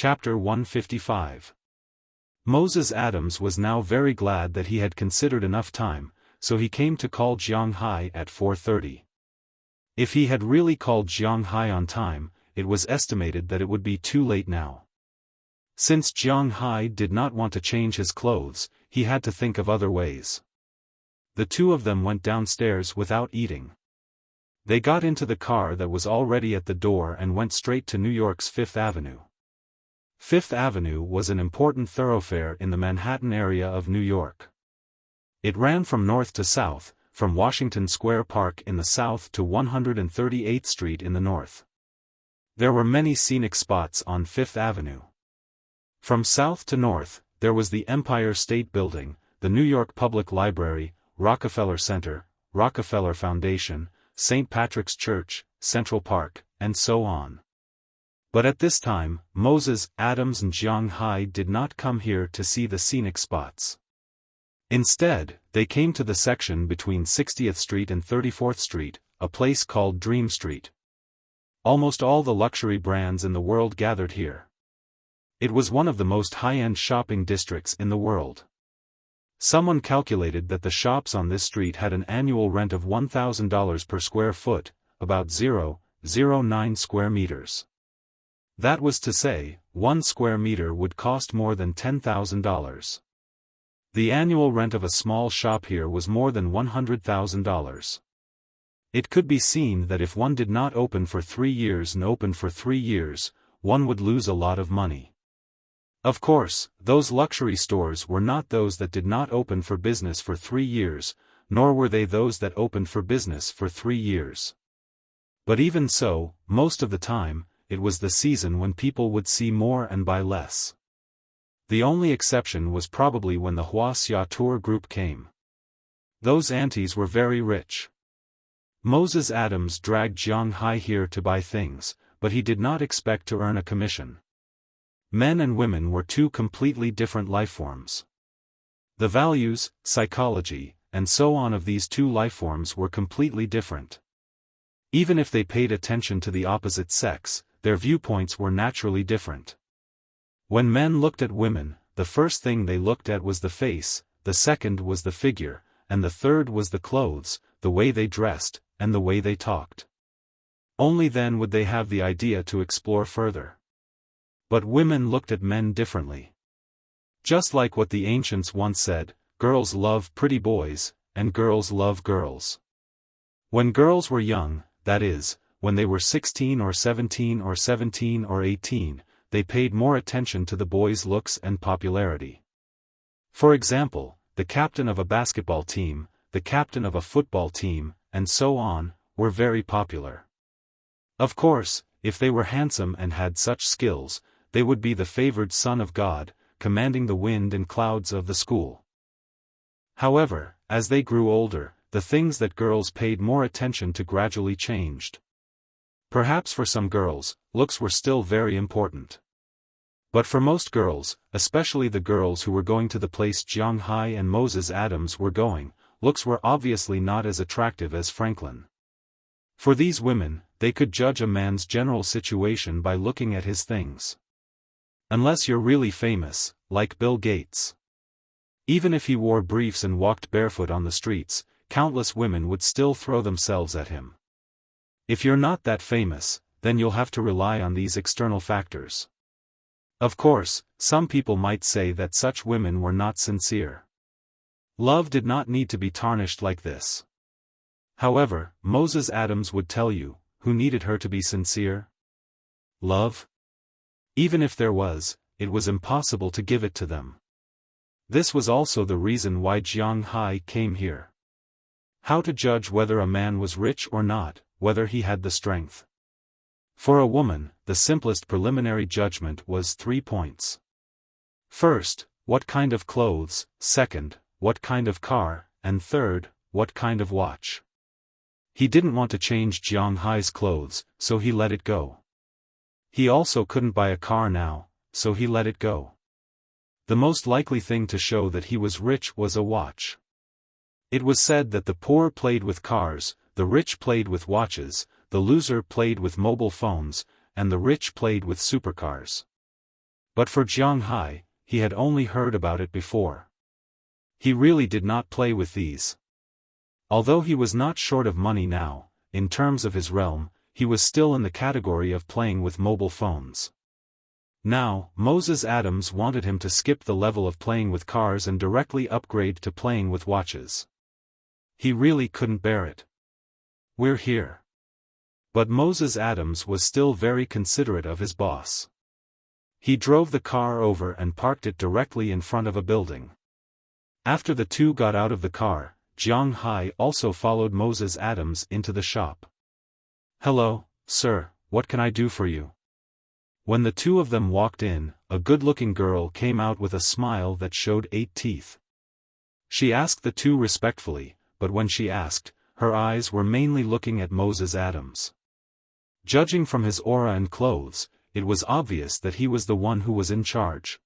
Chapter 155. Moses Adams was now very glad that he had considered enough time, so he came to call Jiang Hai at 4:30. If he had really called Jiang Hai on time, it was estimated that it would be too late now. Since Jiang Hai did not want to change his clothes, he had to think of other ways. The two of them went downstairs without eating. They got into the car that was already at the door and went straight to New York's Fifth Avenue. Fifth Avenue was an important thoroughfare in the Manhattan area of New York. It ran from north to south, from Washington Square Park in the south to 138th Street in the north. There were many scenic spots on Fifth Avenue. From south to north, there was the Empire State Building, the New York Public Library, Rockefeller Center, Rockefeller Foundation, St. Patrick's Church, Central Park, and so on. But at this time, Moses Adams and Jiang Hai did not come here to see the scenic spots. Instead, they came to the section between 60th Street and 34th Street, a place called Dream Street. Almost all the luxury brands in the world gathered here. It was one of the most high-end shopping districts in the world. Someone calculated that the shops on this street had an annual rent of $1,000 per square foot, about 0.09 square meters. That was to say, 1 square meter would cost more than $10,000. The annual rent of a small shop here was more than $100,000. It could be seen that if one did not open for 3 years and opened for 3 years, one would lose a lot of money. Of course, those luxury stores were not those that did not open for business for 3 years, nor were they those that opened for business for 3 years. But even so, most of the time, it was the season when people would see more and buy less. The only exception was probably when the Wuxia tour group came. Those aunties were very rich. Moses Adams dragged Jiang Hai here to buy things, but he did not expect to earn a commission. Men and women were two completely different lifeforms. The values, psychology, and so on of these two lifeforms were completely different. Even if they paid attention to the opposite sex, their viewpoints were naturally different. When men looked at women, the first thing they looked at was the face, the second was the figure, and the third was the clothes, the way they dressed, and the way they talked. Only then would they have the idea to explore further. But women looked at men differently. Just like what the ancients once said, girls love pretty boys, and girls love girls. When girls were young, that is, when they were 16 or 17 or 17 or 18, they paid more attention to the boys' looks and popularity. For example, the captain of a basketball team, the captain of a football team, and so on, were very popular. Of course, if they were handsome and had such skills, they would be the favored son of God, commanding the wind and clouds of the school. However, as they grew older, the things that girls paid more attention to gradually changed. Perhaps for some girls, looks were still very important. But for most girls, especially the girls who were going to the place Jiang Hai and Moses Adams were going, looks were obviously not as attractive as Franklin. For these women, they could judge a man's general situation by looking at his things. Unless you're really famous, like Bill Gates. Even if he wore briefs and walked barefoot on the streets, countless women would still throw themselves at him. If you're not that famous, then you'll have to rely on these external factors. Of course, some people might say that such women were not sincere. Love did not need to be tarnished like this. However, Moses Adams would tell you, who needed her to be sincere? Love? Even if there was, it was impossible to give it to them. This was also the reason why Jiang Hai came here. How to judge whether a man was rich or not, whether he had the strength. For a woman, the simplest preliminary judgment was 3 points. First, what kind of clothes, second, what kind of car, and third, what kind of watch. He didn't want to change Jiang Hai's clothes, so he let it go. He also couldn't buy a car now, so he let it go. The most likely thing to show that he was rich was a watch. It was said that the poor played with cars, the rich played with watches, the loser played with mobile phones, and the rich played with supercars. But for Jiang Hai, he had only heard about it before. He really did not play with these. Although he was not short of money now, in terms of his realm, he was still in the category of playing with mobile phones. Now, Moses Adams wanted him to skip the level of playing with cars and directly upgrade to playing with watches. He really couldn't bear it. "We're here." But Moses Adams was still very considerate of his boss. He drove the car over and parked it directly in front of a building. After the two got out of the car, Jiang Hai also followed Moses Adams into the shop. "Hello, sir, what can I do for you?" When the two of them walked in, a good-looking girl came out with a smile that showed 8 teeth. She asked the two respectfully, but when she asked, her eyes were mainly looking at Moses Adams. Judging from his aura and clothes, it was obvious that he was the one who was in charge.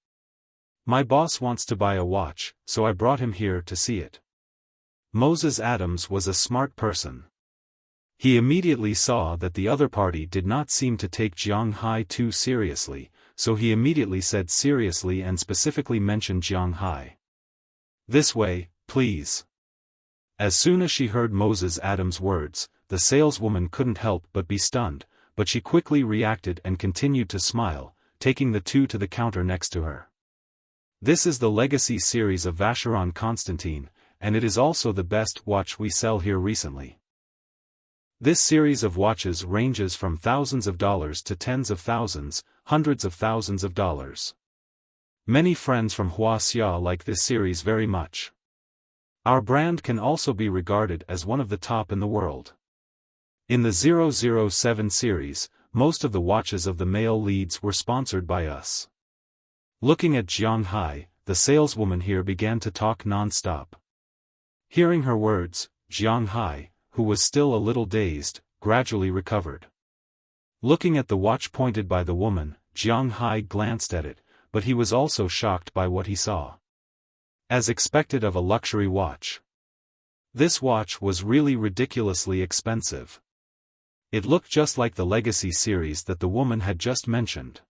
"My boss wants to buy a watch, so I brought him here to see it." Moses Adams was a smart person. He immediately saw that the other party did not seem to take Jiang Hai too seriously, so he immediately said seriously and specifically mentioned Jiang Hai. "This way, please." As soon as she heard Moses Adams' words, the saleswoman couldn't help but be stunned, but she quickly reacted and continued to smile, taking the two to the counter next to her. "This is the Legacy series of Vacheron Constantin, and it is also the best watch we sell here recently. This series of watches ranges from thousands of dollars to tens of thousands, hundreds of thousands of dollars. Many friends from Wuxia like this series very much. Our brand can also be regarded as one of the top in the world. In the 007 series, most of the watches of the male leads were sponsored by us." Looking at Jiang Hai, the saleswoman here began to talk non-stop. Hearing her words, Jiang Hai, who was still a little dazed, gradually recovered. Looking at the watch pointed by the woman, Jiang Hai glanced at it, but he was also shocked by what he saw. As expected of a luxury watch, this watch was really ridiculously expensive. It looked just like the Legacy series that the woman had just mentioned.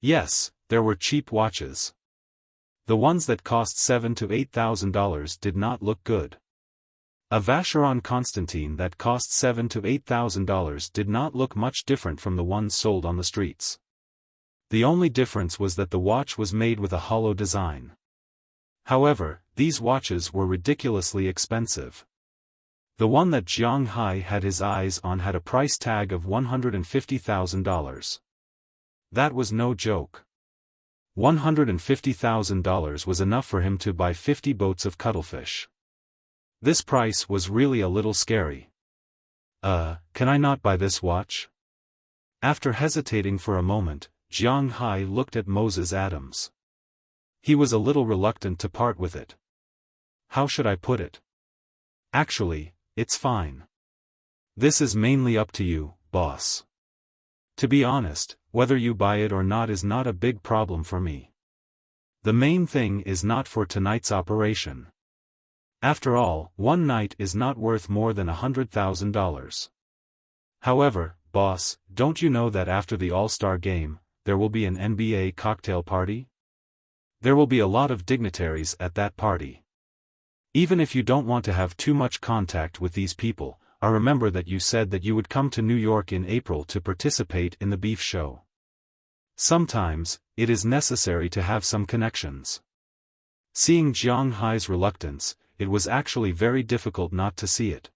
Yes, there were cheap watches. The ones that cost $7,000 to $8,000 did not look good. A Vacheron Constantin that cost $7,000 to $8,000 did not look much different from the ones sold on the streets. The only difference was that the watch was made with a hollow design. However, these watches were ridiculously expensive. The one that Jiang Hai had his eyes on had a price tag of $150,000. That was no joke. $150,000 was enough for him to buy 50 boats of cuttlefish. This price was really a little scary. Can I not buy this watch?" After hesitating for a moment, Jiang Hai looked at Moses Adams. He was a little reluctant to part with it. "How should I put it? Actually, it's fine. This is mainly up to you, boss. To be honest, whether you buy it or not is not a big problem for me. The main thing is not for tonight's operation. After all, one night is not worth more than $100,000. However, boss, don't you know that after the All-Star game, there will be an NBA cocktail party? There will be a lot of dignitaries at that party. Even if you don't want to have too much contact with these people, I remember that you said that you would come to New York in April to participate in the beef show. Sometimes, it is necessary to have some connections." Seeing Jiang Hai's reluctance, it was actually very difficult not to see it.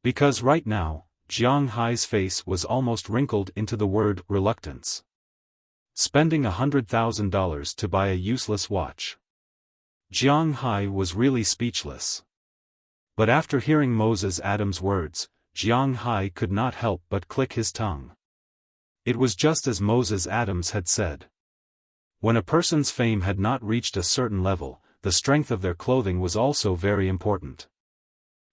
Because right now, Jiang Hai's face was almost wrinkled into the word reluctance. Spending $100,000 to buy a useless watch. Jiang Hai was really speechless. But after hearing Moses Adams' words, Jiang Hai could not help but click his tongue. It was just as Moses Adams had said. When a person's fame had not reached a certain level, the strength of their clothing was also very important.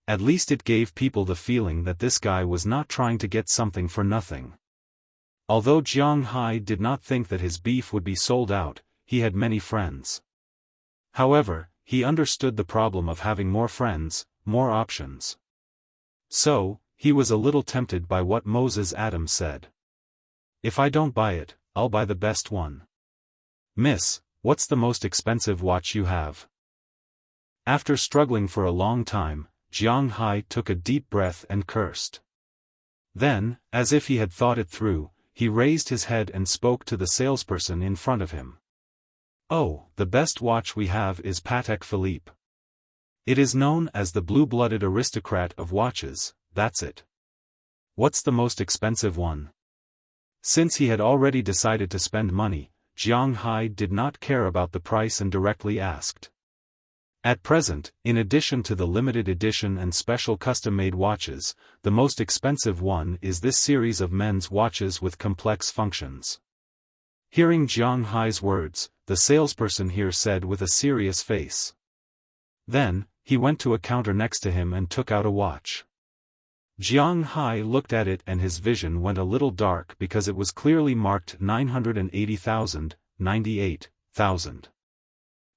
At least it gave people the feeling that this guy was not trying to get something for nothing. Although Jiang Hai did not think that his beef would be sold out, he had many friends. However, he understood the problem of having more friends, more options. So, he was a little tempted by what Moses Adams said. "If I don't buy it, I'll buy the best one." "Miss, what's the most expensive watch you have?" After struggling for a long time, Jiang Hai took a deep breath and cursed. Then, as if he had thought it through, he raised his head and spoke to the salesperson in front of him. "Oh, the best watch we have is Patek Philippe. It is known as the blue-blooded aristocrat of watches, that's it." "What's the most expensive one?" Since he had already decided to spend money, Jiang Hai did not care about the price and directly asked. At present, in addition to the limited edition and special custom-made watches, the most expensive one is this series of men's watches with complex functions. Hearing Jiang Hai's words, the salesperson here said with a serious face. Then, he went to a counter next to him and took out a watch. Jiang Hai looked at it and his vision went a little dark because it was clearly marked 980,000, 98,000.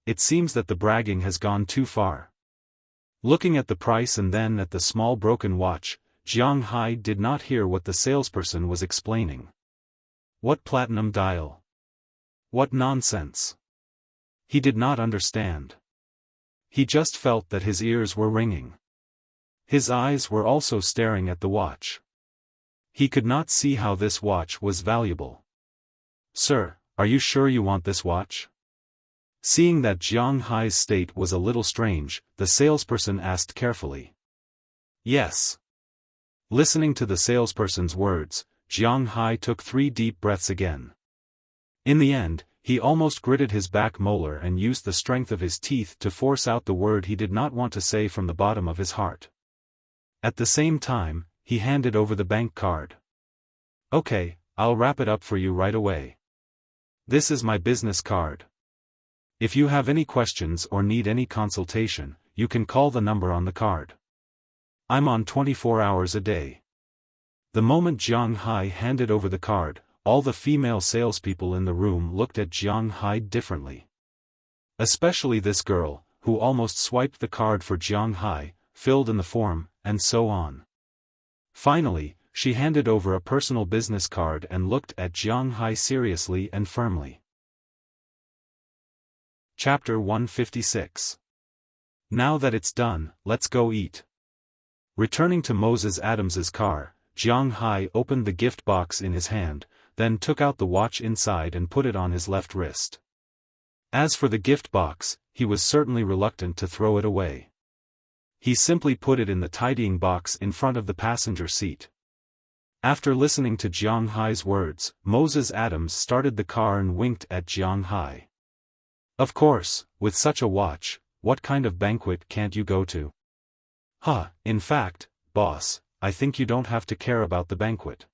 It seems that the bragging has gone too far. Looking at the price and then at the small broken watch, Jiang Hai did not hear what the salesperson was explaining. What platinum dial? What nonsense! He did not understand. He just felt that his ears were ringing. His eyes were also staring at the watch. He could not see how this watch was valuable. "Sir, are you sure you want this watch?" Seeing that Jiang Hai's state was a little strange, the salesperson asked carefully. "Yes." Listening to the salesperson's words, Jiang Hai took 3 deep breaths again. In the end, he almost gritted his back molar and used the strength of his teeth to force out the word he did not want to say from the bottom of his heart. At the same time, he handed over the bank card. "Okay, I'll wrap it up for you right away. This is my business card. If you have any questions or need any consultation, you can call the number on the card. I'm on 24 hours a day." The moment Jiang Hai handed over the card, all the female salespeople in the room looked at Jiang Hai differently. Especially this girl, who almost swiped the card for Jiang Hai, filled in the form, and so on. Finally, she handed over a personal business card and looked at Jiang Hai seriously and firmly. Chapter 156. Now that it's done, let's go eat. Returning to Moses Adams's car, Jiang Hai opened the gift box in his hand, then took out the watch inside and put it on his left wrist. As for the gift box, he was certainly reluctant to throw it away. He simply put it in the tidying box in front of the passenger seat. After listening to Jiang Hai's words, Moses Adams started the car and winked at Jiang Hai. "Of course, with such a watch, what kind of banquet can't you go to?" In fact, boss, I think you don't have to care about the banquet.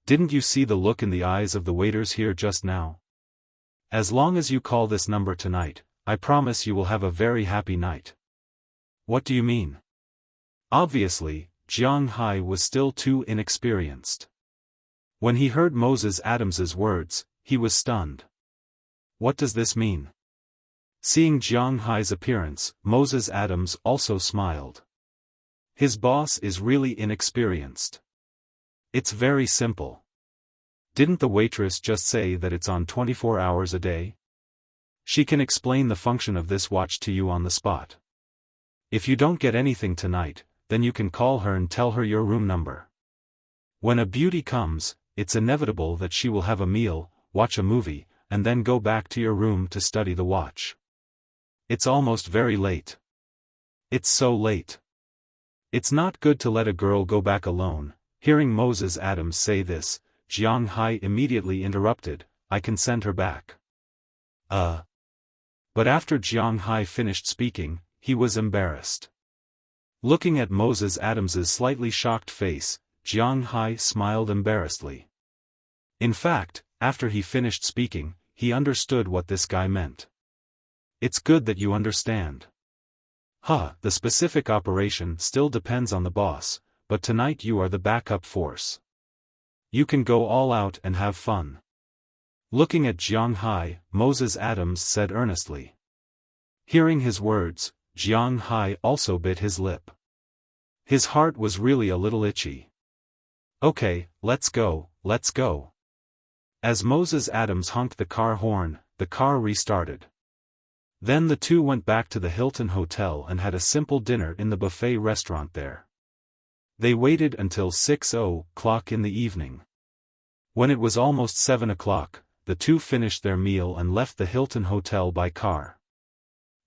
Didn't you see the look in the eyes of the waiters here just now? As long as you call this number tonight, I promise you will have a very happy night." "What do you mean?" Obviously, Jiang Hai was still too inexperienced. When he heard Moses Adams's words, he was stunned. What does this mean? Seeing Jiang Hai's appearance, Moses Adams also smiled. His boss is really inexperienced. It's very simple. Didn't the waitress just say that it's on 24 hours a day? She can explain the function of this watch to you on the spot. If you don't get anything tonight, then you can call her and tell her your room number. When a beauty comes, it's inevitable that she will have a meal, watch a movie, and then go back to your room to study the watch. It's almost very late. It's so late. It's not good to let a girl go back alone. Hearing Moses Adams say this, Jiang Hai immediately interrupted, "I can send her back." But after Jiang Hai finished speaking, he was embarrassed. Looking at Moses Adams's slightly shocked face, Jiang Hai smiled embarrassedly. In fact, after he finished speaking, he understood what this guy meant. It's good that you understand. The specific operation still depends on the boss, but tonight you are the backup force. You can go all out and have fun. Looking at Jiang Hai, Moses Adams said earnestly. Hearing his words, Jiang Hai also bit his lip. His heart was really a little itchy. Okay, let's go, let's go. As Moses Adams honked the car horn, the car restarted. Then the two went back to the Hilton Hotel and had a simple dinner in the buffet restaurant there. They waited until 6:00 in the evening. When it was almost 7 o'clock, the two finished their meal and left the Hilton Hotel by car.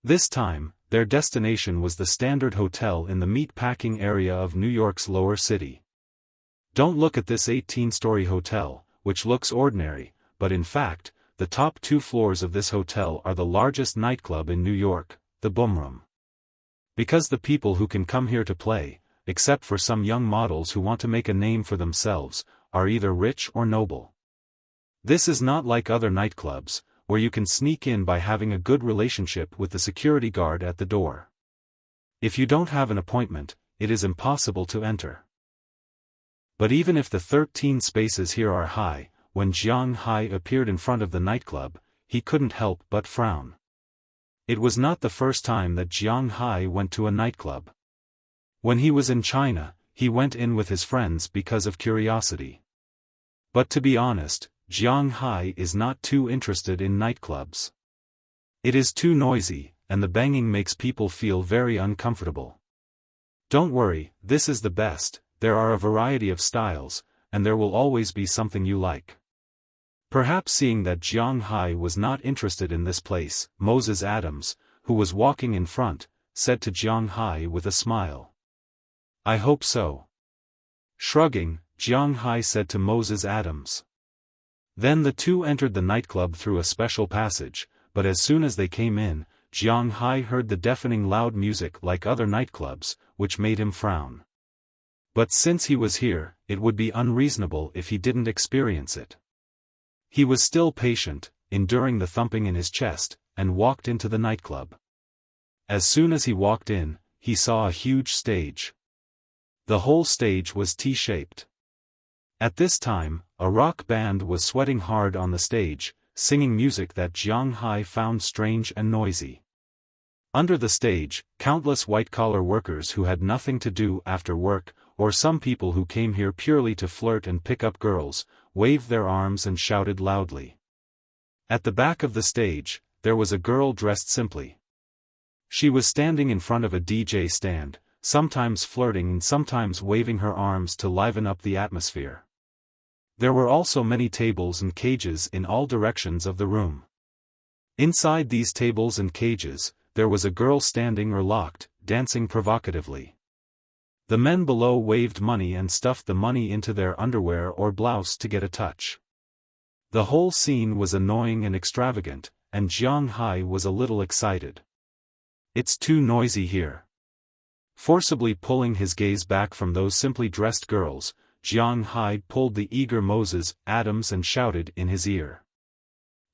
This time, their destination was the Standard Hotel in the meatpacking area of New York's Lower City. Don't look at this 18-story hotel, which looks ordinary, but in fact, the top 2 floors of this hotel are the largest nightclub in New York, the Boomroom. Because the people who can come here to play, except for some young models who want to make a name for themselves, are either rich or noble. This is not like other nightclubs, where you can sneak in by having a good relationship with the security guard at the door. If you don't have an appointment, it is impossible to enter. But even if the 13 spaces here are high, when Jiang Hai appeared in front of the nightclub, he couldn't help but frown. It was not the first time that Jiang Hai went to a nightclub. When he was in China, he went in with his friends because of curiosity. But to be honest, Jiang Hai is not too interested in nightclubs. It is too noisy, and the banging makes people feel very uncomfortable. Don't worry, this is the best, there are a variety of styles, and there will always be something you like. Perhaps seeing that Jiang Hai was not interested in this place, Moses Adams, who was walking in front, said to Jiang Hai with a smile. I hope so. Shrugging, Jiang Hai said to Moses Adams. Then the two entered the nightclub through a special passage, but as soon as they came in, Jiang Hai heard the deafening loud music like other nightclubs, which made him frown. But since he was here, it would be unreasonable if he didn't experience it. He was still patient, enduring the thumping in his chest, and walked into the nightclub. As soon as he walked in, he saw a huge stage. The whole stage was T-shaped. At this time, a rock band was sweating hard on the stage, singing music that Jiang Hai found strange and noisy. Under the stage, countless white-collar workers who had nothing to do after work, or some people who came here purely to flirt and pick up girls, waved their arms and shouted loudly. At the back of the stage, there was a girl dressed simply. She was standing in front of a DJ stand, sometimes flirting and sometimes waving her arms to liven up the atmosphere. There were also many tables and cages in all directions of the room. Inside these tables and cages, there was a girl standing or locked, dancing provocatively. The men below waved money and stuffed the money into their underwear or blouse to get a touch. The whole scene was annoying and extravagant, and Jiang Hai was a little excited. It's too noisy here. Forcibly pulling his gaze back from those simply dressed girls, Jiang Hai pulled the eager Moses Adams and shouted in his ear.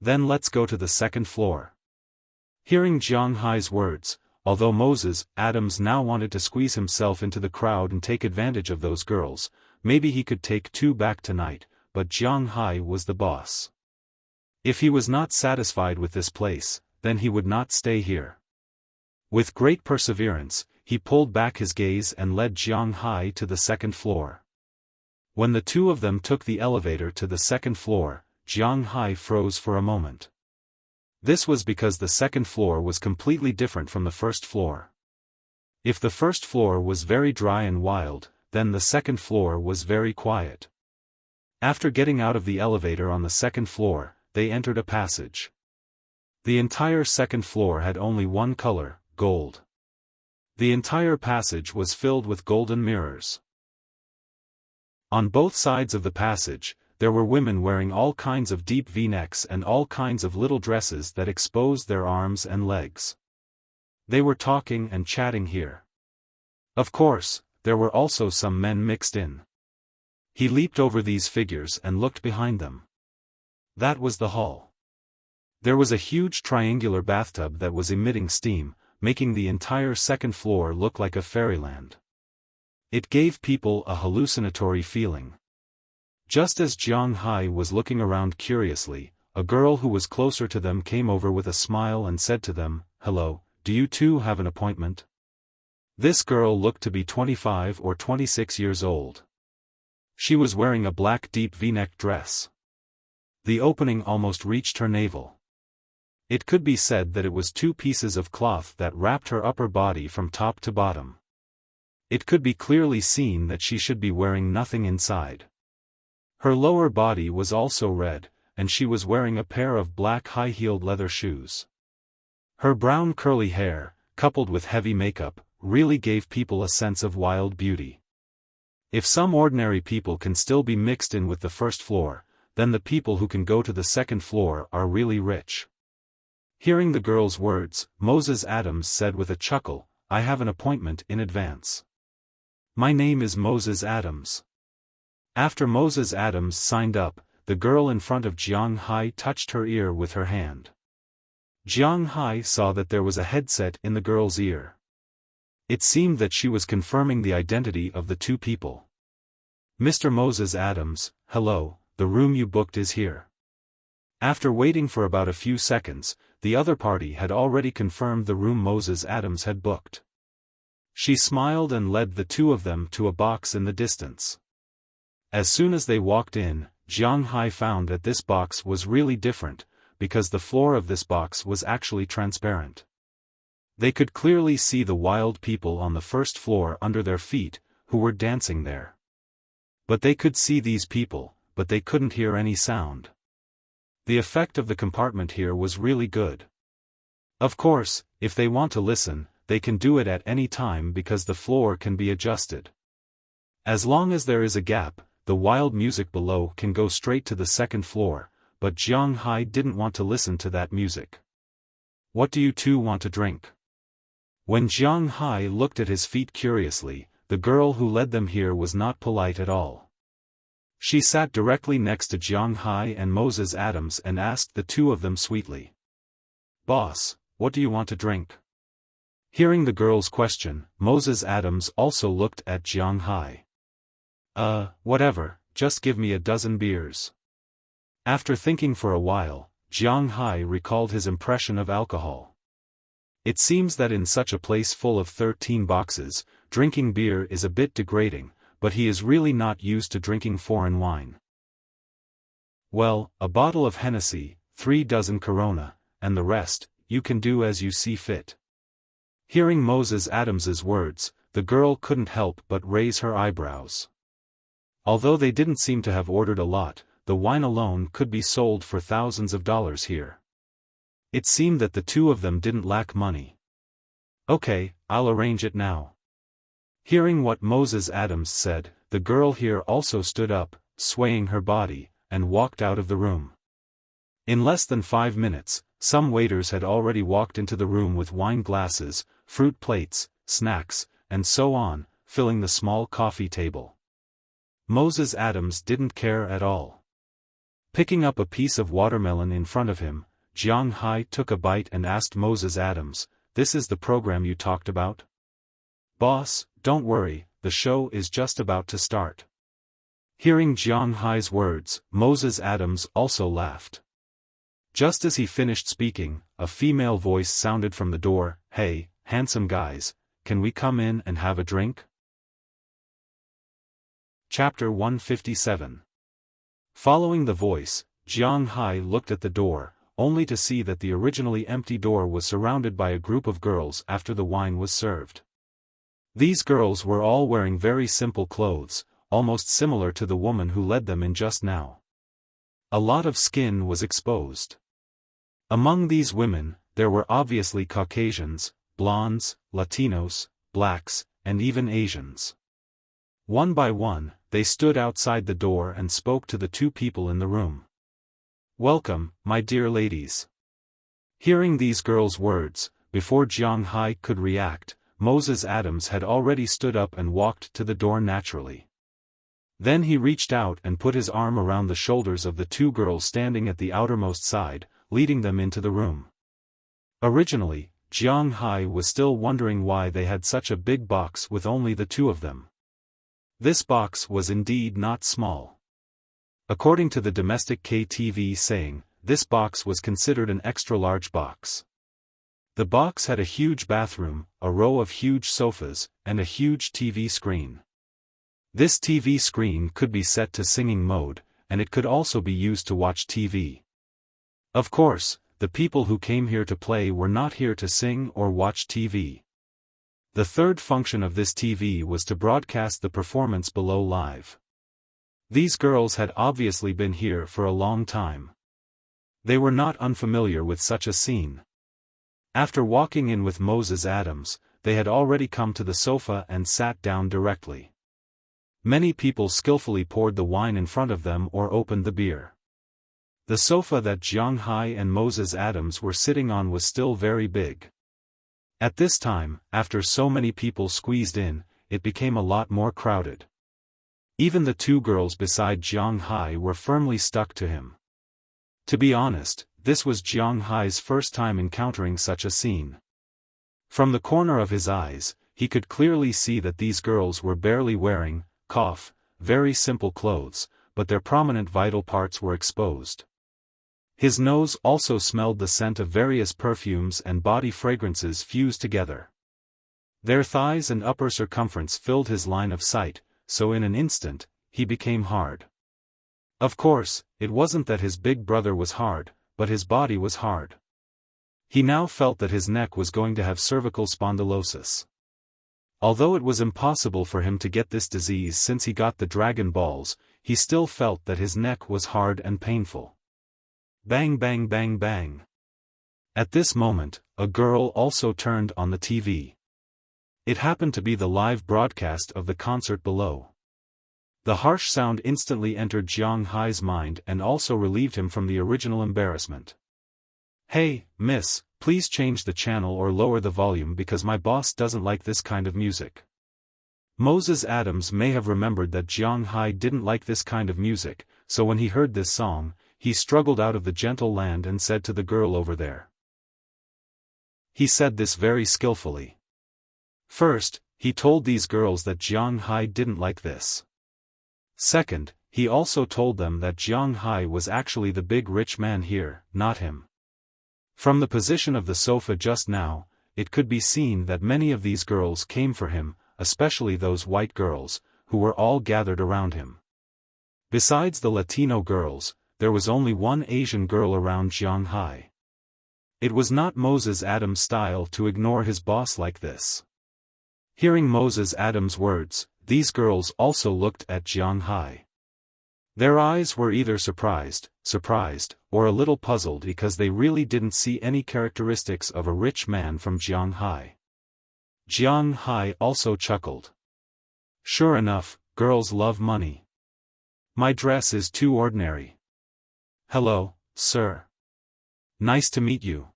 Then let's go to the second floor. Hearing Jiang Hai's words, although Moses Adams now wanted to squeeze himself into the crowd and take advantage of those girls, maybe he could take 2 back tonight, but Jiang Hai was the boss. If he was not satisfied with this place, then he would not stay here. With great perseverance, he pulled back his gaze and led Jiang Hai to the second floor. When the two of them took the elevator to the second floor, Jiang Hai froze for a moment. This was because the second floor was completely different from the first floor. If the first floor was very dry and wild, then the second floor was very quiet. After getting out of the elevator on the second floor, they entered a passage. The entire second floor had only one color, gold. The entire passage was filled with golden mirrors. On both sides of the passage, there were women wearing all kinds of deep V-necks and all kinds of little dresses that exposed their arms and legs. They were talking and chatting here. Of course, there were also some men mixed in. He leaped over these figures and looked behind them. That was the hall. There was a huge triangular bathtub that was emitting steam, making the entire second floor look like a fairyland. It gave people a hallucinatory feeling. Just as Jiang Hai was looking around curiously, a girl who was closer to them came over with a smile and said to them, "Hello, do you two have an appointment?" This girl looked to be 25 or 26 years old. She was wearing a black deep V-neck dress. The opening almost reached her navel. It could be said that it was two pieces of cloth that wrapped her upper body from top to bottom. It could be clearly seen that she should be wearing nothing inside. Her lower body was also red, and she was wearing a pair of black high-heeled leather shoes. Her brown curly hair, coupled with heavy makeup, really gave people a sense of wild beauty. If some ordinary people can still be mixed in with the first floor, then the people who can go to the second floor are really rich. Hearing the girl's words, Moses Adams said with a chuckle, "I have an appointment in advance. My name is Moses Adams." After Moses Adams signed up, the girl in front of Jiang Hai touched her ear with her hand. Jiang Hai saw that there was a headset in the girl's ear. It seemed that she was confirming the identity of the two people. "Mr. Moses Adams, hello, the room you booked is here." After waiting for about a few seconds, the other party had already confirmed the room Moses Adams had booked. She smiled and led the two of them to a box in the distance. As soon as they walked in, Jiang Hai found that this box was really different, because the floor of this box was actually transparent. They could clearly see the wild people on the first floor under their feet, who were dancing there. But they could see these people, but they couldn't hear any sound. The effect of the compartment here was really good. Of course, if they want to listen, they can do it at any time because the floor can be adjusted. As long as there is a gap, the wild music below can go straight to the second floor, but Jiang Hai didn't want to listen to that music. "What do you two want to drink?" When Jiang Hai looked at his feet curiously, the girl who led them here was not polite at all. She sat directly next to Jiang Hai and Moses Adams and asked the two of them sweetly, "Boss, what do you want to drink?" Hearing the girl's question, Moses Adams also looked at Jiang Hai. Whatever, just give me a dozen beers." After thinking for a while, Jiang Hai recalled his impression of alcohol. It seems that in such a place full of 13 boxes, drinking beer is a bit degrading, but he is really not used to drinking foreign wine. "Well, a bottle of Hennessy, 3 dozen Corona, and the rest, you can do as you see fit." Hearing Moses Adams's words, the girl couldn't help but raise her eyebrows. Although they didn't seem to have ordered a lot, the wine alone could be sold for thousands of dollars here. It seemed that the two of them didn't lack money. "Okay, I'll arrange it now." Hearing what Moses Adams said, the girl here also stood up, swaying her body, and walked out of the room. In less than 5 minutes, some waiters had already walked into the room with wine glasses, fruit plates, snacks, and so on, filling the small coffee table. Moses Adams didn't care at all. Picking up a piece of watermelon in front of him, Jiang Hai took a bite and asked Moses Adams, "This is the program you talked about?" "Boss, don't worry, the show is just about to start." Hearing Jiang Hai's words, Moses Adams also laughed. Just as he finished speaking, a female voice sounded from the door, "Hey, handsome guys, can we come in and have a drink?" Chapter 157. Following the voice, Jiang Hai looked at the door, only to see that the originally empty door was surrounded by a group of girls after the wine was served. These girls were all wearing very simple clothes, almost similar to the woman who led them in just now. A lot of skin was exposed. Among these women, there were obviously Caucasians, blondes, Latinos, blacks, and even Asians. One by one, they stood outside the door and spoke to the two people in the room. "Welcome, my dear ladies." Hearing these girls' words, before Jiang Hai could react, Moses Adams had already stood up and walked to the door naturally. Then he reached out and put his arm around the shoulders of the two girls standing at the outermost side, leading them into the room. Originally, Jiang Hai was still wondering why they had such a big box with only the two of them. This box was indeed not small. According to the domestic KTV saying, this box was considered an extra-large box. The box had a huge bathroom, a row of huge sofas, and a huge TV screen. This TV screen could be set to singing mode, and it could also be used to watch TV. Of course, the people who came here to play were not here to sing or watch TV. The third function of this TV was to broadcast the performance below live. These girls had obviously been here for a long time. They were not unfamiliar with such a scene. After walking in with Moses Adams, they had already come to the sofa and sat down directly. Many people skillfully poured the wine in front of them or opened the beer. The sofa that Jiang Hai and Moses Adams were sitting on was still very big. At this time, after so many people squeezed in, it became a lot more crowded. Even the two girls beside Jiang Hai were firmly stuck to him. To be honest, this was Jiang Hai's first time encountering such a scene. From the corner of his eyes, he could clearly see that these girls were barely wearing, very simple clothes, but their prominent vital parts were exposed. His nose also smelled the scent of various perfumes and body fragrances fused together. Their thighs and upper circumference filled his line of sight, so in an instant, he became hard. Of course, it wasn't that his big brother was hard, but his body was hard. He now felt that his neck was going to have cervical spondylosis. Although it was impossible for him to get this disease since he got the Dragon Balls, he still felt that his neck was hard and painful. Bang bang bang bang. At this moment, a girl also turned on the TV. It happened to be the live broadcast of the concert below. The harsh sound instantly entered Jiang Hai's mind and also relieved him from the original embarrassment. "Hey, miss, please change the channel or lower the volume because my boss doesn't like this kind of music." Moses Adams may have remembered that Jiang Hai didn't like this kind of music, so when he heard this song, he struggled out of the gentle land and said to the girl over there. He said this very skillfully. First, he told these girls that Jiang Hai didn't like this. Second, he also told them that Jiang Hai was actually the big rich man here, not him. From the position of the sofa just now, it could be seen that many of these girls came for him, especially those white girls, who were all gathered around him. Besides the Latino girls, there was only one Asian girl around Jiang Hai. It was not Moses Adams' style to ignore his boss like this. Hearing Moses Adams' words, these girls also looked at Jiang Hai. Their eyes were either surprised, or a little puzzled because they really didn't see any characteristics of a rich man from Jiang Hai. Jiang Hai also chuckled. "Sure enough, girls love money. My dress is too ordinary. Hello, sir. Nice to meet you.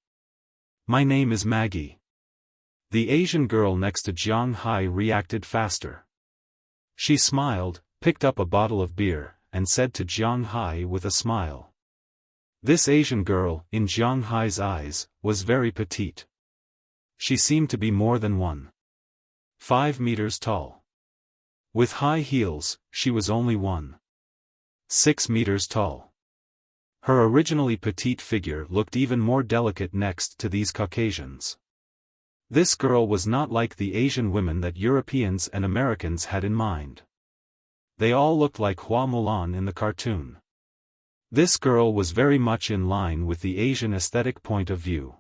My name is Maggie." The Asian girl next to Jiang Hai reacted faster. She smiled, picked up a bottle of beer, and said to Jiang Hai with a smile. This Asian girl, in Jiang Hai's eyes, was very petite. She seemed to be more than 1.5 meters tall. With high heels, she was only 1.6 meters tall. Her originally petite figure looked even more delicate next to these Caucasians. This girl was not like the Asian women that Europeans and Americans had in mind. They all looked like Hua Mulan in the cartoon. This girl was very much in line with the Asian aesthetic point of view.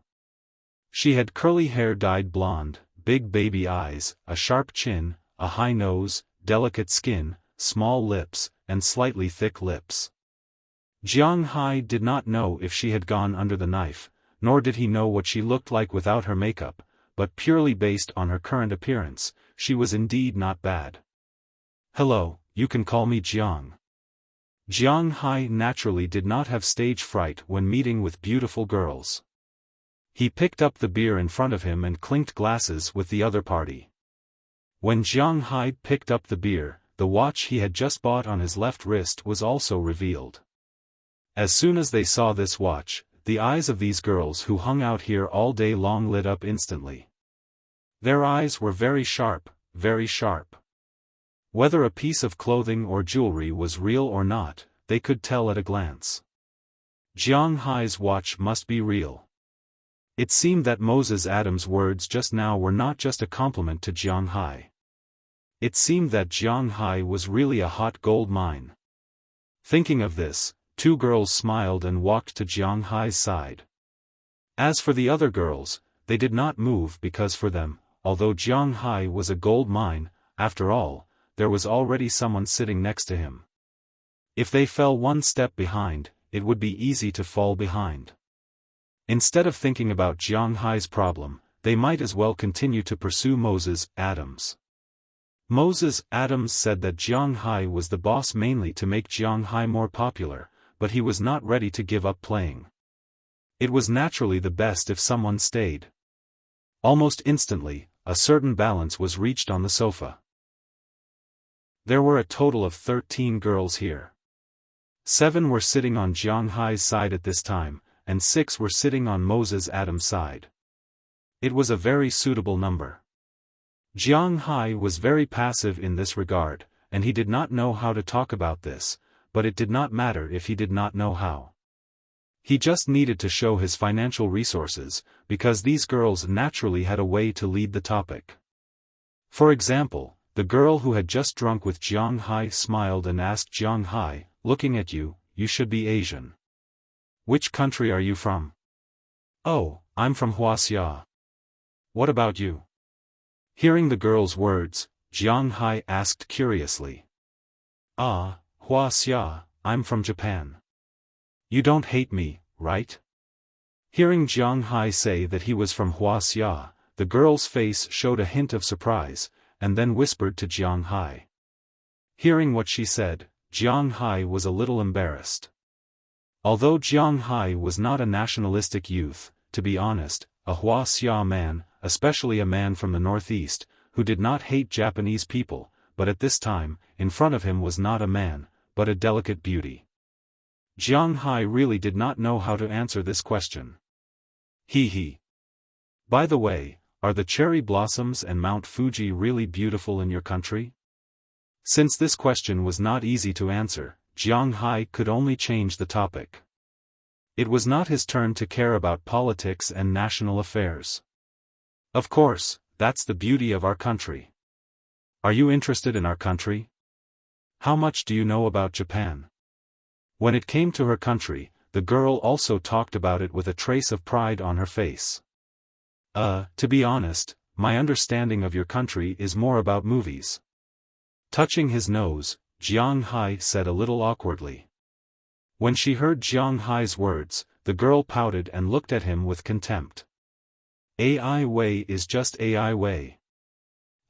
She had curly hair dyed blonde, big baby eyes, a sharp chin, a high nose, delicate skin, small lips, and slightly thick lips. Jiang Hai did not know if she had gone under the knife, nor did he know what she looked like without her makeup, but purely based on her current appearance, she was indeed not bad. "Hello, you can call me Jiang." Jiang Hai naturally did not have stage fright when meeting with beautiful girls. He picked up the beer in front of him and clinked glasses with the other party. When Jiang Hai picked up the beer, the watch he had just bought on his left wrist was also revealed. As soon as they saw this watch, the eyes of these girls who hung out here all day long lit up instantly. Their eyes were very sharp, very sharp. Whether a piece of clothing or jewelry was real or not, they could tell at a glance. Jiang Hai's watch must be real. It seemed that Moses Adams' words just now were not just a compliment to Jiang Hai. It seemed that Jiang Hai was really a hot gold mine. Thinking of this, two girls smiled and walked to Jiang Hai's side. As for the other girls, they did not move because for them, although Jianghai was a gold mine, after all, there was already someone sitting next to him. If they fell one step behind, it would be easy to fall behind. Instead of thinking about Jianghai's problem, they might as well continue to pursue Moses Adams. Moses Adams said that Jianghai was the boss mainly to make Jianghai more popular, but he was not ready to give up playing. It was naturally the best if someone stayed. Almost instantly, a certain balance was reached on the sofa. There were a total of 13 girls here. 7 were sitting on Jianghai's side at this time, and 6 were sitting on Moses Adams' side. It was a very suitable number. Jianghai was very passive in this regard, and he did not know how to talk about this, but it did not matter if he did not know how. He just needed to show his financial resources, because these girls naturally had a way to lead the topic. For example, the girl who had just drunk with Jianghai smiled and asked Jianghai, "Looking at you, you should be Asian. Which country are you from?" "Oh, I'm from Wuxia." "What about you?" Hearing the girl's words, Jianghai asked curiously. "Ah, Wuxia, I'm from Japan." "You don't hate me, right?" Hearing Jianghai say that he was from Wuxia, the girl's face showed a hint of surprise, and then whispered to Jianghai. Hearing what she said, Jianghai was a little embarrassed. Although Jianghai was not a nationalistic youth, to be honest, a Wuxia man, especially a man from the northeast, who did not hate Japanese people, but at this time, in front of him was not a man, but a delicate beauty. Jianghai really did not know how to answer this question. He. By the way, are the cherry blossoms and Mount Fuji really beautiful in your country? Since this question was not easy to answer, Jianghai could only change the topic. It was not his turn to care about politics and national affairs. Of course, that's the beauty of our country. Are you interested in our country? How much do you know about Japan? When it came to her country, the girl also talked about it with a trace of pride on her face. To be honest, my understanding of your country is more about movies. Touching his nose, Jianghai said a little awkwardly. When she heard Jianghai's words, the girl pouted and looked at him with contempt. AI way is just AI way.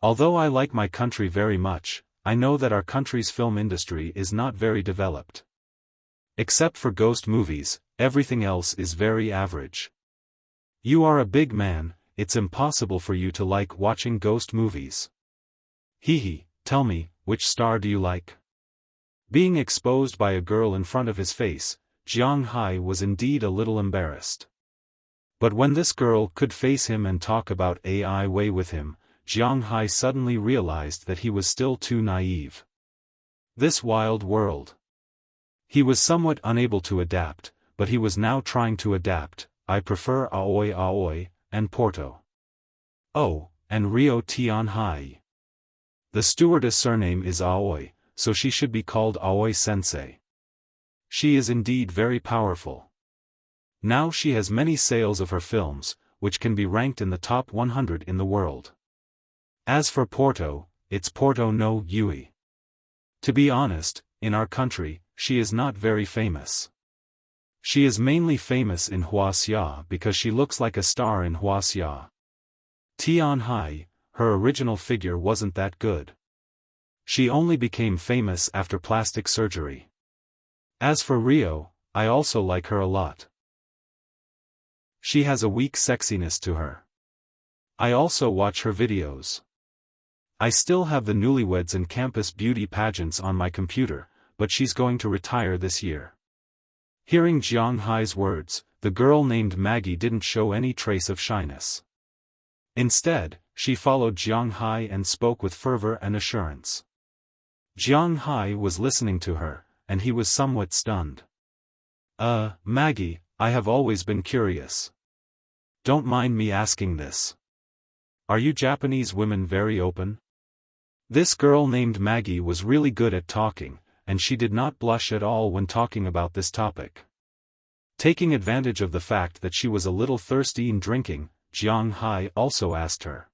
Although I like my country very much, I know that our country's film industry is not very developed. Except for ghost movies, everything else is very average. You are a big man, it's impossible for you to like watching ghost movies. Tell me, which star do you like? Being exposed by a girl in front of his face, Jianghai was indeed a little embarrassed. But when this girl could face him and talk about AI way with him, Jianghai suddenly realized that he was still too naive. This wild world. He was somewhat unable to adapt, but he was now trying to adapt. I prefer Aoi and Porto. Oh, and Rio Tianhai. The stewardess' surname is Aoi, so she should be called Aoi-sensei. She is indeed very powerful. Now she has many sales of her films, which can be ranked in the top 100 in the world. As for Porto, it's Porto no Yui. To be honest, in our country, she is not very famous. She is mainly famous in Wuxia because she looks like a star in Wuxia. Tianhai, her original figure wasn't that good. She only became famous after plastic surgery. As for Rio, I also like her a lot. She has a weak sexiness to her. I also watch her videos. I still have the Newlyweds and Campus Beauty pageants on my computer, but she's going to retire this year. Hearing Jianghai's words, the girl named Maggie didn't show any trace of shyness. Instead, she followed Jianghai and spoke with fervor and assurance. Jianghai was listening to her, and he was somewhat stunned. Maggie, I have always been curious. Don't mind me asking this. Are you Japanese women very open? This girl named Maggie was really good at talking, and she did not blush at all when talking about this topic. Taking advantage of the fact that she was a little thirsty in drinking, Jiang Hai also asked her.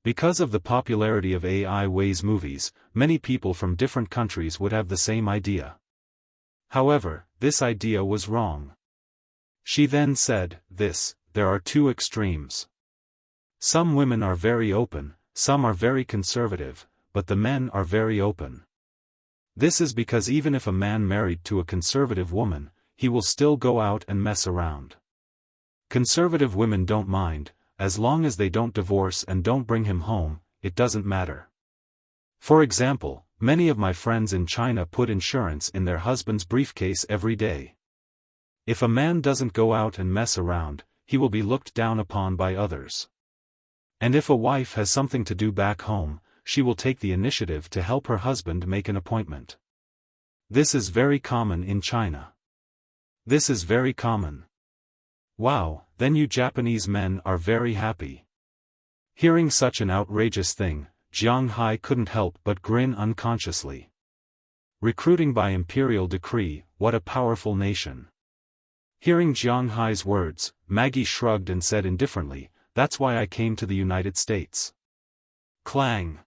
Because of the popularity of AI Wei's movies, many people from different countries would have the same idea. However, this idea was wrong. She then said, there are two extremes. Some women are very open, some are very conservative, but the men are very open. This is because even if a man married to a conservative woman, he will still go out and mess around. Conservative women don't mind, as long as they don't divorce and don't bring him home, it doesn't matter. For example, many of my friends in China put insurance in their husband's briefcase every day. If a man doesn't go out and mess around, he will be looked down upon by others. And if a wife has something to do back home, she will take the initiative to help her husband make an appointment. This is very common in China. This is very common. Wow, then you Japanese men are very happy. Hearing such an outrageous thing, Jiang Hai couldn't help but grin unconsciously. Recruiting by imperial decree, what a powerful nation. Hearing Jiang Hai's words, Maggie shrugged and said indifferently, that's why I came to the United States. Clang.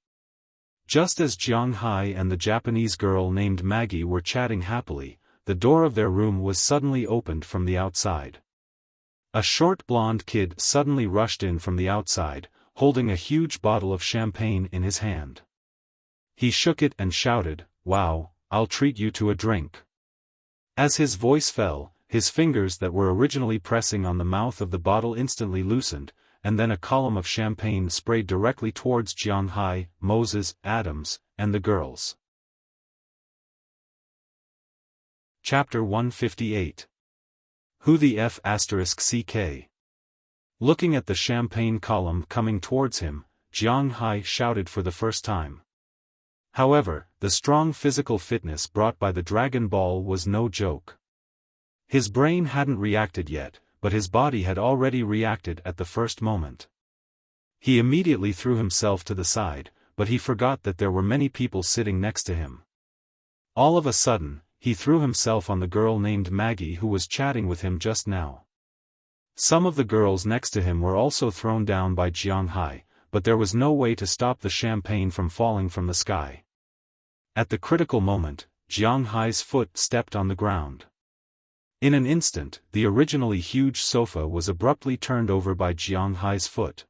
Just as Jiang Hai and the Japanese girl named Maggie were chatting happily, the door of their room was suddenly opened from the outside. A short blonde kid suddenly rushed in from the outside, holding a huge bottle of champagne in his hand. He shook it and shouted, "Wow, I'll treat you to a drink." As his voice fell, his fingers that were originally pressing on the mouth of the bottle instantly loosened, and then a column of champagne sprayed directly towards Jiang Hai, Moses, Adams, and the girls. Chapter 158. Who the F*** CK? Looking at the champagne column coming towards him, Jiang Hai shouted for the first time. However, the strong physical fitness brought by the Dragon Ball was no joke. His brain hadn't reacted yet, but his body had already reacted at the first moment. He immediately threw himself to the side, but he forgot that there were many people sitting next to him. All of a sudden, he threw himself on the girl named Maggie who was chatting with him just now. Some of the girls next to him were also thrown down by Jiang Hai, but there was no way to stop the champagne from falling from the sky. At the critical moment, Jiang Hai's foot stepped on the ground. In an instant, the originally huge sofa was abruptly turned over by Jiang Hai's foot.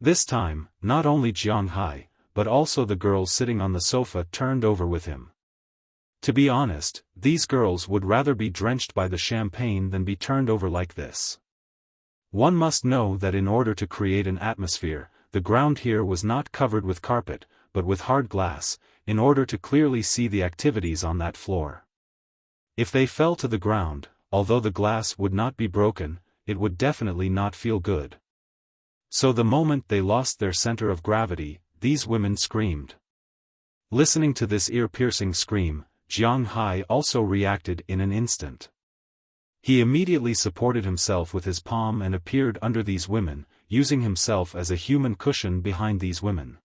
This time, not only Jiang Hai, but also the girls sitting on the sofa turned over with him. To be honest, these girls would rather be drenched by the champagne than be turned over like this. One must know that in order to create an atmosphere, the ground here was not covered with carpet, but with hard glass, in order to clearly see the activities on that floor. If they fell to the ground, although the glass would not be broken, it would definitely not feel good. So the moment they lost their center of gravity, these women screamed. Listening to this ear-piercing scream, Jiang Hai also reacted in an instant. He immediately supported himself with his palm and appeared under these women, using himself as a human cushion behind these women.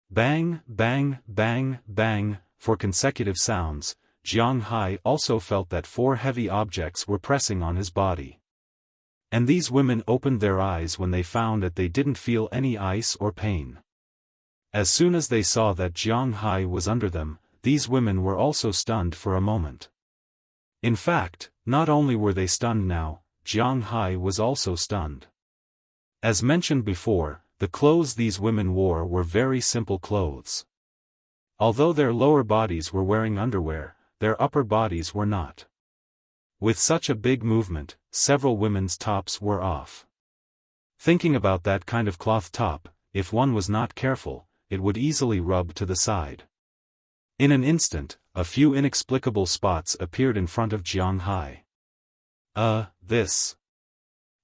Bang, bang, bang, bang, for consecutive sounds, Jiang Hai also felt that 4 heavy objects were pressing on his body. And these women opened their eyes when they found that they didn't feel any ice or pain. As soon as they saw that Jiang Hai was under them, these women were also stunned for a moment. In fact, not only were they stunned now, Jiang Hai was also stunned. As mentioned before, the clothes these women wore were very simple clothes. Although their lower bodies were wearing underwear, their upper bodies were not. With such a big movement, several women's tops were off. Thinking about that kind of cloth top, if one was not careful, it would easily rub to the side. In an instant, a few inexplicable spots appeared in front of Jiang Hai. This.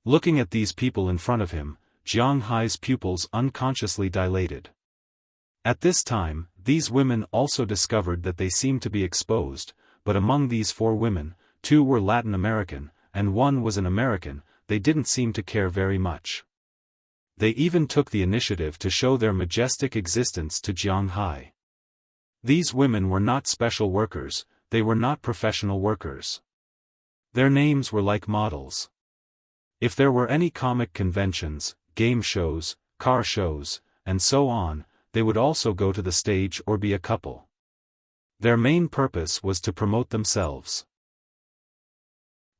Looking at these people in front of him, Jiang Hai's pupils unconsciously dilated. At this time, these women also discovered that they seemed to be exposed, but among these 4 women, 2 were Latin American, and 1 was an American. They didn't seem to care very much. They even took the initiative to show their majestic existence to Jiang Hai. These women were not special workers, they were not professional workers. Their names were like models. If there were any comic conventions, game shows, car shows, and so on, they would also go to the stage or be a couple. Their main purpose was to promote themselves.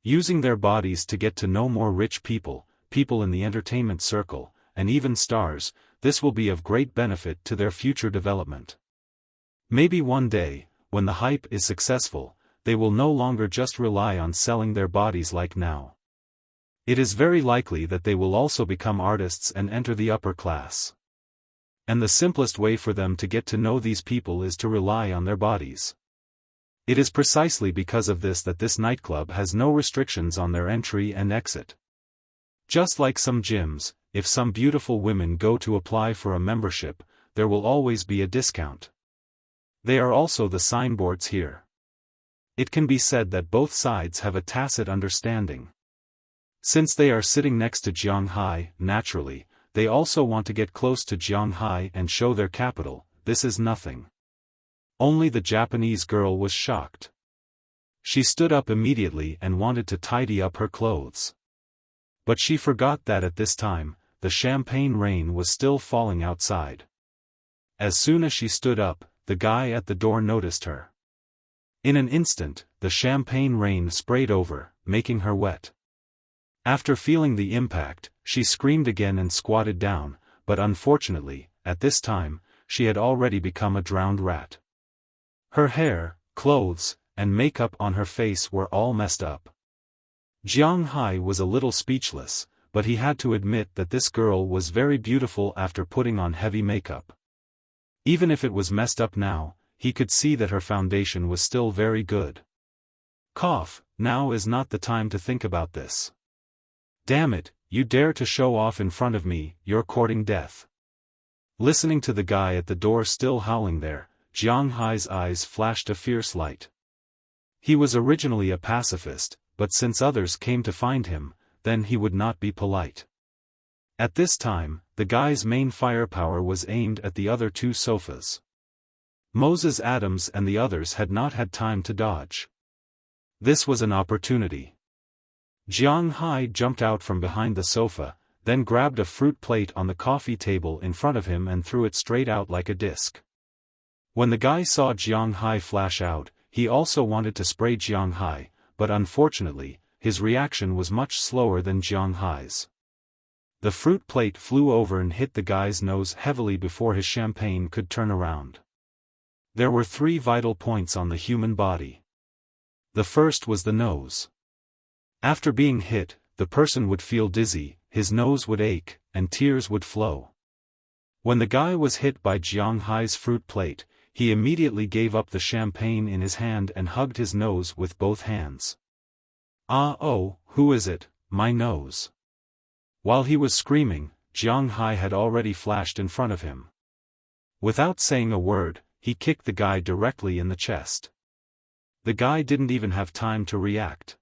Using their bodies to get to know more rich people, people in the entertainment circle, and even stars, this will be of great benefit to their future development. Maybe one day, when the hype is successful, they will no longer just rely on selling their bodies like now. It is very likely that they will also become artists and enter the upper class. And the simplest way for them to get to know these people is to rely on their bodies. It is precisely because of this that this nightclub has no restrictions on their entry and exit. Just like some gyms, if some beautiful women go to apply for a membership, there will always be a discount. They are also the signboards here. It can be said that both sides have a tacit understanding. Since they are sitting next to Jianghai, naturally, they also want to get close to Jianghai and show their capital. This is nothing. Only the Japanese girl was shocked. She stood up immediately and wanted to tidy up her clothes. But she forgot that at this time, the champagne rain was still falling outside. As soon as she stood up, the guy at the door noticed her. In an instant, the champagne rain sprayed over, making her wet. After feeling the impact, she screamed again and squatted down, but unfortunately, at this time, she had already become a drowned rat. Her hair, clothes, and makeup on her face were all messed up. Jianghai was a little speechless, but he had to admit that this girl was very beautiful after putting on heavy makeup. Even if it was messed up now, he could see that her foundation was still very good. Cough, now is not the time to think about this. Damn it, you dare to show off in front of me, you're courting death. Listening to the guy at the door still howling there, Jianghai's eyes flashed a fierce light. He was originally a pacifist, but since others came to find him, then he would not be polite. At this time, the guy's main firepower was aimed at the other two sofas. Moses Adams and the others had not had time to dodge. This was an opportunity. Jianghai jumped out from behind the sofa, then grabbed a fruit plate on the coffee table in front of him and threw it straight out like a disc. When the guy saw Jianghai flash out, he also wanted to spray Jianghai, but unfortunately, his reaction was much slower than Jianghai's. The fruit plate flew over and hit the guy's nose heavily before his champagne could turn around. There were 3 vital points on the human body. The first was the nose. After being hit, the person would feel dizzy, his nose would ache, and tears would flow. When the guy was hit by Jianghai's fruit plate, he immediately gave up the champagne in his hand and hugged his nose with both hands. "Ah oh, who is it, my nose?" While he was screaming, Jianghai had already flashed in front of him. Without saying a word, he kicked the guy directly in the chest. The guy didn't even have time to react.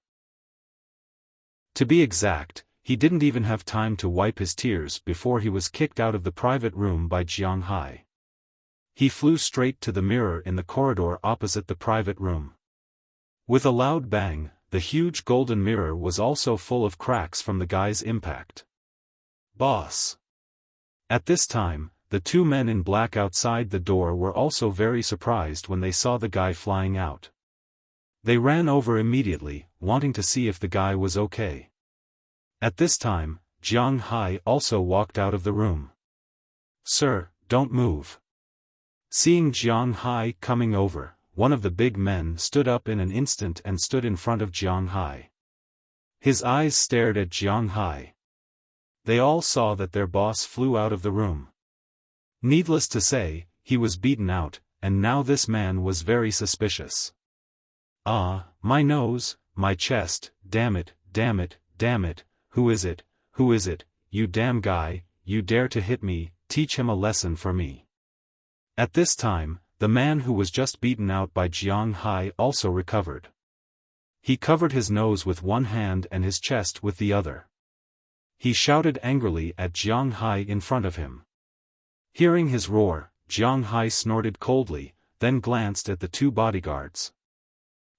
To be exact, he didn't even have time to wipe his tears before he was kicked out of the private room by Jianghai. He flew straight to the mirror in the corridor opposite the private room. With a loud bang, the huge golden mirror was also full of cracks from the guy's impact. "Boss!" At this time, the 2 men in black outside the door were also very surprised when they saw the guy flying out. They ran over immediately, wanting to see if the guy was okay. At this time, Jianghai also walked out of the room. "Sir, don't move." Seeing Jianghai coming over, one of the big men stood up in an instant and stood in front of Jianghai. His eyes stared at Jianghai. They all saw that their boss flew out of the room. Needless to say, he was beaten out, and now this man was very suspicious. "Ah, my nose, my chest, damn it, damn it, damn it, who is it, you damn guy, you dare to hit me, teach him a lesson for me." At this time, the man who was just beaten out by Jianghai also recovered. He covered his nose with one hand and his chest with the other. He shouted angrily at Jianghai in front of him. Hearing his roar, Jianghai snorted coldly, then glanced at the 2 bodyguards.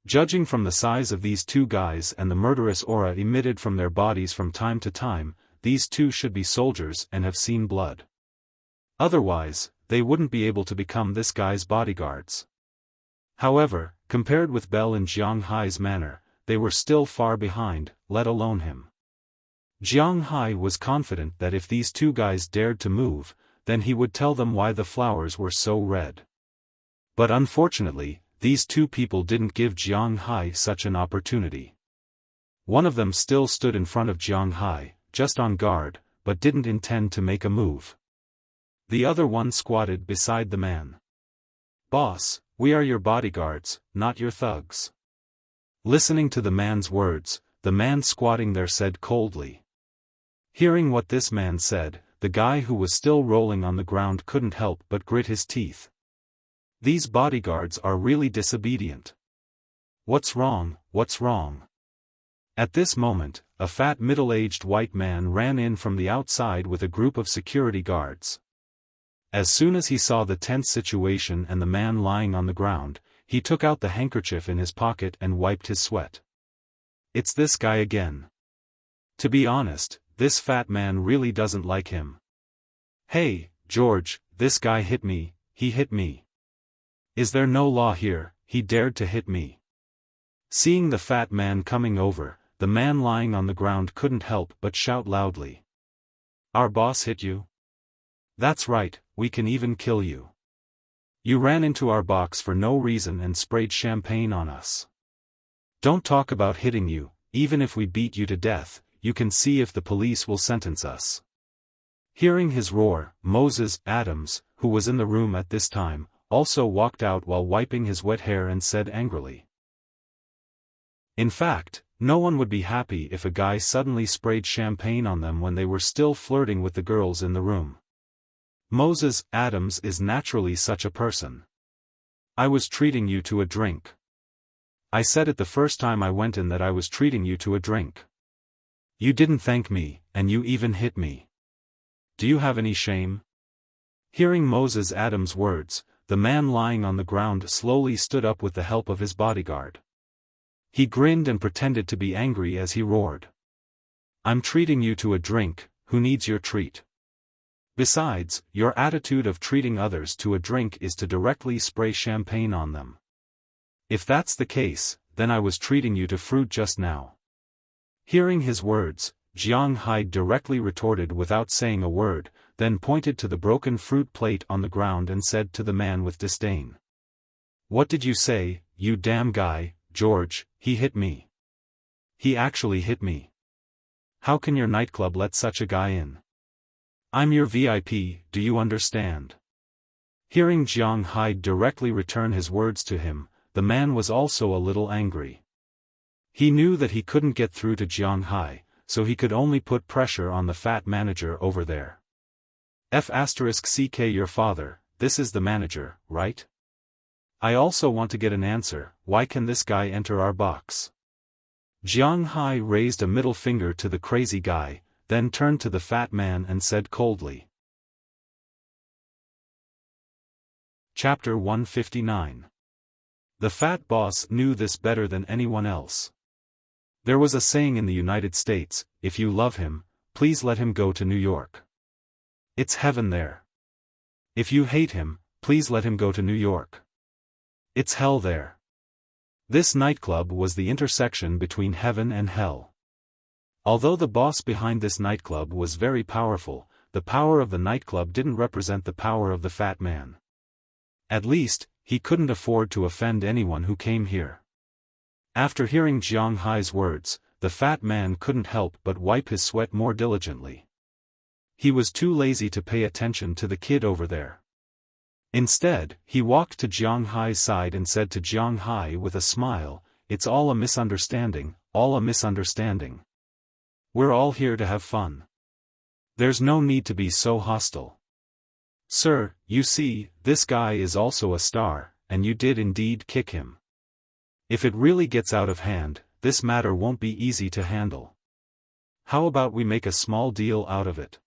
Judging from the size of these two guys and the murderous aura emitted from their bodies from time to time, these two should be soldiers and have seen blood. Otherwise, they wouldn't be able to become this guy's bodyguards. However, compared with Bell and Jiang Hai's manner, they were still far behind, let alone him. Jiang Hai was confident that if these two guys dared to move, then he would tell them why the flowers were so red. But unfortunately, these two people didn't give Jiang Hai such an opportunity. One of them still stood in front of Jiang Hai, just on guard, but didn't intend to make a move. The other one squatted beside the man. "Boss, we are your bodyguards, not your thugs." Listening to the man's words, the man squatting there said coldly. Hearing what this man said, the guy who was still rolling on the ground couldn't help but grit his teeth. These bodyguards are really disobedient. What's wrong, what's wrong? At this moment, a fat middle-aged white man ran in from the outside with a group of security guards. As soon as he saw the tense situation and the man lying on the ground, he took out the handkerchief in his pocket and wiped his sweat. It's this guy again. To be honest, this fat man really doesn't like him. "Hey, George, this guy hit me, he hit me. Is there no law here? He dared to hit me." Seeing the fat man coming over, the man lying on the ground couldn't help but shout loudly. "Our boss hit you? That's right, we can even kill you. You ran into our box for no reason and sprayed champagne on us. Don't talk about hitting you, even if we beat you to death, you can see if the police will sentence us." Hearing his roar, Moses Adams, who was in the room at this time, also walked out while wiping his wet hair and said angrily. In fact, no one would be happy if a guy suddenly sprayed champagne on them when they were still flirting with the girls in the room. Moses Adams is naturally such a person. "I was treating you to a drink. I said it the first time I went in that I was treating you to a drink. You didn't thank me, and you even hit me. Do you have any shame?" Hearing Moses Adams' words, the man lying on the ground slowly stood up with the help of his bodyguard. He grinned and pretended to be angry as he roared. "I'm treating you to a drink, who needs your treat? Besides, your attitude of treating others to a drink is to directly spray champagne on them. If that's the case, then I was treating you to fruit just now." Hearing his words, Jiang Hai directly retorted without saying a word, then pointed to the broken fruit plate on the ground and said to the man with disdain. "What did you say, you damn guy, George? He hit me. He actually hit me. How can your nightclub let such a guy in? I'm your VIP, do you understand?" Hearing Jiang Hai directly return his words to him, the man was also a little angry. He knew that he couldn't get through to Jiang Hai, so he could only put pressure on the fat manager over there. F***CK your father, this is the manager, right? I also want to get an answer, why can this guy enter our box? Jiang Hai raised a middle finger to the crazy guy, then turned to the fat man and said coldly. Chapter 159. The fat boss knew this better than anyone else. There was a saying in the United States, if you love him, please let him go to New York. It's heaven there. If you hate him, please let him go to New York. It's hell there. This nightclub was the intersection between heaven and hell. Although the boss behind this nightclub was very powerful, the power of the nightclub didn't represent the power of the fat man. At least, he couldn't afford to offend anyone who came here. After hearing Jiang Hai's words, the fat man couldn't help but wipe his sweat more diligently. He was too lazy to pay attention to the kid over there. Instead, he walked to Jiang Hai's side and said to Jiang Hai with a smile, "It's all a misunderstanding, all a misunderstanding. We're all here to have fun. There's no need to be so hostile. Sir, you see, this guy is also a star, and you did indeed kick him. If it really gets out of hand, this matter won't be easy to handle. How about we make a small deal out of it?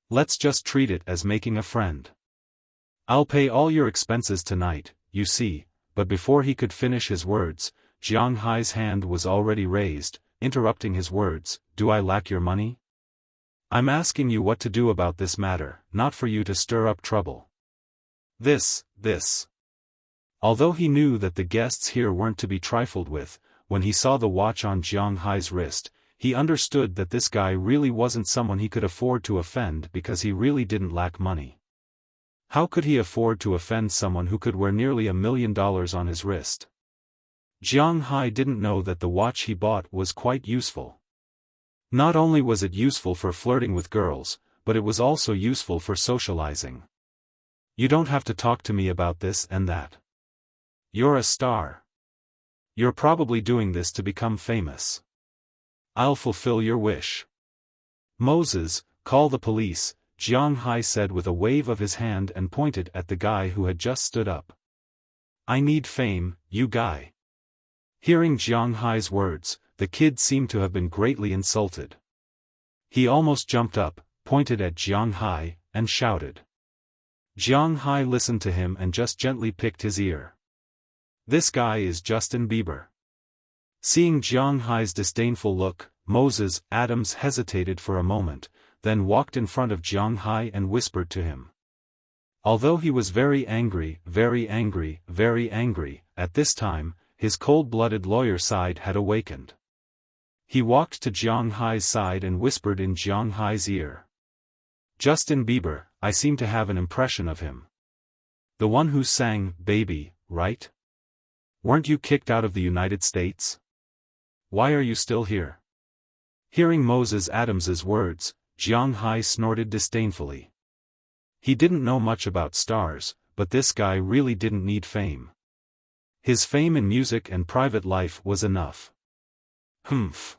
Let's just treat it as making a friend. I'll pay all your expenses tonight, you see." But before he could finish his words, Jiang Hai's hand was already raised, interrupting his words. "Do I lack your money? I'm asking you what to do about this matter, not for you to stir up trouble." This. Although he knew that the guests here weren't to be trifled with, when he saw the watch on Jiang Hai's wrist, he understood that this guy really wasn't someone he could afford to offend because he really didn't lack money. How could he afford to offend someone who could wear nearly $1 million on his wrist? Jiang Hai didn't know that the watch he bought was quite useful. Not only was it useful for flirting with girls, but it was also useful for socializing. "You don't have to talk to me about this and that. You're a star. You're probably doing this to become famous. I'll fulfill your wish." "Moses, call the police," Jiang Hai said with a wave of his hand and pointed at the guy who had just stood up. "I need fame, you guy." Hearing Jiang Hai's words, the kid seemed to have been greatly insulted. He almost jumped up, pointed at Jiang Hai, and shouted. Jiang Hai listened to him and just gently picked his ear. "This guy is Justin Bieber." Seeing Jiang Hai's disdainful look, Moses Adams hesitated for a moment, then walked in front of Jiang Hai and whispered to him. Although he was very angry, at this time, his cold-blooded lawyer side had awakened. He walked to Jiang Hai's side and whispered in Jiang Hai's ear. "Justin Bieber, I seem to have an impression of him. The one who sang, 'Baby,' right? Weren't you kicked out of the United States? Why are you still here?" Hearing Moses Adams's words, Jiang Hai snorted disdainfully. He didn't know much about stars, but this guy really didn't need fame. His fame in music and private life was enough. Humph.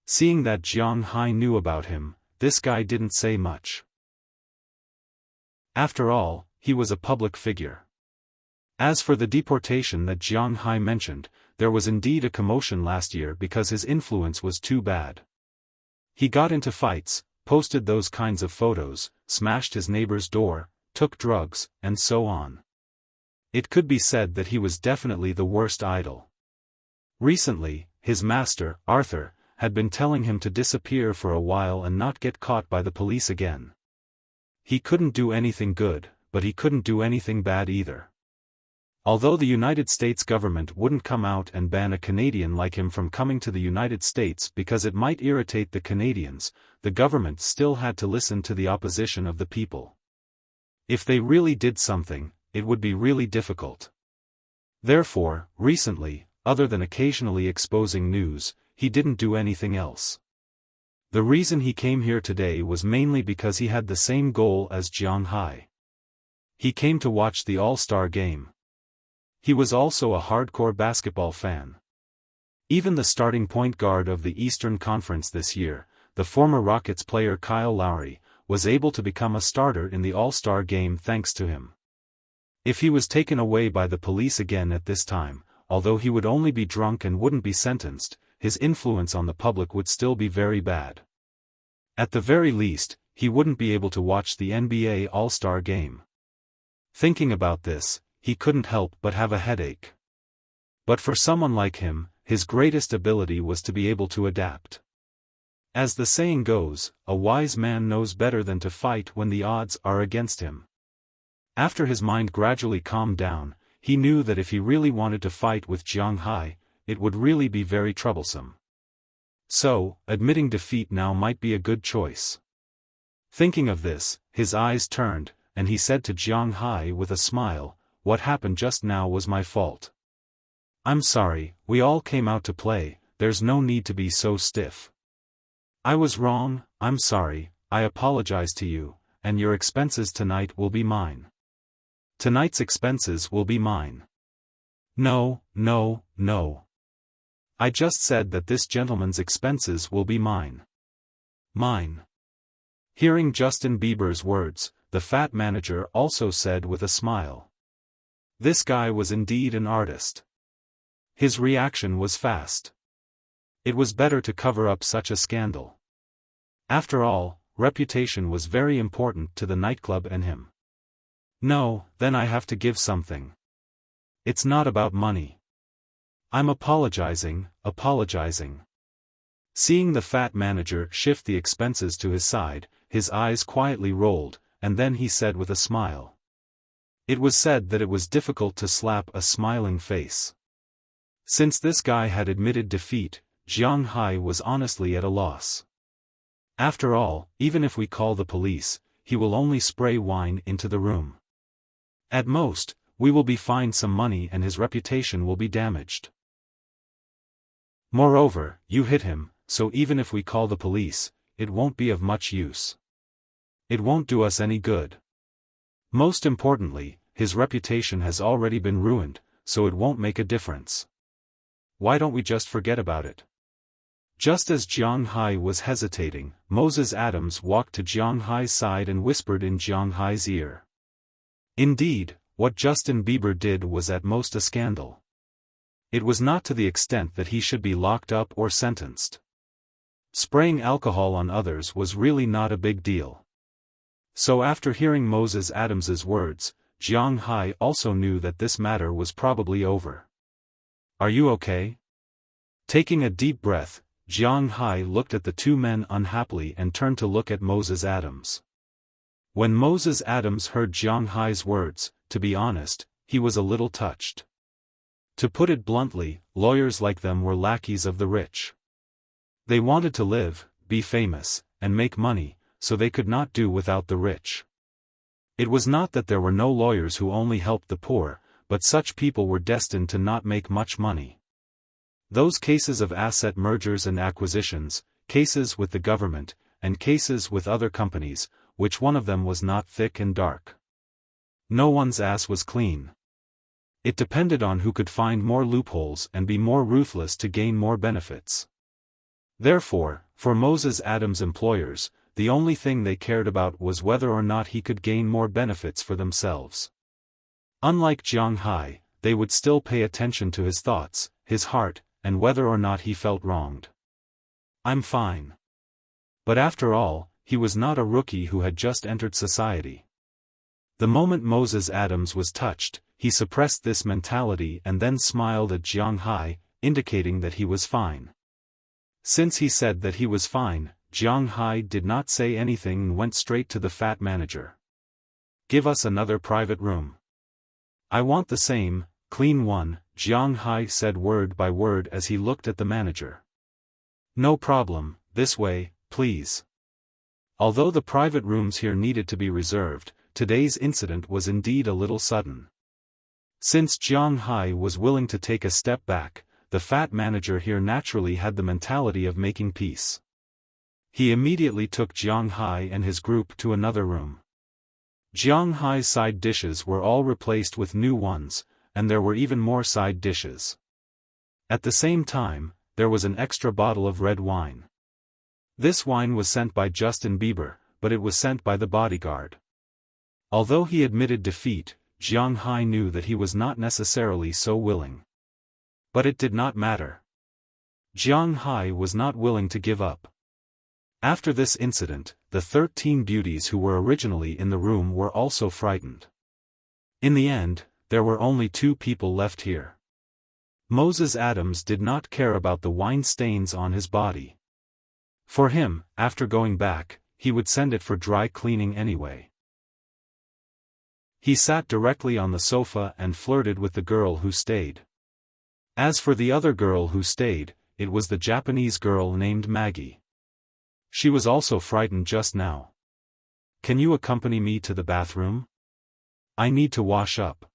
Seeing that Jiang Hai knew about him, this guy didn't say much. After all, he was a public figure. As for the deportation that Jiang Hai mentioned, there was indeed a commotion last year because his influence was too bad. He got into fights, posted those kinds of photos, smashed his neighbor's door, took drugs, and so on. It could be said that he was definitely the worst idol. Recently, his master, Arthur, had been telling him to disappear for a while and not get caught by the police again. He couldn't do anything good, but he couldn't do anything bad either. Although the United States government wouldn't come out and ban a Canadian like him from coming to the United States because it might irritate the Canadians, the government still had to listen to the opposition of the people. If they really did something, it would be really difficult. Therefore, recently, other than occasionally exposing news, he didn't do anything else. The reason he came here today was mainly because he had the same goal as Jiang Hai. He came to watch the All-Star game. He was also a hardcore basketball fan. Even the starting point guard of the Eastern Conference this year, the former Rockets player Kyle Lowry, was able to become a starter in the All-Star game thanks to him. If he was taken away by the police again at this time, although he would only be drunk and wouldn't be sentenced, his influence on the public would still be very bad. At the very least, he wouldn't be able to watch the NBA All-Star game. Thinking about this, he couldn't help but have a headache. But for someone like him, his greatest ability was to be able to adapt. As the saying goes, a wise man knows better than to fight when the odds are against him. After his mind gradually calmed down, he knew that if he really wanted to fight with Jiang Hai, it would really be very troublesome. So, admitting defeat now might be a good choice. Thinking of this, his eyes turned, and he said to Jiang Hai with a smile, "What happened just now was my fault. I'm sorry, we all came out to play, there's no need to be so stiff. I was wrong, I'm sorry, I apologize to you, and your expenses tonight will be mine." "Tonight's expenses will be mine." No. I just said that this gentleman's expenses will be mine. Mine. Hearing Justin Bieber's words, the fat manager also said with a smile. This guy was indeed an artist. His reaction was fast. It was better to cover up such a scandal. After all, reputation was very important to the nightclub and him. No, then I have to give something. It's not about money. I'm apologizing. Seeing the fat manager shift the expenses to his side, his eyes quietly rolled, and then he said with a smile. It was said that it was difficult to slap a smiling face. Since this guy had admitted defeat, Jiang Hai was honestly at a loss. After all, even if we call the police, he will only spray wine into the room. At most, we will be fined some money and his reputation will be damaged. Moreover, you hit him, so even if we call the police, it won't be of much use. It won't do us any good. Most importantly, his reputation has already been ruined, so it won't make a difference. Why don't we just forget about it? Just as Jiang Hai was hesitating, Moses Adams walked to Jiang Hai's side and whispered in Jiang Hai's ear. Indeed, what Justin Bieber did was at most a scandal. It was not to the extent that he should be locked up or sentenced. Spraying alcohol on others was really not a big deal. So after hearing Moses Adams's words, Jiang Hai also knew that this matter was probably over. Are you okay? Taking a deep breath, Jiang Hai looked at the two men unhappily and turned to look at Moses Adams. When Moses Adams heard Jiang Hai's words, to be honest, he was a little touched. To put it bluntly, lawyers like them were lackeys of the rich. They wanted to live, be famous, and make money, so they could not do without the rich. It was not that there were no lawyers who only helped the poor, but such people were destined to not make much money. Those cases of asset mergers and acquisitions, cases with the government, and cases with other companies, which one of them was not thick and dark? No one's ass was clean. It depended on who could find more loopholes and be more ruthless to gain more benefits. Therefore, for Moses Adams' employers, the only thing they cared about was whether or not he could gain more benefits for themselves. Unlike Jiang Hai, they would still pay attention to his thoughts, his heart, and whether or not he felt wronged. I'm fine. But after all, he was not a rookie who had just entered society. The moment Moses Adams was touched, he suppressed this mentality and then smiled at Jiang Hai, indicating that he was fine. Since he said that he was fine, Jiang Hai did not say anything and went straight to the fat manager. Give us another private room. I want the same, clean one, Jiang Hai said word by word as he looked at the manager. No problem, this way, please. Although the private rooms here needed to be reserved, today's incident was indeed a little sudden. Since Jiang Hai was willing to take a step back, the fat manager here naturally had the mentality of making peace. He immediately took Jiang Hai and his group to another room. Jiang Hai's side dishes were all replaced with new ones, and there were even more side dishes. At the same time, there was an extra bottle of red wine. This wine was sent by Justin Bieber, but it was sent by the bodyguard. Although he admitted defeat, Jiang Hai knew that he was not necessarily so willing. But it did not matter. Jiang Hai was not willing to give up. After this incident, the 13 beauties who were originally in the room were also frightened. In the end, there were only 2 people left here. Moses Adams did not care about the wine stains on his body. For him, after going back, he would send it for dry cleaning anyway. He sat directly on the sofa and flirted with the girl who stayed. As for the other girl who stayed, it was the Japanese girl named Maggie. She was also frightened just now. Can you accompany me to the bathroom? I need to wash up.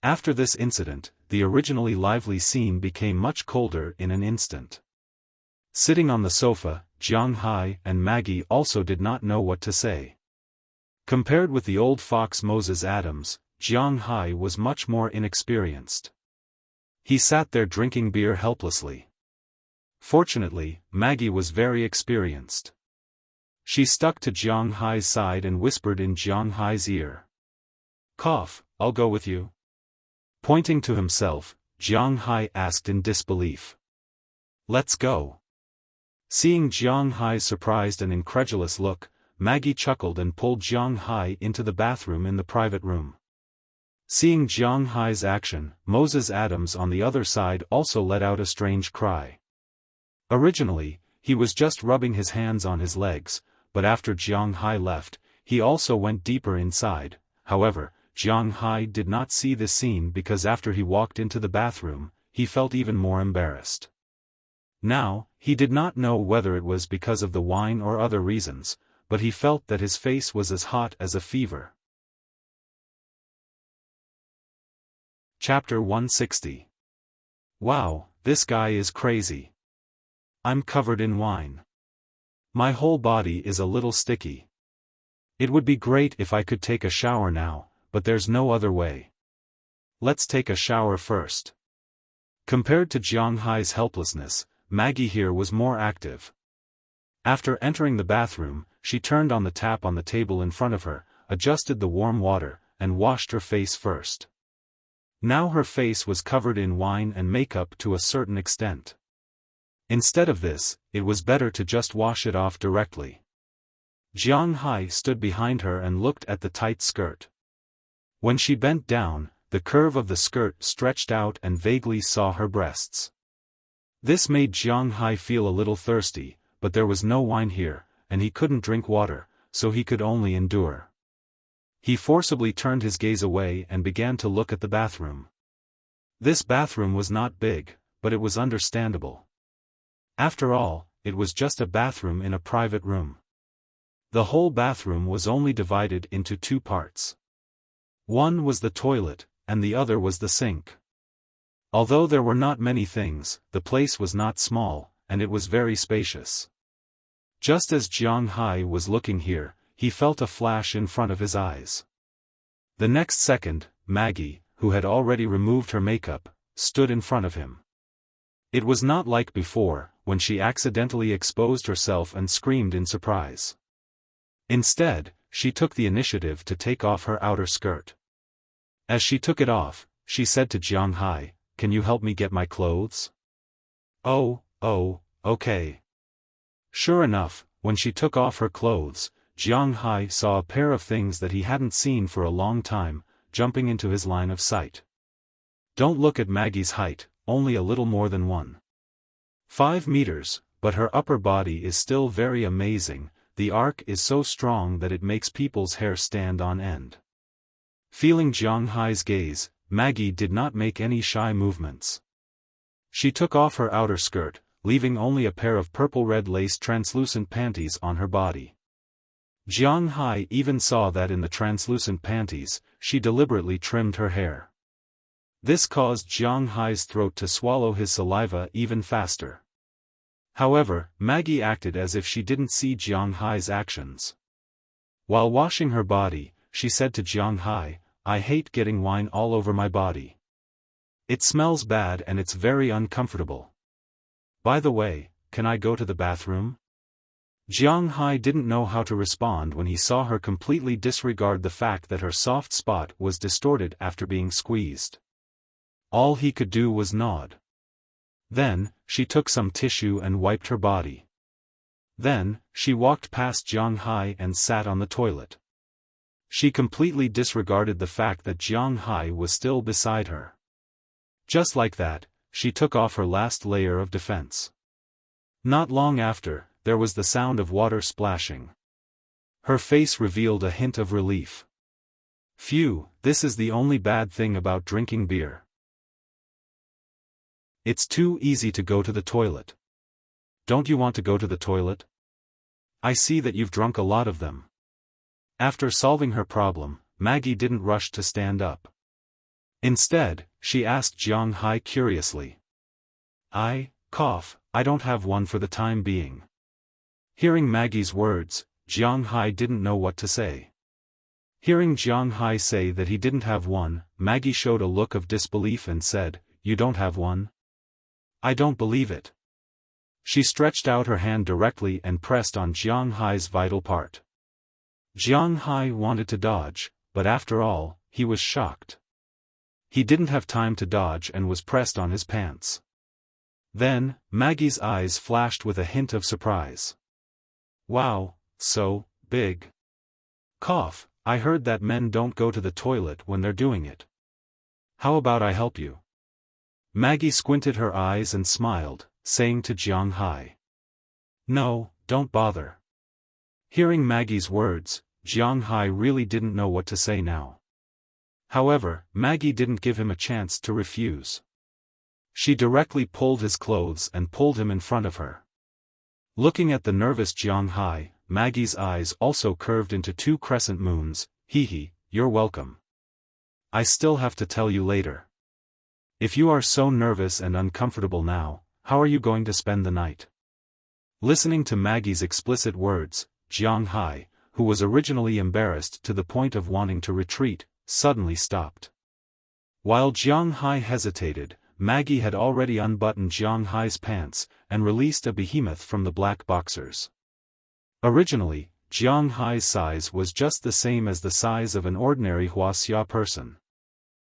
After this incident, the originally lively scene became much colder in an instant. Sitting on the sofa, Jiang Hai and Maggie also did not know what to say. Compared with the old fox Moses Adams, Jiang Hai was much more inexperienced. He sat there drinking beer helplessly. Fortunately, Maggie was very experienced. She stuck to Jiang Hai's side and whispered in Jiang Hai's ear. Cough, I'll go with you. Pointing to himself, Jiang Hai asked in disbelief. Let's go. Seeing Jiang Hai's surprised and incredulous look, Maggie chuckled and pulled Jiang Hai into the bathroom in the private room. Seeing Jiang Hai's action, Moses Adams on the other side also let out a strange cry. Originally, he was just rubbing his hands on his legs, but after Jiang Hai left, he also went deeper inside. However, Jiang Hai did not see this scene because after he walked into the bathroom, he felt even more embarrassed. Now, he did not know whether it was because of the wine or other reasons, but he felt that his face was as hot as a fever. Chapter 160. Wow, this guy is crazy. I'm covered in wine. My whole body is a little sticky. It would be great if I could take a shower now, but there's no other way. Let's take a shower first. Compared to Jiang Hai's helplessness, Maggie here was more active. After entering the bathroom, she turned on the tap on the table in front of her, adjusted the warm water, and washed her face first. Now her face was covered in wine and makeup to a certain extent. Instead of this, it was better to just wash it off directly. Jiang Hai stood behind her and looked at the tight skirt. When she bent down, the curve of the skirt stretched out and vaguely saw her breasts. This made Jiang Hai feel a little thirsty, but there was no wine here, and he couldn't drink water, so he could only endure. He forcibly turned his gaze away and began to look at the bathroom. This bathroom was not big, but it was understandable. After all, it was just a bathroom in a private room. The whole bathroom was only divided into two parts. One was the toilet, and the other was the sink. Although there were not many things, the place was not small, and it was very spacious. Just as Jiang Hai was looking here, he felt a flash in front of his eyes. The next second, Maggie, who had already removed her makeup, stood in front of him. It was not like before, when she accidentally exposed herself and screamed in surprise. Instead, she took the initiative to take off her outer skirt. As she took it off, she said to Jiang Hai, "Can you help me get my clothes?" Oh, okay. Sure enough, when she took off her clothes, Jiang Hai saw a pair of things that he hadn't seen for a long time, jumping into his line of sight. Don't look at Maggie's height, only a little more than 1.5 meters, but her upper body is still very amazing. The arc is so strong that it makes people's hair stand on end. Feeling Jiang Hai's gaze, Maggie did not make any shy movements. She took off her outer skirt, leaving only a pair of purple-red lace translucent panties on her body. Jiang Hai even saw that in the translucent panties, she deliberately trimmed her hair. This caused Jiang Hai's throat to swallow his saliva even faster. However, Maggie acted as if she didn't see Jiang Hai's actions. While washing her body, she said to Jiang Hai, "I hate getting wine all over my body. It smells bad and it's very uncomfortable. By the way, can I go to the bathroom?" Jiang Hai didn't know how to respond when he saw her completely disregard the fact that her soft spot was distorted after being squeezed. All he could do was nod. Then, she took some tissue and wiped her body. Then, she walked past Jiang Hai and sat on the toilet. She completely disregarded the fact that Jiang Hai was still beside her. Just like that, she took off her last layer of defense. Not long after, there was the sound of water splashing. Her face revealed a hint of relief. Phew, this is the only bad thing about drinking beer. It's too easy to go to the toilet. Don't you want to go to the toilet? I see that you've drunk a lot of them. After solving her problem, Maggie didn't rush to stand up. Instead, she asked Jiang Hai curiously. I don't have one for the time being." Hearing Maggie's words, Jiang Hai didn't know what to say. Hearing Jiang Hai say that he didn't have one, Maggie showed a look of disbelief and said, "You don't have one? I don't believe it." She stretched out her hand directly and pressed on Jiang Hai's vital part. Jiang Hai wanted to dodge, but after all, he was shocked. He didn't have time to dodge and was pressed on his pants. Then, Maggie's eyes flashed with a hint of surprise. "Wow, so big." I heard that men don't go to the toilet when they're doing it. How about I help you? Maggie squinted her eyes and smiled, saying to Jiang Hai. No, don't bother. Hearing Maggie's words, Jiang Hai really didn't know what to say now. However, Maggie didn't give him a chance to refuse. She directly pulled his clothes and pulled him in front of her. Looking at the nervous Jiang Hai, Maggie's eyes also curved into two crescent moons. Hee, you're welcome. I still have to tell you later. If you are so nervous and uncomfortable now, how are you going to spend the night? Listening to Maggie's explicit words, Jiang Hai, who was originally embarrassed to the point of wanting to retreat, suddenly stopped. While Jiang Hai hesitated, Maggie had already unbuttoned Jiang Hai's pants and released a behemoth from the black boxers. Originally, Jiang Hai's size was just the same as the size of an ordinary Wuxia person.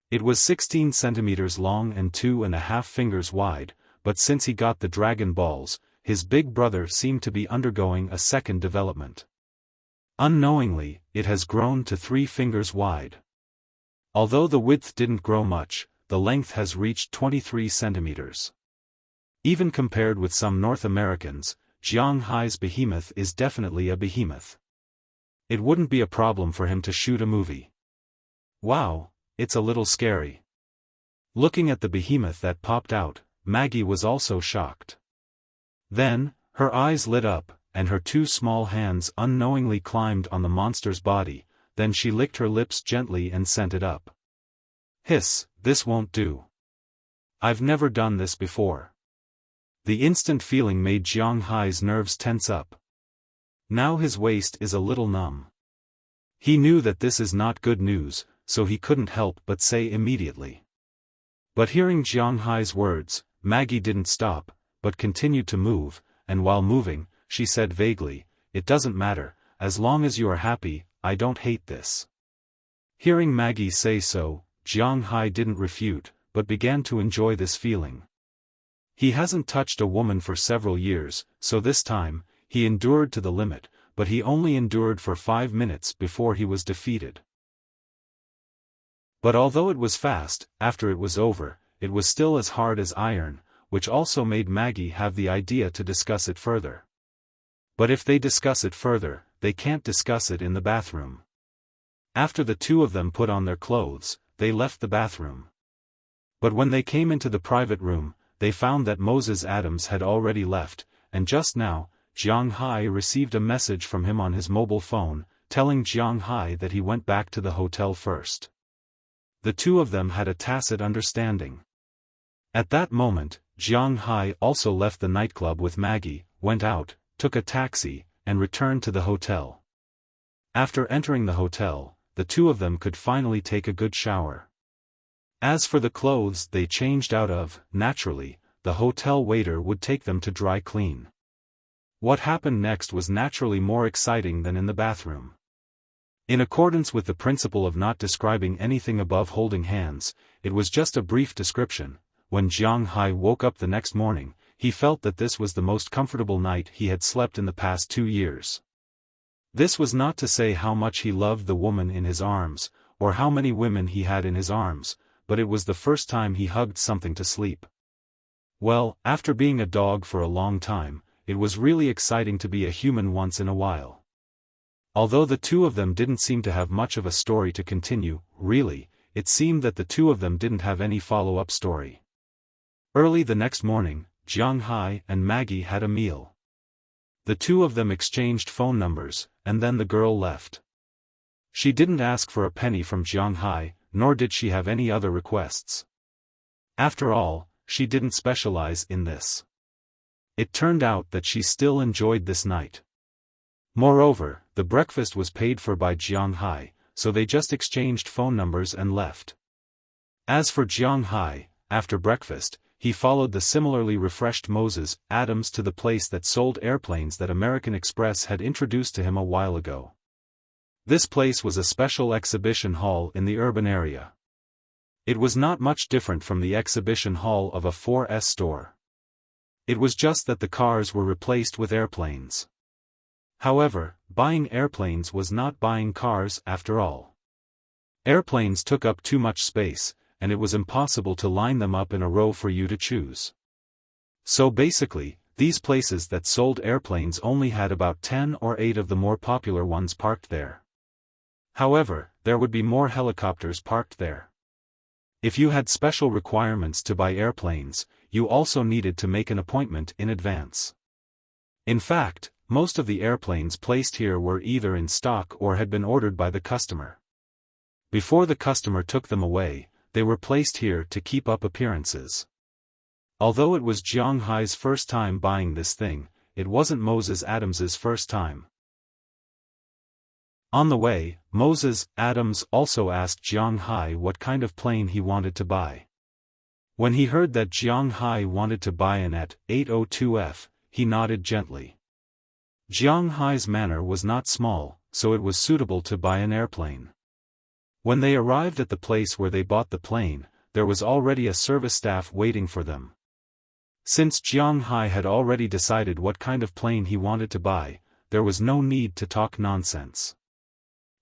It was 16 centimeters long and 2.5 fingers wide, but since he got the Dragon Balls, his big brother seemed to be undergoing a second development. Unknowingly, it has grown to 3 fingers wide. Although the width didn't grow much, the length has reached 23 centimeters. Even compared with some North Americans, Jiang Hai's behemoth is definitely a behemoth. It wouldn't be a problem for him to shoot a movie. Wow, it's a little scary. Looking at the behemoth that popped out, Maggie was also shocked. Then, her eyes lit up, and her 2 small hands unknowingly climbed on the monster's body, then she licked her lips gently and sent it up. Hiss, this won't do. I've never done this before. The instant feeling made Jiang Hai's nerves tense up. Now his waist is a little numb. He knew that this is not good news, so he couldn't help but say immediately. But hearing Jiang Hai's words, Maggie didn't stop, but continued to move, and while moving, she said vaguely, "It doesn't matter, as long as you are happy, I don't hate this." Hearing Maggie say so, Jiang Hai didn't refute, but began to enjoy this feeling. He hasn't touched a woman for several years, so this time, he endured to the limit, but he only endured for 5 minutes before he was defeated. But although it was fast, after it was over, it was still as hard as iron, which also made Maggie have the idea to discuss it further. But if they discuss it further, they can't discuss it in the bathroom. After the two of them put on their clothes, they left the bathroom. But when they came into the private room, they found that Moses Adams had already left, and just now, Jiang Hai received a message from him on his mobile phone, telling Jiang Hai that he went back to the hotel first. The two of them had a tacit understanding. At that moment, Jiang Hai also left the nightclub with Maggie, went out, took a taxi, and returned to the hotel. After entering the hotel, the two of them could finally take a good shower. As for the clothes they changed out of, naturally, the hotel waiter would take them to dry clean. What happened next was naturally more exciting than in the bathroom. In accordance with the principle of not describing anything above holding hands, it was just a brief description. When Jiang Hai woke up the next morning, he felt that this was the most comfortable night he had slept in the past 2 years. This was not to say how much he loved the woman in his arms, or how many women he had in his arms, but it was the first time he hugged something to sleep. Well, after being a dog for a long time, it was really exciting to be a human once in a while. Although the two of them didn't seem to have much of a story to continue, really, it seemed that the two of them didn't have any follow-up story. Early the next morning, Jiang Hai and Maggie had a meal. The two of them exchanged phone numbers, and then the girl left. She didn't ask for a penny from Jiang Hai, nor did she have any other requests. After all, she didn't specialize in this. It turned out that she still enjoyed this night. Moreover, the breakfast was paid for by Jiang Hai, so they just exchanged phone numbers and left. As for Jiang Hai, after breakfast, he followed the similarly refreshed Moses Adams to the place that sold airplanes that American Express had introduced to him a while ago. This place was a special exhibition hall in the urban area. It was not much different from the exhibition hall of a 4S store. It was just that the cars were replaced with airplanes. However, buying airplanes was not buying cars after all. Airplanes took up too much space, and it was impossible to line them up in a row for you to choose. So basically, these places that sold airplanes only had about 10 or 8 of the more popular ones parked there. However, there would be more helicopters parked there. If you had special requirements to buy airplanes, you also needed to make an appointment in advance. In fact, most of the airplanes placed here were either in stock or had been ordered by the customer. Before the customer took them away, they were placed here to keep up appearances. Although it was Jiang Hai's first time buying this thing, it wasn't Moses Adams's first time. On the way, Moses Adams also asked Jiang Hai what kind of plane he wanted to buy. When he heard that Jiang Hai wanted to buy an Et-802F, he nodded gently. Jiang Hai's manor was not small, so it was suitable to buy an airplane. When they arrived at the place where they bought the plane, there was already a service staff waiting for them. Since Jiang Hai had already decided what kind of plane he wanted to buy, there was no need to talk nonsense.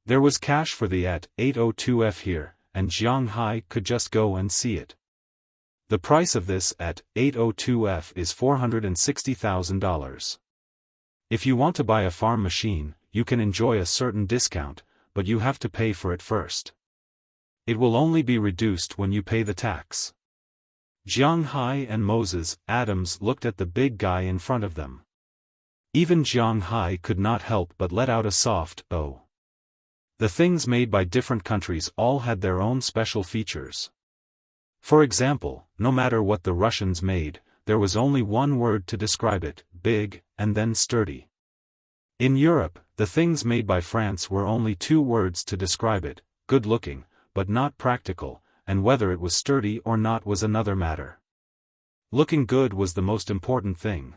There was cash for the Et-802F here, and Jiang Hai could just go and see it. The price of this Et-802F is $460,000. If you want to buy a farm machine, you can enjoy a certain discount, but you have to pay for it first. It will only be reduced when you pay the tax. Jiang Hai and Moses Adams looked at the big guy in front of them. Even Jiang Hai could not help but let out a soft "oh." The things made by different countries all had their own special features. For example, no matter what the Russians made, there was only one word to describe it: big, and then sturdy. In Europe, the things made by France were only 2 words to describe it: good-looking, but not practical, and whether it was sturdy or not was another matter. Looking good was the most important thing.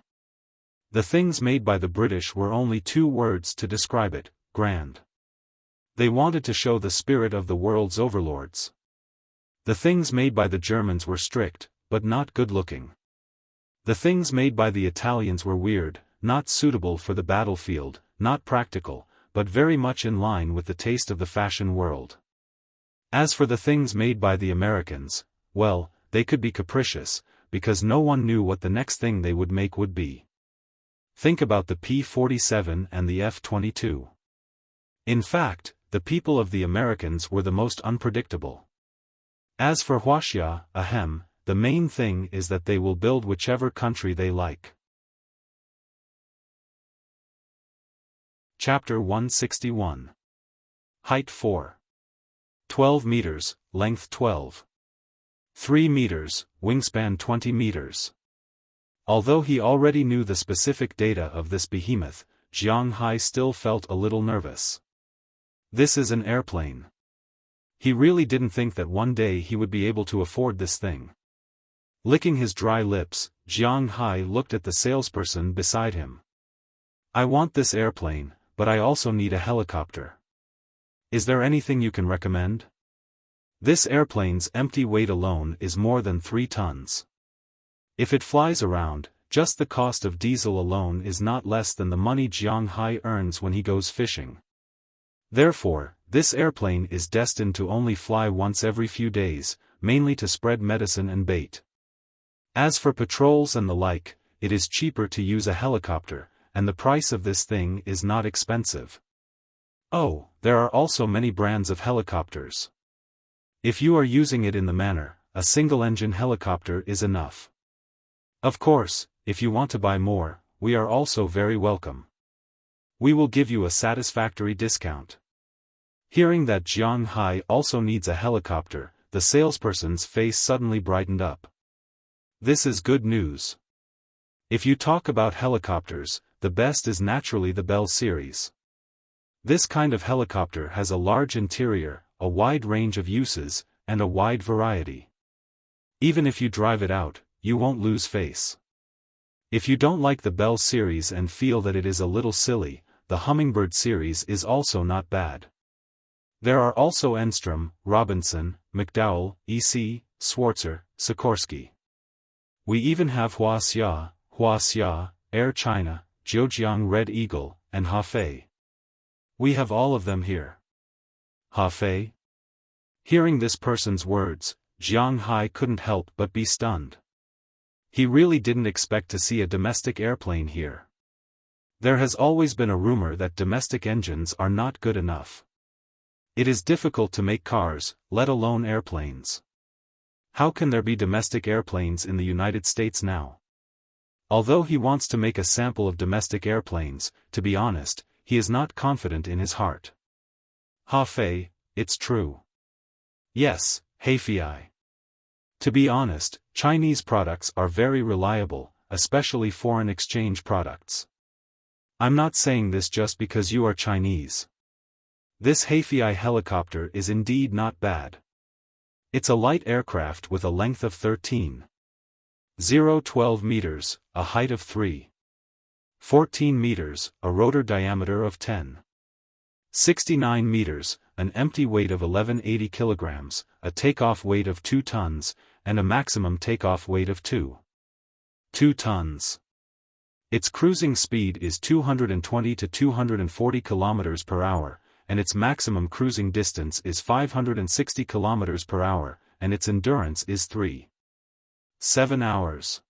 The things made by the British were only 2 words to describe it: grand. They wanted to show the spirit of the world's overlords. The things made by the Germans were strict, but not good-looking. The things made by the Italians were weird, not suitable for the battlefield, not practical, but very much in line with the taste of the fashion world. As for the things made by the Americans, well, they could be capricious, because no one knew what the next thing they would make would be. Think about the P-47 and the F-22. In fact, the people of the Americans were the most unpredictable. As for Wuxia, the main thing is that they will build whichever country they like. Chapter 161. Height 4. 12 meters, length 12. 3 meters, wingspan 20 meters. Although he already knew the specific data of this behemoth, Jiang Hai still felt a little nervous. This is an airplane. He really didn't think that one day he would be able to afford this thing. Licking his dry lips, Jiang Hai looked at the salesperson beside him. "I want this airplane, but I also need a helicopter. Is there anything you can recommend? This airplane's empty weight alone is more than 3 tons. If it flies around, just the cost of diesel alone is not less than the money Jiang Hai earns when he goes fishing. Therefore, this airplane is destined to only fly once every few days, mainly to spread medicine and bait. As for patrols and the like, it is cheaper to use a helicopter, and the price of this thing is not expensive. Oh, there are also many brands of helicopters. If you are using it in the manner, a single-engine helicopter is enough. Of course, if you want to buy more, we are also very welcome. We will give you a satisfactory discount." Hearing that Jiang Hai also needs a helicopter, the salesperson's face suddenly brightened up. This is good news. If you talk about helicopters, the best is naturally the Bell series. This kind of helicopter has a large interior, a wide range of uses, and a wide variety. Even if you drive it out, you won't lose face. If you don't like the Bell series and feel that it is a little silly, the Hummingbird series is also not bad. There are also Enstrom, Robinson, McDowell, E.C., Schwarzer, Sikorsky. We even have Wuxia, Air China, Zhejiang Red Eagle, and Hefei. We have all of them here. Hefei? Hearing this person's words, Jiang Hai couldn't help but be stunned. He really didn't expect to see a domestic airplane here. There has always been a rumor that domestic engines are not good enough. It is difficult to make cars, let alone airplanes. How can there be domestic airplanes in the United States now? Although he wants to make a sample of domestic airplanes, to be honest, he is not confident in his heart. Ha Fei, it's true. Yes, Hei Fei. To be honest, Chinese products are very reliable, especially foreign exchange products. I'm not saying this just because you are Chinese. This Hei Fei helicopter is indeed not bad. It's a light aircraft with a length of 13.012 meters, a height of 3.14 meters, a rotor diameter of 10.69 meters, an empty weight of 1180 kilograms, a takeoff weight of 2 tons, and a maximum takeoff weight of 2 tons. Its cruising speed is 220 to 240 kilometers per hour, and its maximum cruising distance is 560 kilometers per hour, and its endurance is 3.7 hours.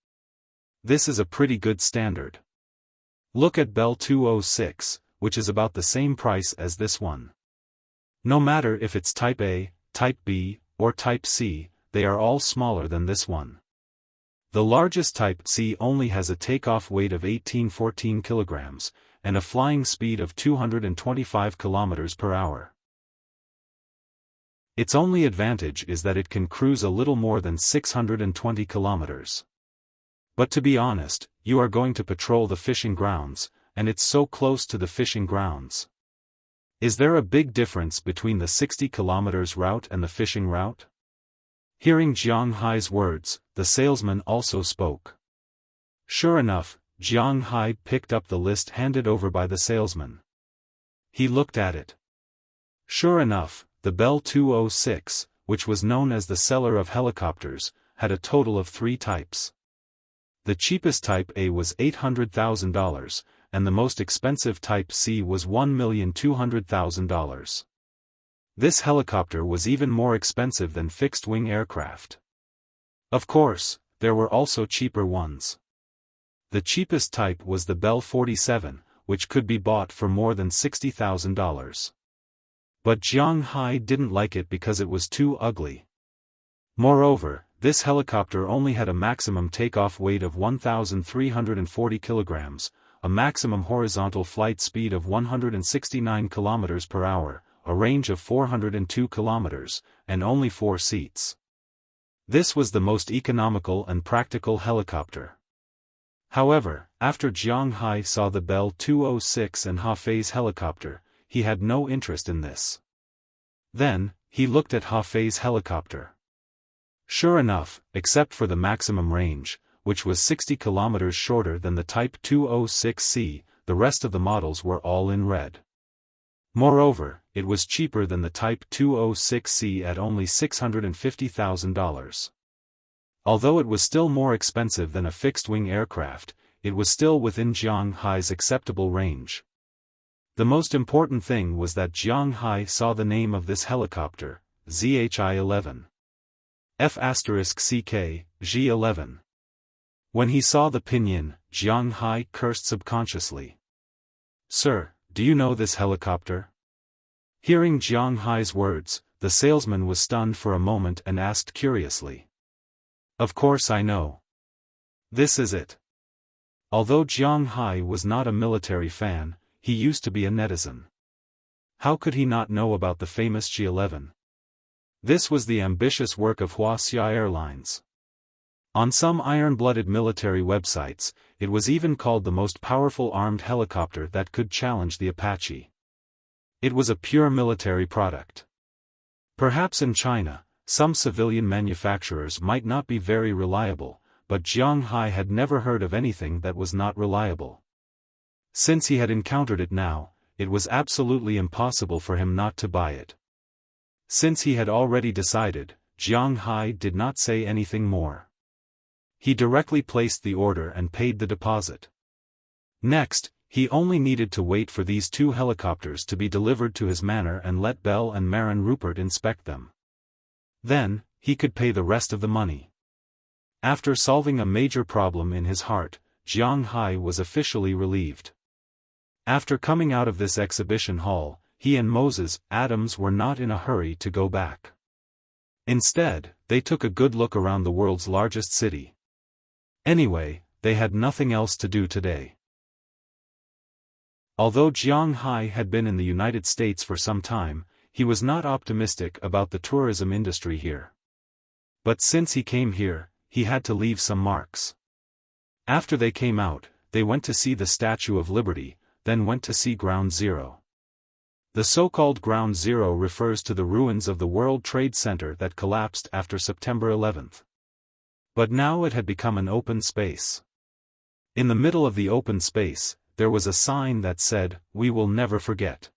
This is a pretty good standard. Look at Bell 206, which is about the same price as this one. No matter if it's Type A, Type B, or Type C, they are all smaller than this one. The largest Type C only has a takeoff weight of 1814 kilograms, and a flying speed of 225 kilometers per hour. Its only advantage is that it can cruise a little more than 620 kilometers. But to be honest, you are going to patrol the fishing grounds, and it's so close to the fishing grounds. Is there a big difference between the 60 kilometers route and the fishing route? Hearing Jiang Hai's words, the salesman also spoke. Sure enough, Jiang Hai picked up the list handed over by the salesman. He looked at it. Sure enough, the Bell 206, which was known as the seller of helicopters, had a total of 3 types. The cheapest Type A was $800,000, and the most expensive Type C was $1,200,000. This helicopter was even more expensive than fixed-wing aircraft. Of course, there were also cheaper ones. The cheapest type was the Bell 47, which could be bought for more than $60,000. But Jiang Hai didn't like it because it was too ugly. Moreover, this helicopter only had a maximum takeoff weight of 1,340 kilograms, a maximum horizontal flight speed of 169 kilometers per hour, a range of 402 kilometers, and only 4 seats. This was the most economical and practical helicopter. However, after Jiang Hai saw the Bell 206 and Ha Fei's helicopter, he had no interest in this. Then, he looked at Ha Fei's helicopter. Sure enough, except for the maximum range, which was 60 kilometers shorter than the Type 206C, the rest of the models were all in red. Moreover, it was cheaper than the Type 206C at only $650,000. Although it was still more expensive than a fixed-wing aircraft, it was still within Jiang Hai's acceptable range. The most important thing was that Jiang Hai saw the name of this helicopter, ZHI-11. F*CK, G11. When he saw the pinyin, Jiang Hai cursed subconsciously. Sir, do you know this helicopter? Hearing Jiang Hai's words, the salesman was stunned for a moment and asked curiously. Of course I know. This is it. Although Jiang Hai was not a military fan, he used to be a netizen. How could he not know about the famous G11? This was the ambitious work of Wuxia Airlines. On some iron-blooded military websites, it was even called the most powerful armed helicopter that could challenge the Apache. It was a pure military product. Perhaps in China, some civilian manufacturers might not be very reliable, but Jiang Hai had never heard of anything that was not reliable. Since he had encountered it now, it was absolutely impossible for him not to buy it. Since he had already decided, Jiang Hai did not say anything more. He directly placed the order and paid the deposit. Next, he only needed to wait for these 2 helicopters to be delivered to his manor and let Bell and Marin Rupert inspect them. Then, he could pay the rest of the money. After solving a major problem in his heart, Jiang Hai was officially relieved. After coming out of this exhibition hall, he and Moses Adams were not in a hurry to go back. Instead, they took a good look around the world's largest city. Anyway, they had nothing else to do today. Although Jiang Hai had been in the United States for some time, he was not optimistic about the tourism industry here. But since he came here, he had to leave some marks. After they came out, they went to see the Statue of Liberty, then went to see Ground Zero. The so-called Ground Zero refers to the ruins of the World Trade Center that collapsed after September 11th. But now it had become an open space. In the middle of the open space, there was a sign that said, "We will never forget."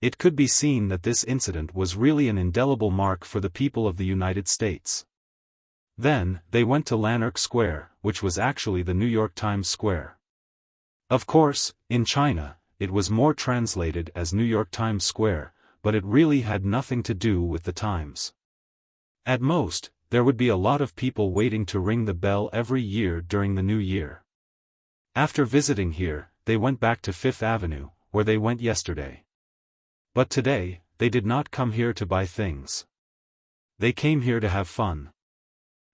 It could be seen that this incident was really an indelible mark for the people of the United States. Then, they went to Lanark Square, which was actually the New York Times Square. Of course, in China, it was more translated as New York Times Square, but it really had nothing to do with the Times. At most, there would be a lot of people waiting to ring the bell every year during the New Year. After visiting here, they went back to Fifth Avenue, where they went yesterday. But today, they did not come here to buy things. They came here to have fun.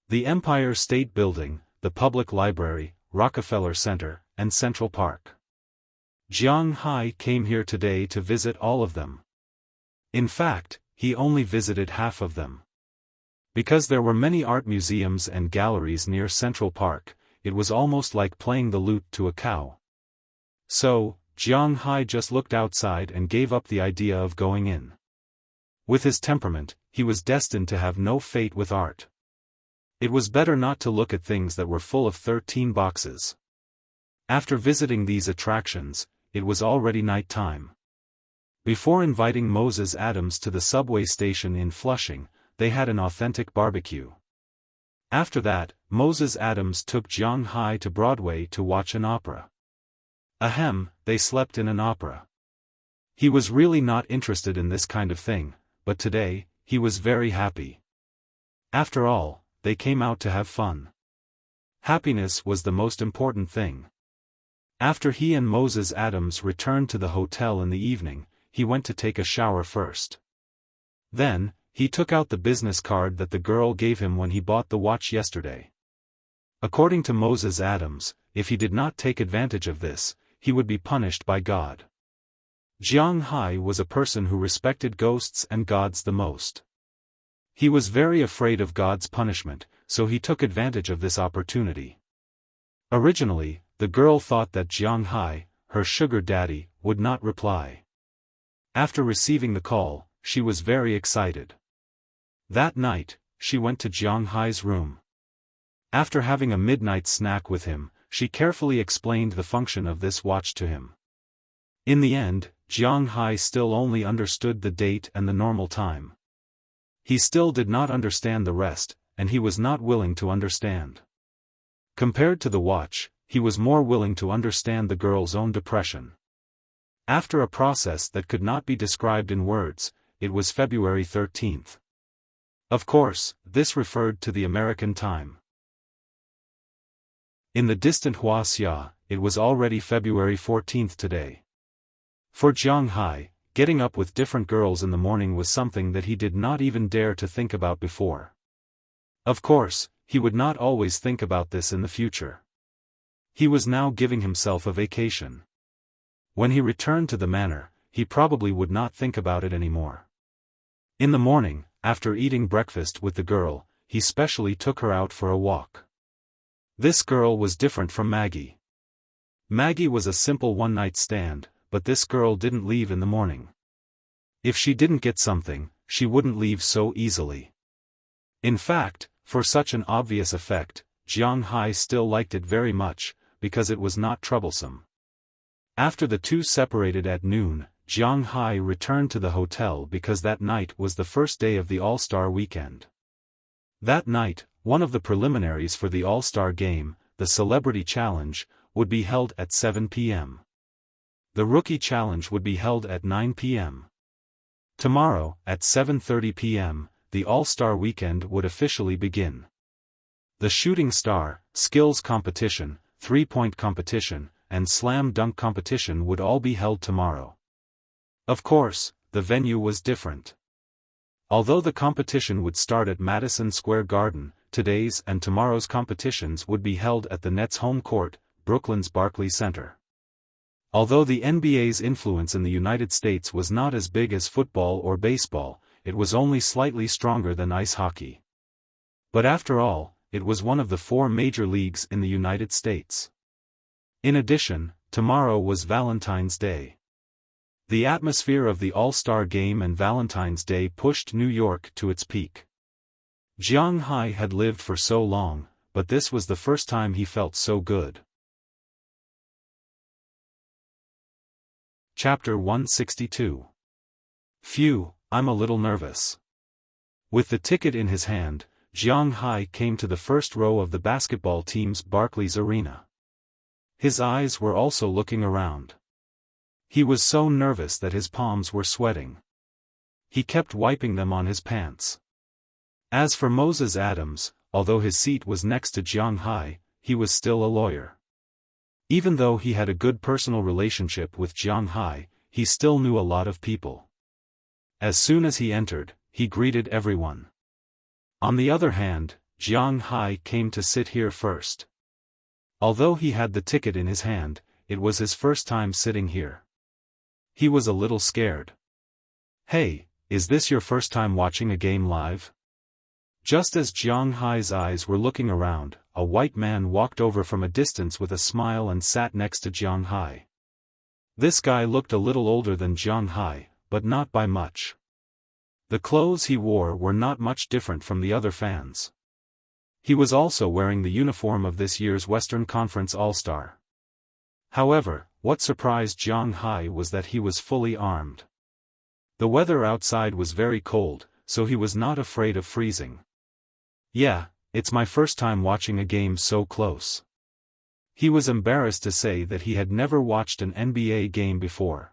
The Empire State Building, the Public Library, Rockefeller Center, and Central Park. Jiang Hai came here today to visit all of them. In fact, he only visited half of them. Because there were many art museums and galleries near Central Park, it was almost like playing the lute to a cow. So, Jiang Hai just looked outside and gave up the idea of going in. With his temperament, he was destined to have no fate with art. It was better not to look at things that were full of 13 boxes. After visiting these attractions, it was already night time. Before inviting Moses Adams to the subway station in Flushing, they had an authentic barbecue. After that, Moses Adams took Jiang Hai to Broadway to watch an opera. Ahem, they slept in an opera. He was really not interested in this kind of thing, but today, he was very happy. After all, they came out to have fun. Happiness was the most important thing. After he and Moses Adams returned to the hotel in the evening, he went to take a shower first. Then, he took out the business card that the girl gave him when he bought the watch yesterday. According to Moses Adams, if he did not take advantage of this, he would be punished by God. Jiang Hai was a person who respected ghosts and gods the most. He was very afraid of God's punishment, so he took advantage of this opportunity. Originally, the girl thought that Jiang Hai, her sugar daddy, would not reply. After receiving the call, she was very excited. That night, she went to Jiang Hai's room. After having a midnight snack with him, she carefully explained the function of this watch to him. In the end, Jiang Hai still only understood the date and the normal time. He still did not understand the rest, and he was not willing to understand. Compared to the watch, he was more willing to understand the girl's own depression. After a process that could not be described in words, it was February 13th. Of course, this referred to the American time. In the distant Wuxia, it was already February 14th today. For Jiang Hai, getting up with different girls in the morning was something that he did not even dare to think about before. Of course, he would not always think about this in the future. He was now giving himself a vacation. When he returned to the manor, he probably would not think about it anymore. In the morning, after eating breakfast with the girl, he specially took her out for a walk. This girl was different from Maggie. Maggie was a simple one-night stand, but this girl didn't leave in the morning. If she didn't get something, she wouldn't leave so easily. In fact, for such an obvious effect, Jiang Hai still liked it very much, because it was not troublesome. After the two separated at noon, Jiang Hai returned to the hotel because that night was the first day of the All-Star weekend. That night, one of the preliminaries for the All-Star game, the Celebrity Challenge, would be held at 7 p.m. The Rookie Challenge would be held at 9 p.m. Tomorrow, at 7:30 p.m., the All-Star Weekend would officially begin. The shooting star, skills competition, three-point competition, and slam dunk competition would all be held tomorrow. Of course, the venue was different. Although the competition would start at Madison Square Garden, today's and tomorrow's competitions would be held at the Nets' home court, Brooklyn's Barclays Center. Although the NBA's influence in the United States was not as big as football or baseball, it was only slightly stronger than ice hockey. But after all, it was one of the 4 major leagues in the United States. In addition, tomorrow was Valentine's Day. The atmosphere of the All-Star Game and Valentine's Day pushed New York to its peak. Jiang Hai had lived for so long, but this was the first time he felt so good. Chapter 162. Phew, I'm a little nervous. With the ticket in his hand, Jiang Hai came to the first row of the basketball team's Barclays Arena. His eyes were also looking around. He was so nervous that his palms were sweating. He kept wiping them on his pants. As for Moses Adams, although his seat was next to Jiang Hai, he was still a lawyer. Even though he had a good personal relationship with Jiang Hai, he still knew a lot of people. As soon as he entered, he greeted everyone. On the other hand, Jiang Hai came to sit here first. Although he had the ticket in his hand, it was his first time sitting here. He was a little scared. Hey, is this your first time watching a game live? Just as Jiang Hai's eyes were looking around, a white man walked over from a distance with a smile and sat next to Jiang Hai. This guy looked a little older than Jiang Hai, but not by much. The clothes he wore were not much different from the other fans. He was also wearing the uniform of this year's Western Conference All-Star. However, what surprised Jiang Hai was that he was fully armed. The weather outside was very cold, so he was not afraid of freezing. Yeah, it's my first time watching a game so close. He was embarrassed to say that he had never watched an NBA game before.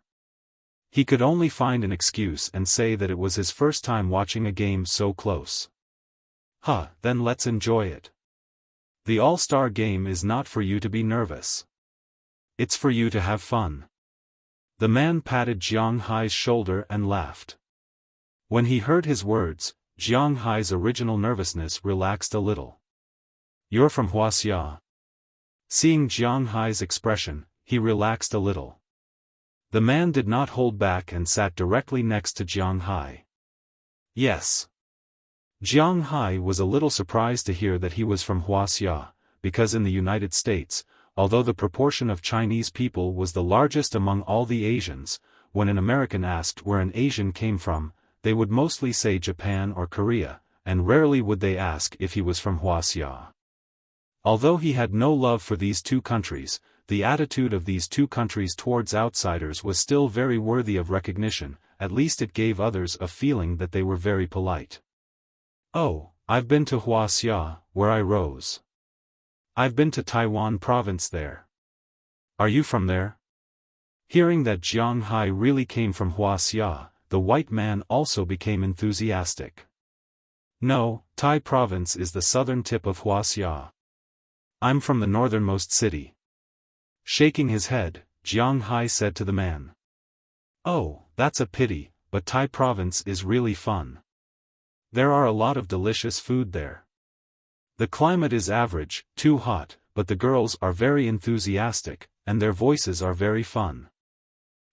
He could only find an excuse and say that it was his first time watching a game so close. Then let's enjoy it. The All-Star Game is not for you to be nervous. It's for you to have fun. The man patted Jiang Hai's shoulder and laughed. When he heard his words, Jiang Hai's original nervousness relaxed a little. You're from Wuxia. Seeing Jiang Hai's expression, he relaxed a little. The man did not hold back and sat directly next to Jiang Hai. Yes. Jiang Hai was a little surprised to hear that he was from Wuxia, because in the United States, although the proportion of Chinese people was the largest among all the Asians, when an American asked where an Asian came from, they would mostly say Japan or Korea, and rarely would they ask if he was from Wuxia. Although he had no love for these two countries, the attitude of these two countries towards outsiders was still very worthy of recognition, at least it gave others a feeling that they were very polite. Oh, I've been to Wuxia, where I rose. I've been to Taiwan province there. Are you from there? Hearing that Jiang Hai really came from Wuxia, the white man also became enthusiastic. No, Tai province is the southern tip of Wuxia. I'm from the northernmost city. Shaking his head, Jiang Hai said to the man. Oh, that's a pity, but Tai province is really fun. There are a lot of delicious food there. The climate is average, too hot, but the girls are very enthusiastic, and their voices are very fun.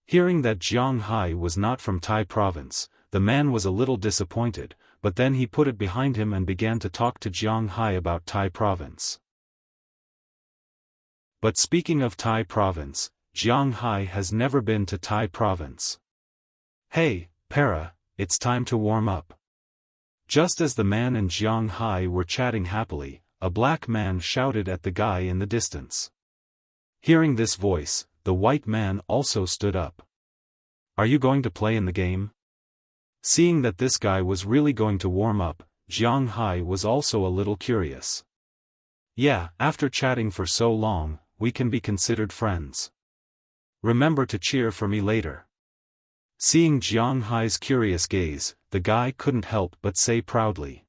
Hearing that Jiang Hai was not from Tai province, the man was a little disappointed, but then he put it behind him and began to talk to Jiang Hai about Tai province. But speaking of Tai province, Jiang Hai has never been to Tai province. Hey, Para, it's time to warm up. Just as the man and Jiang Hai were chatting happily, a black man shouted at the guy in the distance. Hearing this voice, the white man also stood up. Are you going to play in the game? Seeing that this guy was really going to warm up, Jiang Hai was also a little curious. Yeah, after chatting for so long, we can be considered friends. Remember to cheer for me later. Seeing Jiang Hai's curious gaze, the guy couldn't help but say proudly.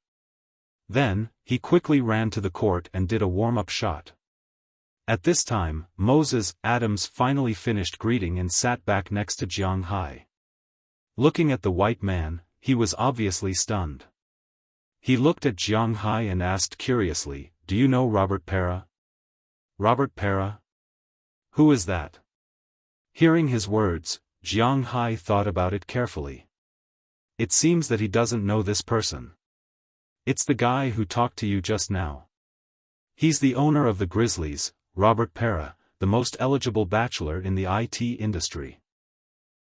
Then, he quickly ran to the court and did a warm-up shot. At this time, Moses Adams finally finished greeting and sat back next to Jiang Hai. Looking at the white man, he was obviously stunned. He looked at Jiang Hai and asked curiously, "Do you know Robert Para?" "Robert Para? Who is that?" Hearing his words, Jiang Hai thought about it carefully. It seems that he doesn't know this person. "It's the guy who talked to you just now. He's the owner of the Grizzlies, Robert Para, the most eligible bachelor in the IT industry."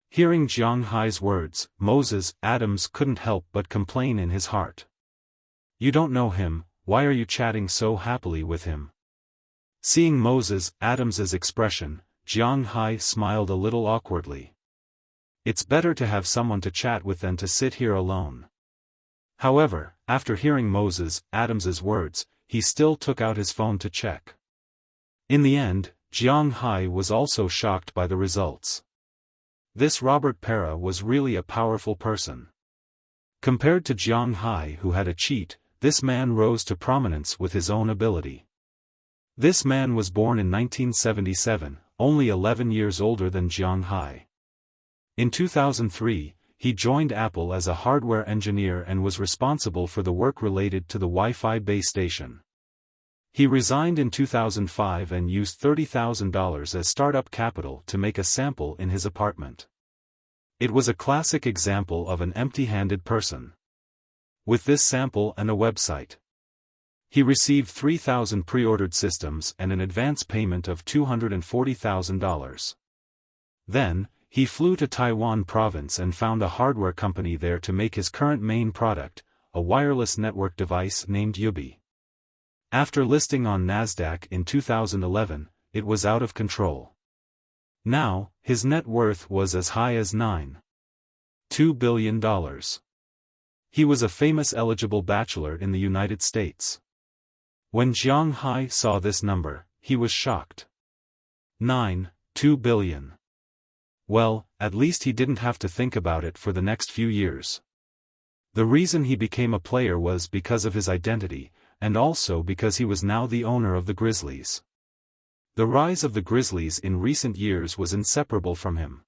Hearing Jiang Hai's words, Moses Adams couldn't help but complain in his heart. "You don't know him, why are you chatting so happily with him?" Seeing Moses Adams's expression, Jiang Hai smiled a little awkwardly. "It's better to have someone to chat with than to sit here alone." However, after hearing Moses Adams's words, he still took out his phone to check. In the end, Jiang Hai was also shocked by the results. This Robert Para was really a powerful person. Compared to Jiang Hai, who had a cheat, this man rose to prominence with his own ability. This man was born in 1977, only 11 years older than Jiang Hai. In 2003, he joined Apple as a hardware engineer and was responsible for the work related to the Wi-Fi base station. He resigned in 2005 and used $30,000 as startup capital to make a sample in his apartment. It was a classic example of an empty-handed person. With this sample and a website, he received 3,000 pre-ordered systems and an advance payment of $240,000. Then, he flew to Taiwan province and found a hardware company there to make his current main product, a wireless network device named Yubi. After listing on Nasdaq in 2011, it was out of control. Now, his net worth was as high as $9.2 billion. He was a famous eligible bachelor in the United States. When Jiang Hai saw this number, he was shocked. $9.2 billion. Well, at least he didn't have to think about it for the next few years. The reason he became a player was because of his identity, and also because he was now the owner of the Grizzlies. The rise of the Grizzlies in recent years was inseparable from him.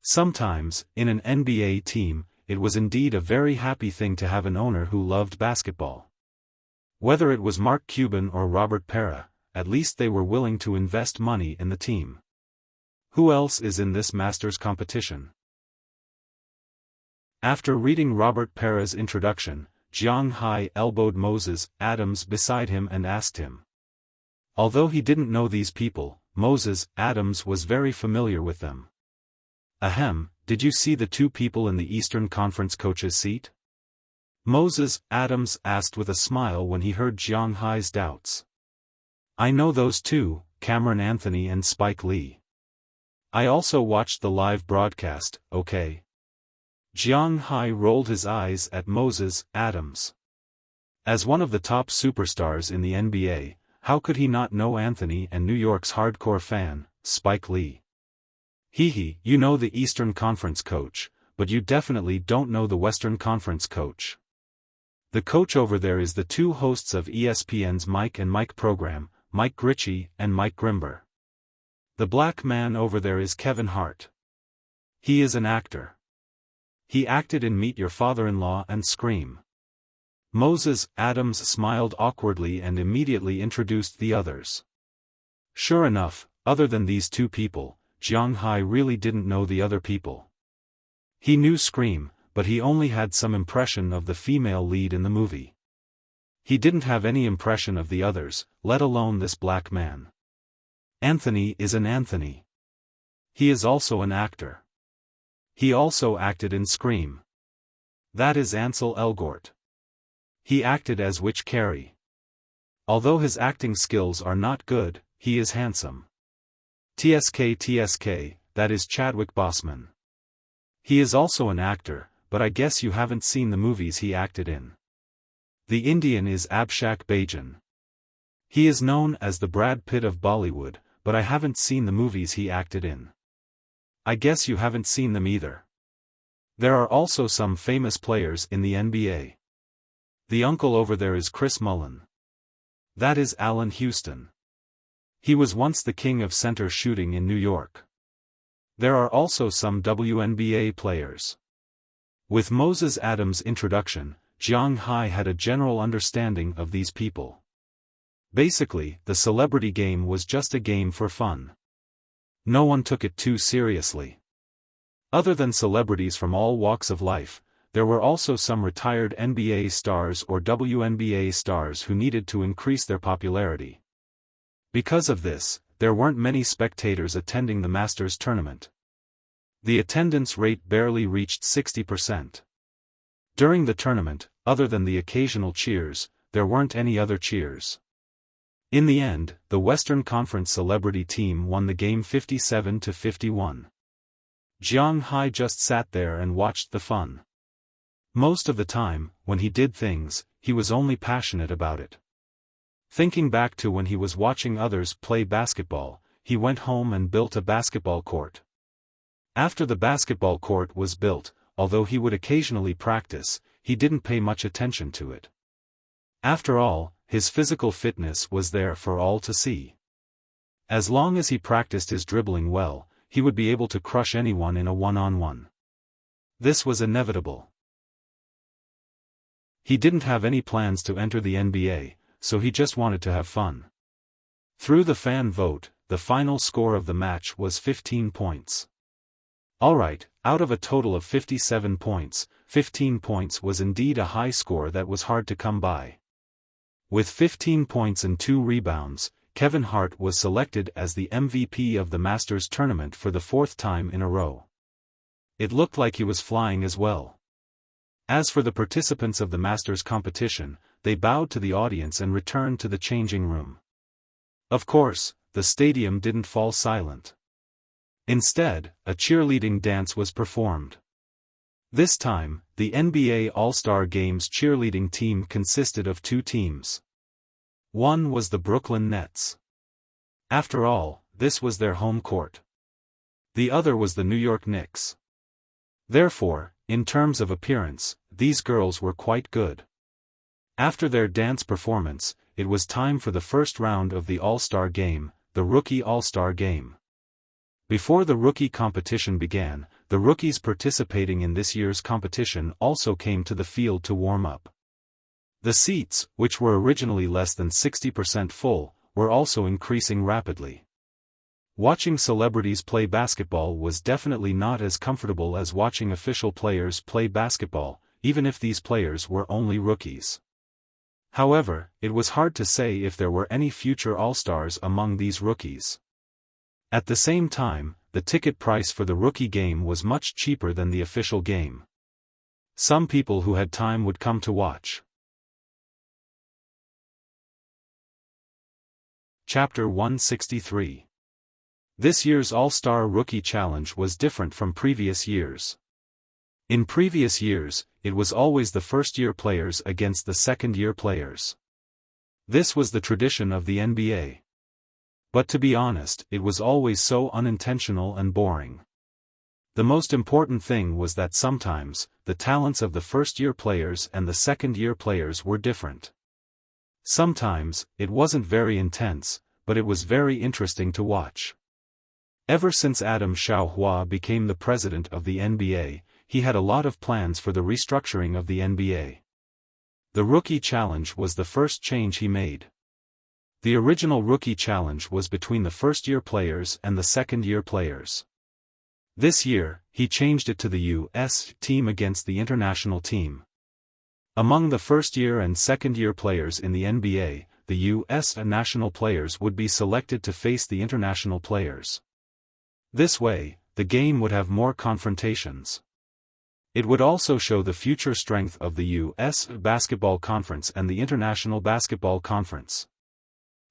Sometimes, in an NBA team, it was indeed a very happy thing to have an owner who loved basketball. Whether it was Mark Cuban or Robert Para, at least they were willing to invest money in the team. Who else is in this Masters competition? After reading Robert Para's introduction, Jiang Hai elbowed Moses Adams beside him and asked him. Although he didn't know these people, Moses Adams was very familiar with them. "Ahem, did you see the two people in the Eastern Conference coach's seat?" Moses Adams asked with a smile when he heard Jiang Hai's doubts. "I know those two, Cameron Anthony and Spike Lee. I also watched the live broadcast, okay?" Jiang Hai rolled his eyes at Moses Adams. As one of the top superstars in the NBA, how could he not know Anthony and New York's hardcore fan, Spike Lee? "Hee, you know the Eastern Conference coach, but you definitely don't know the Western Conference coach. The coach over there is the two hosts of ESPN's Mike and Mike program, Mike Ritchie and Mike Grimber. The black man over there is Kevin Hart. He is an actor. He acted in Meet Your Father-in-Law and Scream." Moses Adams smiled awkwardly and immediately introduced the others. Sure enough, other than these two people, Jiang Hai really didn't know the other people. He knew Scream, but he only had some impression of the female lead in the movie. He didn't have any impression of the others, let alone this black man. Anthony is an Anthony. He is also an actor. He also acted in Scream. That is Ansel Elgort. He acted as Witch Carey. Although his acting skills are not good, he is handsome. TSK, that is Chadwick Boseman. He is also an actor, but I guess you haven't seen the movies he acted in. The Indian is Abhishek Bachchan. He is known as the Brad Pitt of Bollywood, but I haven't seen the movies he acted in. I guess you haven't seen them either. There are also some famous players in the NBA. The uncle over there is Chris Mullin. That is Allen Houston. He was once the king of center shooting in New York. There are also some WNBA players. With Moses Adams' introduction, Jiang Hai had a general understanding of these people. Basically, the celebrity game was just a game for fun. No one took it too seriously. Other than celebrities from all walks of life, there were also some retired NBA stars or WNBA stars who needed to increase their popularity. Because of this, there weren't many spectators attending the Masters tournament. The attendance rate barely reached 60%. During the tournament, other than the occasional cheers, there weren't any other cheers. In the end, the Western Conference celebrity team won the game 57-51. Jiang Hai just sat there and watched the fun. Most of the time, when he did things, he was only passionate about it. Thinking back to when he was watching others play basketball, he went home and built a basketball court. After the basketball court was built, although he would occasionally practice, he didn't pay much attention to it. After all, his physical fitness was there for all to see. As long as he practiced his dribbling well, he would be able to crush anyone in a one-on-one. This was inevitable. He didn't have any plans to enter the NBA, so he just wanted to have fun. Through the fan vote, the final score of the match was 15 points. Alright, out of a total of 57 points, 15 points was indeed a high score that was hard to come by. With 15 points and 2 rebounds, Kevin Hart was selected as the MVP of the Masters tournament for the 4th time in a row. It looked like he was flying as well. As for the participants of the Masters competition, they bowed to the audience and returned to the changing room. Of course, the stadium didn't fall silent. Instead, a cheerleading dance was performed. This time, the NBA All-Star Games cheerleading team consisted of 2 teams. One was the Brooklyn Nets. After all, this was their home court. The other was the New York Knicks. Therefore, in terms of appearance, these girls were quite good. After their dance performance, it was time for the first round of the All-Star Game, the Rookie All-Star Game. Before the rookie competition began, the rookies participating in this year's competition also came to the field to warm up. The seats, which were originally less than 60% full, were also increasing rapidly. Watching celebrities play basketball was definitely not as comfortable as watching official players play basketball, even if these players were only rookies. However, it was hard to say if there were any future All-Stars among these rookies. At the same time, the ticket price for the rookie game was much cheaper than the official game. Some people who had time would come to watch. Chapter 163. This year's All-Star Rookie Challenge was different from previous years. In previous years, it was always the first-year players against the second-year players. This was the tradition of the NBA. But to be honest, it was always so unintentional and boring. The most important thing was that sometimes, the talents of the first-year players and the second-year players were different. Sometimes, it wasn't very intense, but it was very interesting to watch. Ever since Adam Xiaofan became the president of the NBA, he had a lot of plans for the restructuring of the NBA. The Rookie Challenge was the first change he made. The original Rookie Challenge was between the first-year players and the second-year players. This year, he changed it to the U.S. team against the international team. Among the first-year and second-year players in the NBA, the U.S. national players would be selected to face the international players. This way, the game would have more confrontations. It would also show the future strength of the U.S. Basketball Conference and the International Basketball Conference.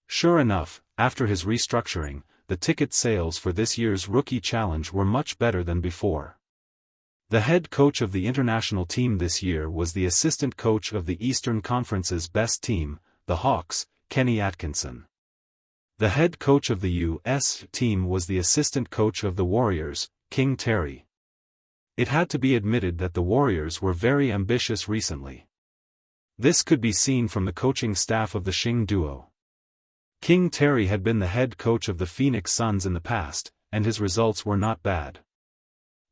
Sure enough, after his restructuring, the ticket sales for this year's Rookie Challenge were much better than before. The head coach of the international team this year was the assistant coach of the Eastern Conference's best team, the Hawks, Kenny Atkinson. The head coach of the U.S. team was the assistant coach of the Warriors, King Terry. It had to be admitted that the Warriors were very ambitious recently. This could be seen from the coaching staff of the Xing duo. King Terry had been the head coach of the Phoenix Suns in the past, and his results were not bad.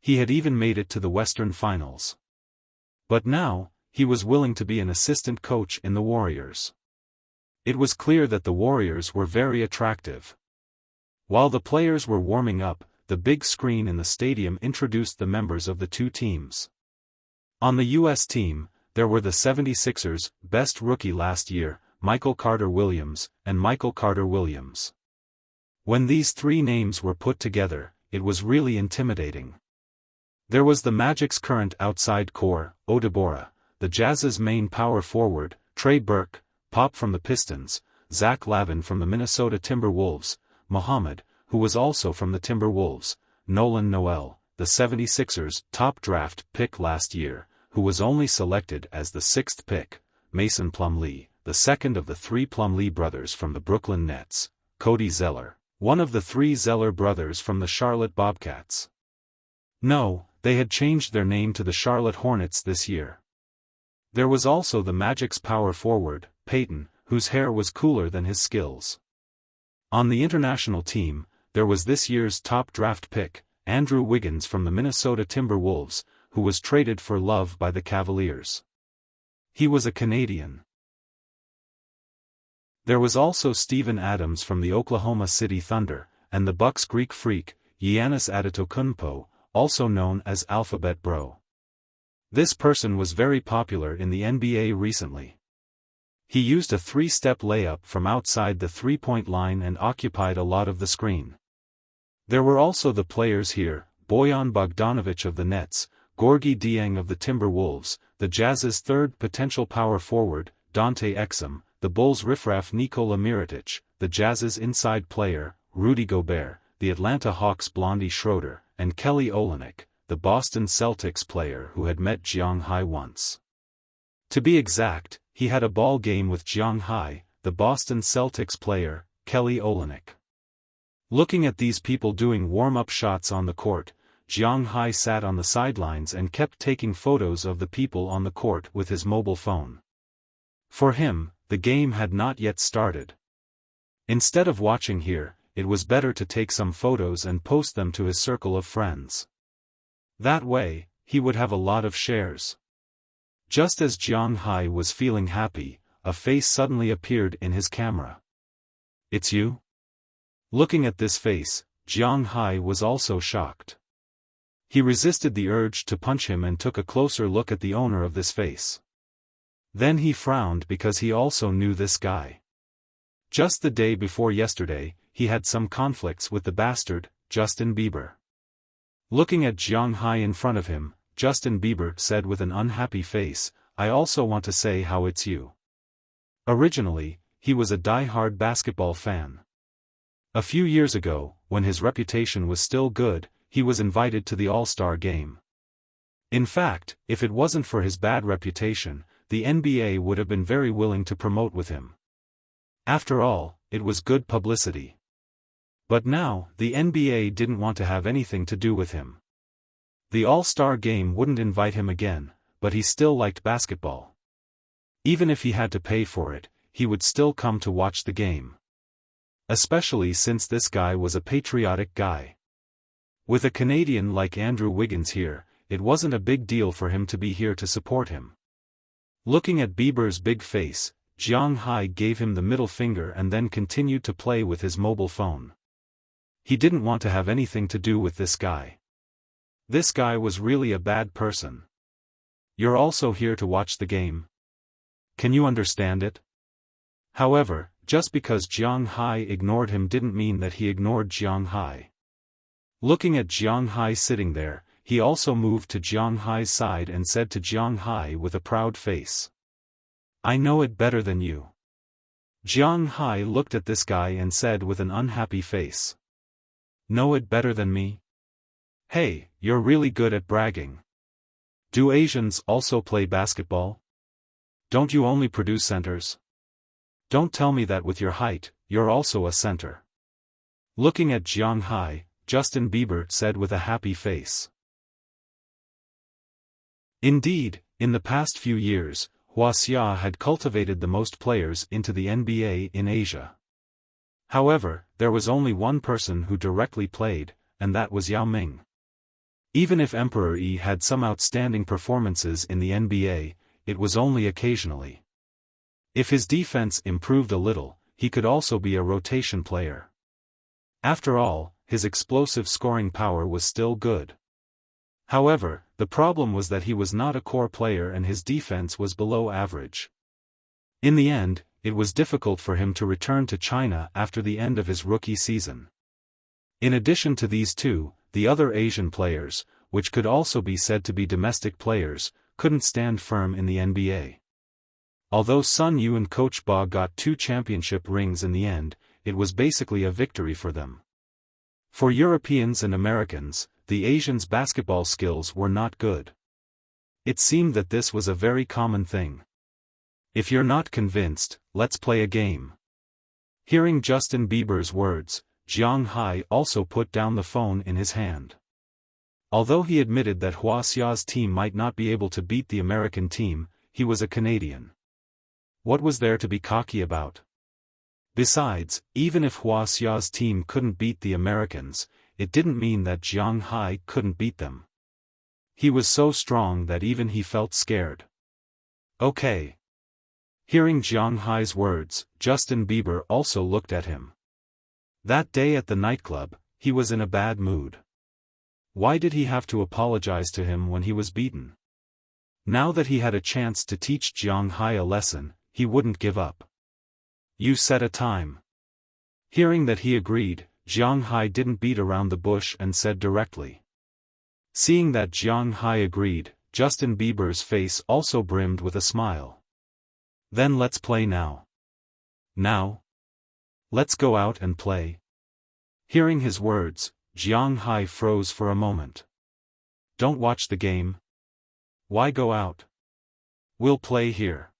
He had even made it to the Western Finals. But now, he was willing to be an assistant coach in the Warriors. It was clear that the Warriors were very attractive. While the players were warming up, the big screen in the stadium introduced the members of the two teams. On the U.S. team, there were the 76ers' best rookie last year, Michael Carter-Williams, and Michael Carter-Williams. When these three names were put together, it was really intimidating. There was the Magic's current outside core, Audiobook, the Jazz's main power forward, Trey Burke, Pop from the Pistons, Zach LaVine from the Minnesota Timberwolves, Muhammad, who was also from the Timberwolves, Nolan Noel, the 76ers' top draft pick last year, who was only selected as the 6th pick, Mason Plumlee, the second of the three Plumlee brothers from the Brooklyn Nets, Cody Zeller, one of the three Zeller brothers from the Charlotte Bobcats. No, they had changed their name to the Charlotte Hornets this year. There was also the Magic's power forward, Peyton, whose hair was cooler than his skills. On the international team, there was this year's top draft pick, Andrew Wiggins from the Minnesota Timberwolves, who was traded for Love by the Cavaliers. He was a Canadian. There was also Steven Adams from the Oklahoma City Thunder, and the Bucks' Greek freak, Giannis Antetokounmpo, also known as Alphabet Bro. This person was very popular in the NBA recently. He used a three-step layup from outside the three-point line and occupied a lot of the screen. There were also the players here, Bojan Bogdanovic of the Nets, Gorgui Dieng of the Timberwolves, the Jazz's third potential power forward, Dante Exum, the Bulls' riffraff Nikola Mirotic, the Jazz's inside player, Rudy Gobert, the Atlanta Hawks' Blondie Schroeder, and Kelly Olynyk, the Boston Celtics player who had met Jiang Hai once. To be exact, he had a ball game with Jiang Hai, the Boston Celtics player, Kelly Olynyk. Looking at these people doing warm-up shots on the court, Jiang Hai sat on the sidelines and kept taking photos of the people on the court with his mobile phone. For him, the game had not yet started. Instead of watching here, it was better to take some photos and post them to his circle of friends. That way, he would have a lot of shares. Just as Jiang Hai was feeling happy, a face suddenly appeared in his camera. "It's you?" Looking at this face, Jiang Hai was also shocked. He resisted the urge to punch him and took a closer look at the owner of this face. Then he frowned because he also knew this guy. Just the day before yesterday, he had some conflicts with the bastard, Justin Bieber. Looking at Jiang Hai in front of him, Justin Bieber said with an unhappy face, "I also want to say how it's you." Originally, he was a die-hard basketball fan. A few years ago, when his reputation was still good, he was invited to the All-Star game. In fact, if it wasn't for his bad reputation, the NBA would have been very willing to promote with him. After all, it was good publicity. But now, the NBA didn't want to have anything to do with him. The All-Star game wouldn't invite him again, but he still liked basketball. Even if he had to pay for it, he would still come to watch the game. Especially since this guy was a patriotic guy. With a Canadian like Andrew Wiggins here, it wasn't a big deal for him to be here to support him. Looking at Bieber's big face, Jiang Hai gave him the middle finger and then continued to play with his mobile phone. He didn't want to have anything to do with this guy. This guy was really a bad person. "You're also here to watch the game? Can you understand it?" However, just because Jiang Hai ignored him didn't mean that he ignored Jiang Hai. Looking at Jiang Hai sitting there, he also moved to Jiang Hai's side and said to Jiang Hai with a proud face, "I know it better than you." Jiang Hai looked at this guy and said with an unhappy face, "Know it better than me? Hey, you're really good at bragging. Do Asians also play basketball? Don't you only produce centers? Don't tell me that with your height, you're also a center." Looking at Jiang Hai, Justin Bieber said with a happy face, Indeed, in the past few years, Wuxia had cultivated the most players into the NBA in Asia. However, there was only one person who directly played, and that was Yao Ming. Even if Emperor Yi had some outstanding performances in the NBA, it was only occasionally. If his defense improved a little, he could also be a rotation player. After all, his explosive scoring power was still good. However, the problem was that he was not a core player and his defense was below average. In the end, it was difficult for him to return to China after the end of his rookie season. In addition to these two, the other Asian players, which could also be said to be domestic players, couldn't stand firm in the NBA. Although Sun Yu and Coach Ba got 2 championship rings in the end, it was basically a victory for them. For Europeans and Americans, the Asians' basketball skills were not good. It seemed that this was a very common thing. If you're not convinced, let's play a game. Hearing Justin Bieber's words, Jiang Hai also put down the phone in his hand. Although he admitted that Huaxia's team might not be able to beat the American team, he was a Canadian. What was there to be cocky about? Besides, even if Huaxia's team couldn't beat the Americans, it didn't mean that Jiang Hai couldn't beat them. He was so strong that even he felt scared. Okay. Hearing Jiang Hai's words, Justin Bieber also looked at him. That day at the nightclub, he was in a bad mood. Why did he have to apologize to him when he was beaten? Now that he had a chance to teach Jiang Hai a lesson, he wouldn't give up. You set a time. Hearing that he agreed, Jiang Hai didn't beat around the bush and said directly. Seeing that Jiang Hai agreed, Justin Bieber's face also brimmed with a smile. Then let's play now. Now? Let's go out and play. Hearing his words, Jiang Hai froze for a moment. Don't watch the game. Why go out? We'll play here.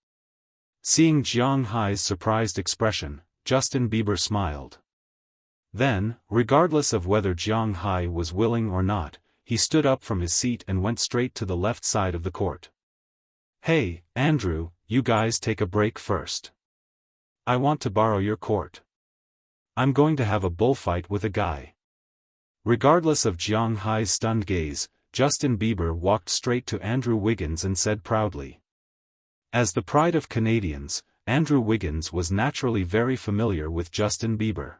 Seeing Jiang Hai's surprised expression, Justin Bieber smiled. Then, regardless of whether Jiang Hai was willing or not, he stood up from his seat and went straight to the left side of the court. Hey, Andrew, you guys take a break first. I want to borrow your court. I'm going to have a bullfight with a guy. Regardless of Jiang Hai's stunned gaze, Justin Bieber walked straight to Andrew Wiggins and said proudly. As the pride of Canadians, Andrew Wiggins was naturally very familiar with Justin Bieber.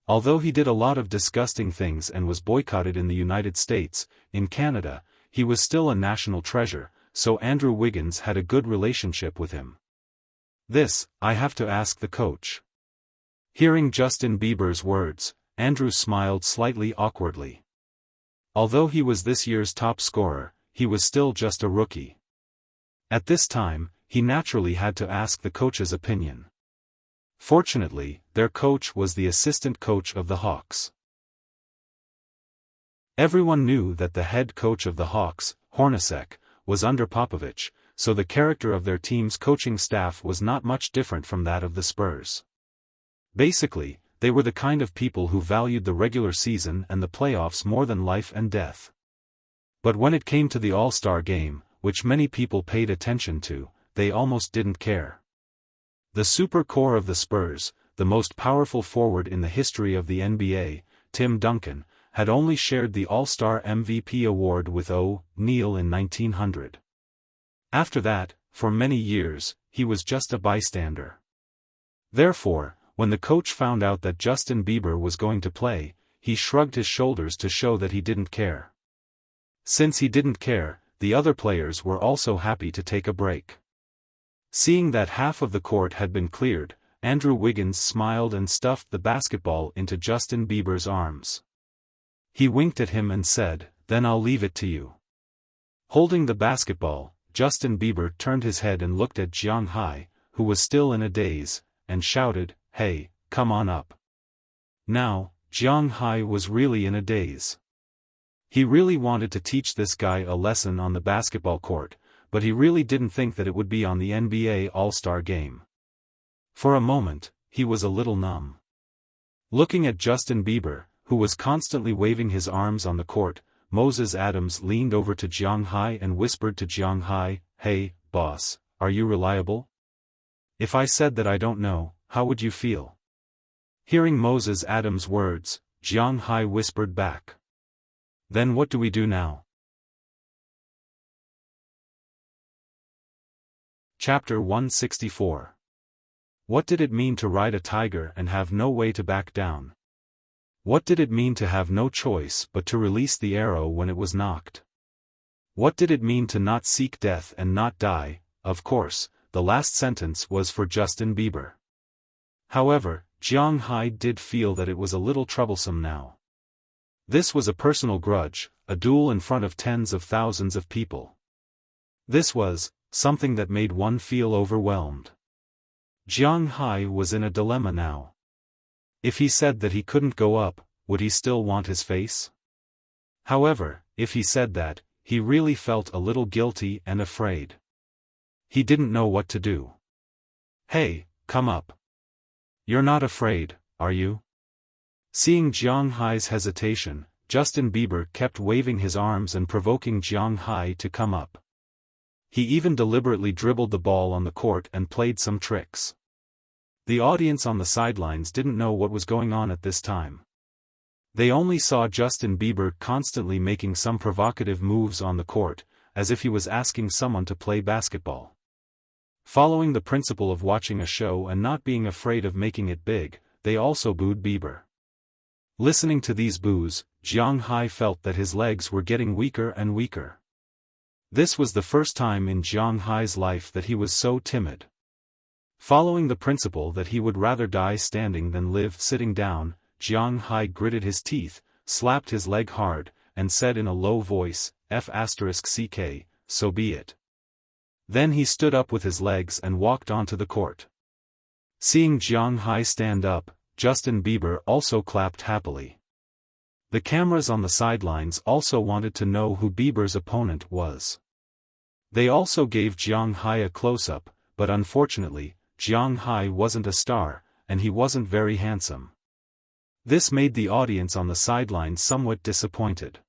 Although he did a lot of disgusting things and was boycotted in the United States, in Canada, he was still a national treasure, so Andrew Wiggins had a good relationship with him. This, I have to ask the coach. Hearing Justin Bieber's words, Andrew smiled slightly awkwardly. Although he was this year's top scorer, he was still just a rookie. At this time, he naturally had to ask the coach's opinion. Fortunately, their coach was the assistant coach of the Hawks. Everyone knew that the head coach of the Hawks, Hornacek, was under Popovich, so the character of their team's coaching staff was not much different from that of the Spurs. Basically, they were the kind of people who valued the regular season and the playoffs more than life and death. But when it came to the All-Star game, which many people paid attention to, they almost didn't care. The super core of the Spurs, the most powerful forward in the history of the NBA, Tim Duncan, had only shared the All-Star MVP award with O'Neal in 1900. After that, for many years, he was just a bystander. Therefore, when the coach found out that Justin Bieber was going to play, he shrugged his shoulders to show that he didn't care. Since he didn't care, the other players were also happy to take a break. Seeing that half of the court had been cleared, Andrew Wiggins smiled and stuffed the basketball into Justin Bieber's arms. He winked at him and said, "Then I'll leave it to you." Holding the basketball, Justin Bieber turned his head and looked at Jiang Hai, who was still in a daze, and shouted, "Hey, come on up." Now, Jiang Hai was really in a daze. He really wanted to teach this guy a lesson on the basketball court, but he really didn't think that it would be on the NBA All-Star game. For a moment, he was a little numb. Looking at Justin Bieber, who was constantly waving his arms on the court, Moses Adams leaned over to Jiang Hai and whispered to Jiang Hai, "Hey, boss, are you reliable? If I said that I don't know, how would you feel?" Hearing Moses Adams' words, Jiang Hai whispered back, "Then what do we do now?" Chapter 164. What did it mean to ride a tiger and have no way to back down? What did it mean to have no choice but to release the arrow when it was knocked? What did it mean to not seek death and not die? Of course, the last sentence was for Justin Bieber. However, Jiang Hai did feel that it was a little troublesome now. This was a personal grudge, a duel in front of tens of thousands of people. This was something that made one feel overwhelmed. Jiang Hai was in a dilemma now. If he said that he couldn't go up, would he still want his face? However, if he said that, he really felt a little guilty and afraid. He didn't know what to do. "Hey, come up. You're not afraid, are you?" Seeing Jiang Hai's hesitation, Justin Bieber kept waving his arms and provoking Jiang Hai to come up. He even deliberately dribbled the ball on the court and played some tricks. The audience on the sidelines didn't know what was going on at this time. They only saw Justin Bieber constantly making some provocative moves on the court, as if he was asking someone to play basketball. Following the principle of watching a show and not being afraid of making it big, they also booed Bieber. Listening to these boos, Jiang Hai felt that his legs were getting weaker and weaker. This was the first time in Jiang Hai's life that he was so timid. Following the principle that he would rather die standing than live sitting down, Jiang Hai gritted his teeth, slapped his leg hard, and said in a low voice, "F***ck, so be it." Then he stood up with his legs and walked onto the court. Seeing Jiang Hai stand up, Justin Bieber also clapped happily. The cameras on the sidelines also wanted to know who Bieber's opponent was. They also gave Jiang Hai a close-up, but unfortunately, Jiang Hai wasn't a star, and he wasn't very handsome. This made the audience on the sidelines somewhat disappointed.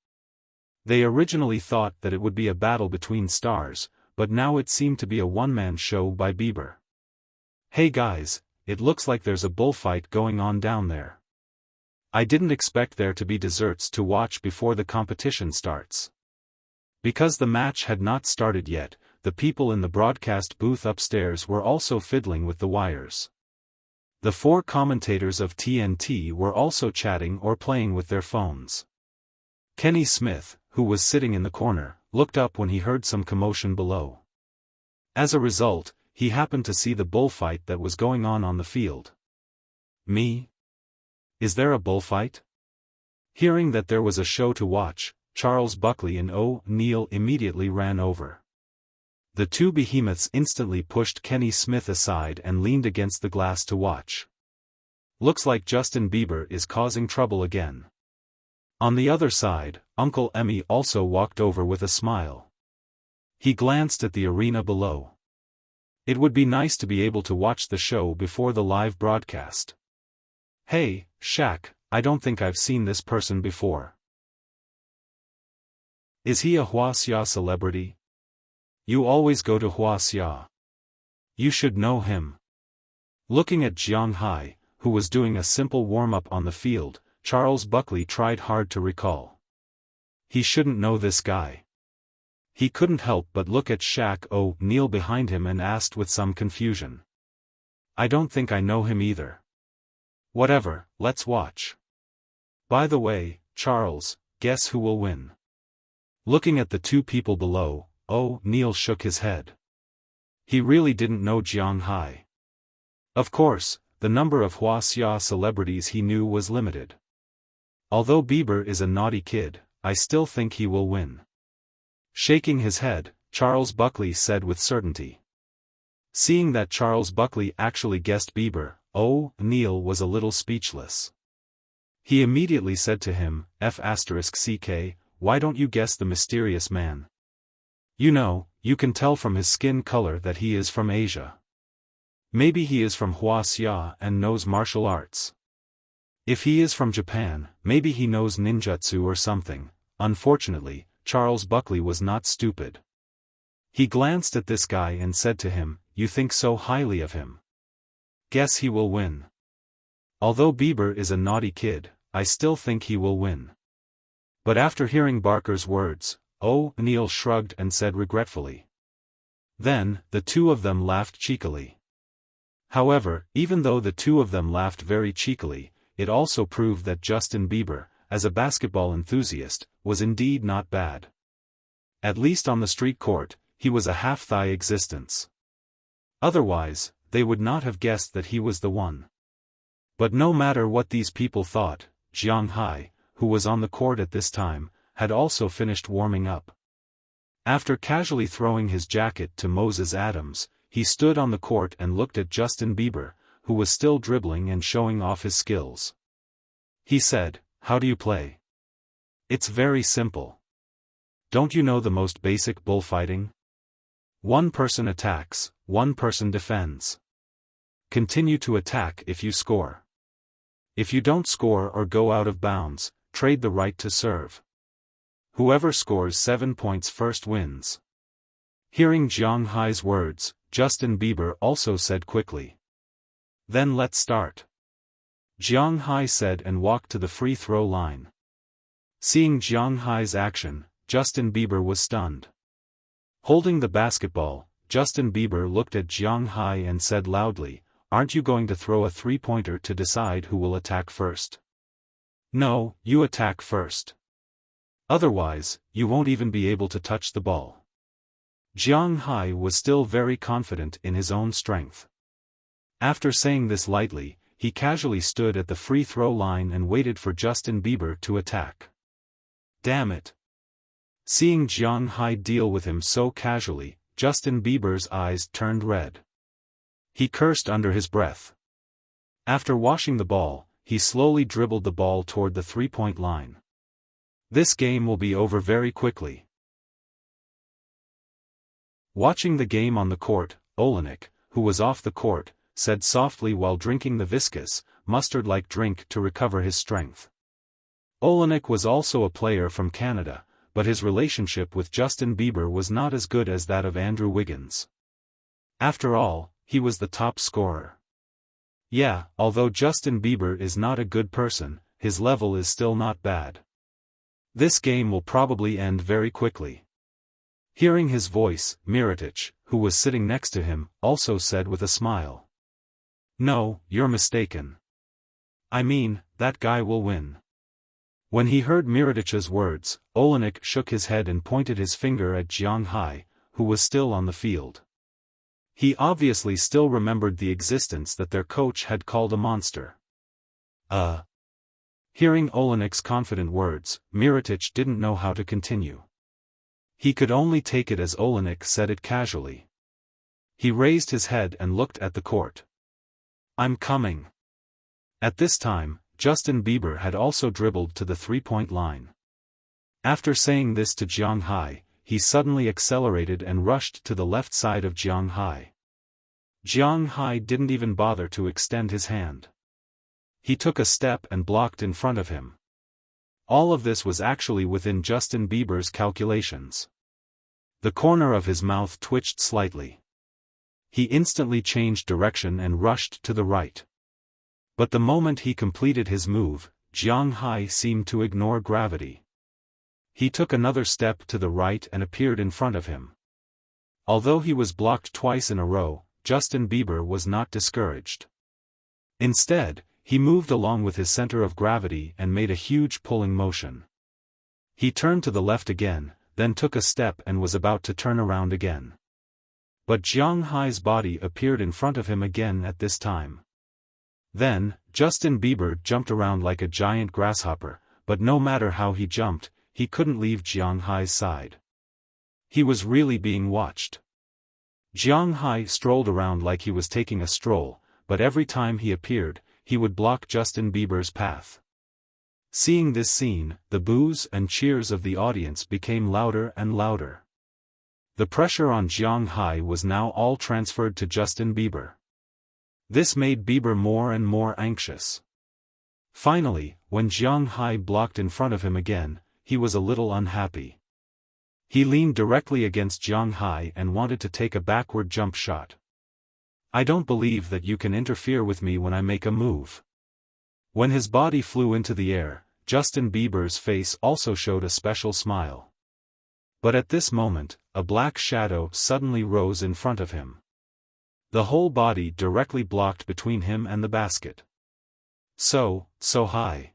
They originally thought that it would be a battle between stars, but now it seemed to be a one-man show by Bieber. "Hey guys, it looks like there's a bullfight going on down there. I didn't expect there to be desserts to watch before the competition starts." Because the match had not started yet, the people in the broadcast booth upstairs were also fiddling with the wires. The 4 commentators of TNT were also chatting or playing with their phones. Kenny Smith, who was sitting in the corner, looked up when he heard some commotion below. As a result, he happened to see the bullfight that was going on the field. "Me? Is there a bullfight?" Hearing that there was a show to watch, Charles Buckley and O'Neal immediately ran over. The 2 behemoths instantly pushed Kenny Smith aside and leaned against the glass to watch. "Looks like Justin Bieber is causing trouble again." On the other side, Uncle Emmy also walked over with a smile. He glanced at the arena below. It would be nice to be able to watch the show before the live broadcast. "Hey, Shaq, I don't think I've seen this person before. Is he a Wuxia celebrity? You always go to Wuxia. You should know him." Looking at Jiang Hai, who was doing a simple warm-up on the field, Charles Buckley tried hard to recall. He shouldn't know this guy. He couldn't help but look at Shaq O'Neal behind him and asked with some confusion, "I don't think I know him either." "Whatever, let's watch. By the way, Charles, guess who will win?" Looking at the 2 people below, O'Neal shook his head. He really didn't know Jiang Hai. Of course, the number of Wuxia celebrities he knew was limited. "Although Bieber is a naughty kid, I still think he will win." Shaking his head, Charles Buckley said with certainty. Seeing that Charles Buckley actually guessed Bieber, O'Neal was a little speechless. He immediately said to him, "F***ck, why don't you guess the mysterious man? You know, you can tell from his skin color that he is from Asia. Maybe he is from Wuxia and knows martial arts. If he is from Japan, maybe he knows ninjutsu or something. unfortunately, Charles Buckley was not stupid. He glanced at this guy and said to him, "You think so highly of him. Guess he will win. Although Bieber is a naughty kid, I still think he will win." But after hearing Barker's words, O'Neill shrugged and said regretfully. Then, the two of them laughed cheekily. However, even though the two of them laughed very cheekily, it also proved that Justin Bieber, as a basketball enthusiast, was indeed not bad. At least on the street court, he was a half-thigh existence. Otherwise, they would not have guessed that he was the one. But no matter what these people thought, Jiang Hai, who was on the court at this time, had also finished warming up. After casually throwing his jacket to Moses Adams, he stood on the court and looked at Justin Bieber, who was still dribbling and showing off his skills. He said, "How do you play? It's very simple. Don't you know the most basic bullfighting? One person attacks, one person defends. Continue to attack if you score. If you don't score or go out of bounds, trade the right to serve. Whoever scores 7 points first wins." Hearing Jiang Hai's words, Justin Bieber also said quickly, "Then let's start." Jiang Hai said and walked to the free throw line. Seeing Jiang Hai's action, Justin Bieber was stunned. Holding the basketball, Justin Bieber looked at Jiang Hai and said loudly, "Aren't you going to throw a three-pointer to decide who will attack first? No, you attack first. Otherwise, you won't even be able to touch the ball." Jiang Hai was still very confident in his own strength. After saying this lightly, he casually stood at the free throw line and waited for Justin Bieber to attack. Damn it! Seeing Jiang Hai deal with him so casually, Justin Bieber's eyes turned red. He cursed under his breath. After washing the ball, he slowly dribbled the ball toward the three-point line. This game will be over very quickly. Watching the game on the court, Olenek, who was off the court, said softly while drinking the viscous, mustard-like drink to recover his strength. Olenek was also a player from Canada, but his relationship with Justin Bieber was not as good as that of Andrew Wiggins. After all, he was the top scorer. Yeah, although Justin Bieber is not a good person, his level is still not bad. This game will probably end very quickly. Hearing his voice, Mirotic, who was sitting next to him, also said with a smile, "No, you're mistaken. I mean, that guy will win." When he heard Mirotic's words, Olenek shook his head and pointed his finger at Jiang Hai, who was still on the field. He obviously still remembered the existence that their coach had called a monster. Hearing Olenek's confident words, Mirotic didn't know how to continue. He could only take it as Olenek said it casually. He raised his head and looked at the court. "I'm coming." At this time, Justin Bieber had also dribbled to the three-point line. After saying this to Jiang Hai, he suddenly accelerated and rushed to the left side of Jiang Hai. Jiang Hai didn't even bother to extend his hand. He took a step and blocked in front of him. All of this was actually within Justin Bieber's calculations. The corner of his mouth twitched slightly. He instantly changed direction and rushed to the right. But the moment he completed his move, Jiang Hai seemed to ignore gravity. He took another step to the right and appeared in front of him. Although he was blocked twice in a row, Justin Bieber was not discouraged. Instead, he moved along with his center of gravity and made a huge pulling motion. He turned to the left again, then took a step and was about to turn around again. But Jiang Hai's body appeared in front of him again at this time. Then, Justin Bieber jumped around like a giant grasshopper, but no matter how he jumped, he couldn't leave Jiang Hai's side. He was really being watched. Jiang Hai strolled around like he was taking a stroll, but every time he appeared, he would block Justin Bieber's path. Seeing this scene, the boos and cheers of the audience became louder and louder. The pressure on Jiang Hai was now all transferred to Justin Bieber. This made Bieber more and more anxious. Finally, when Jiang Hai blocked in front of him again, he was a little unhappy. He leaned directly against Jiang Hai and wanted to take a backward jump shot. "I don't believe that you can interfere with me when I make a move." When his body flew into the air, Justin Bieber's face also showed a special smile. But at this moment, a black shadow suddenly rose in front of him. The whole body directly blocked between him and the basket. So high.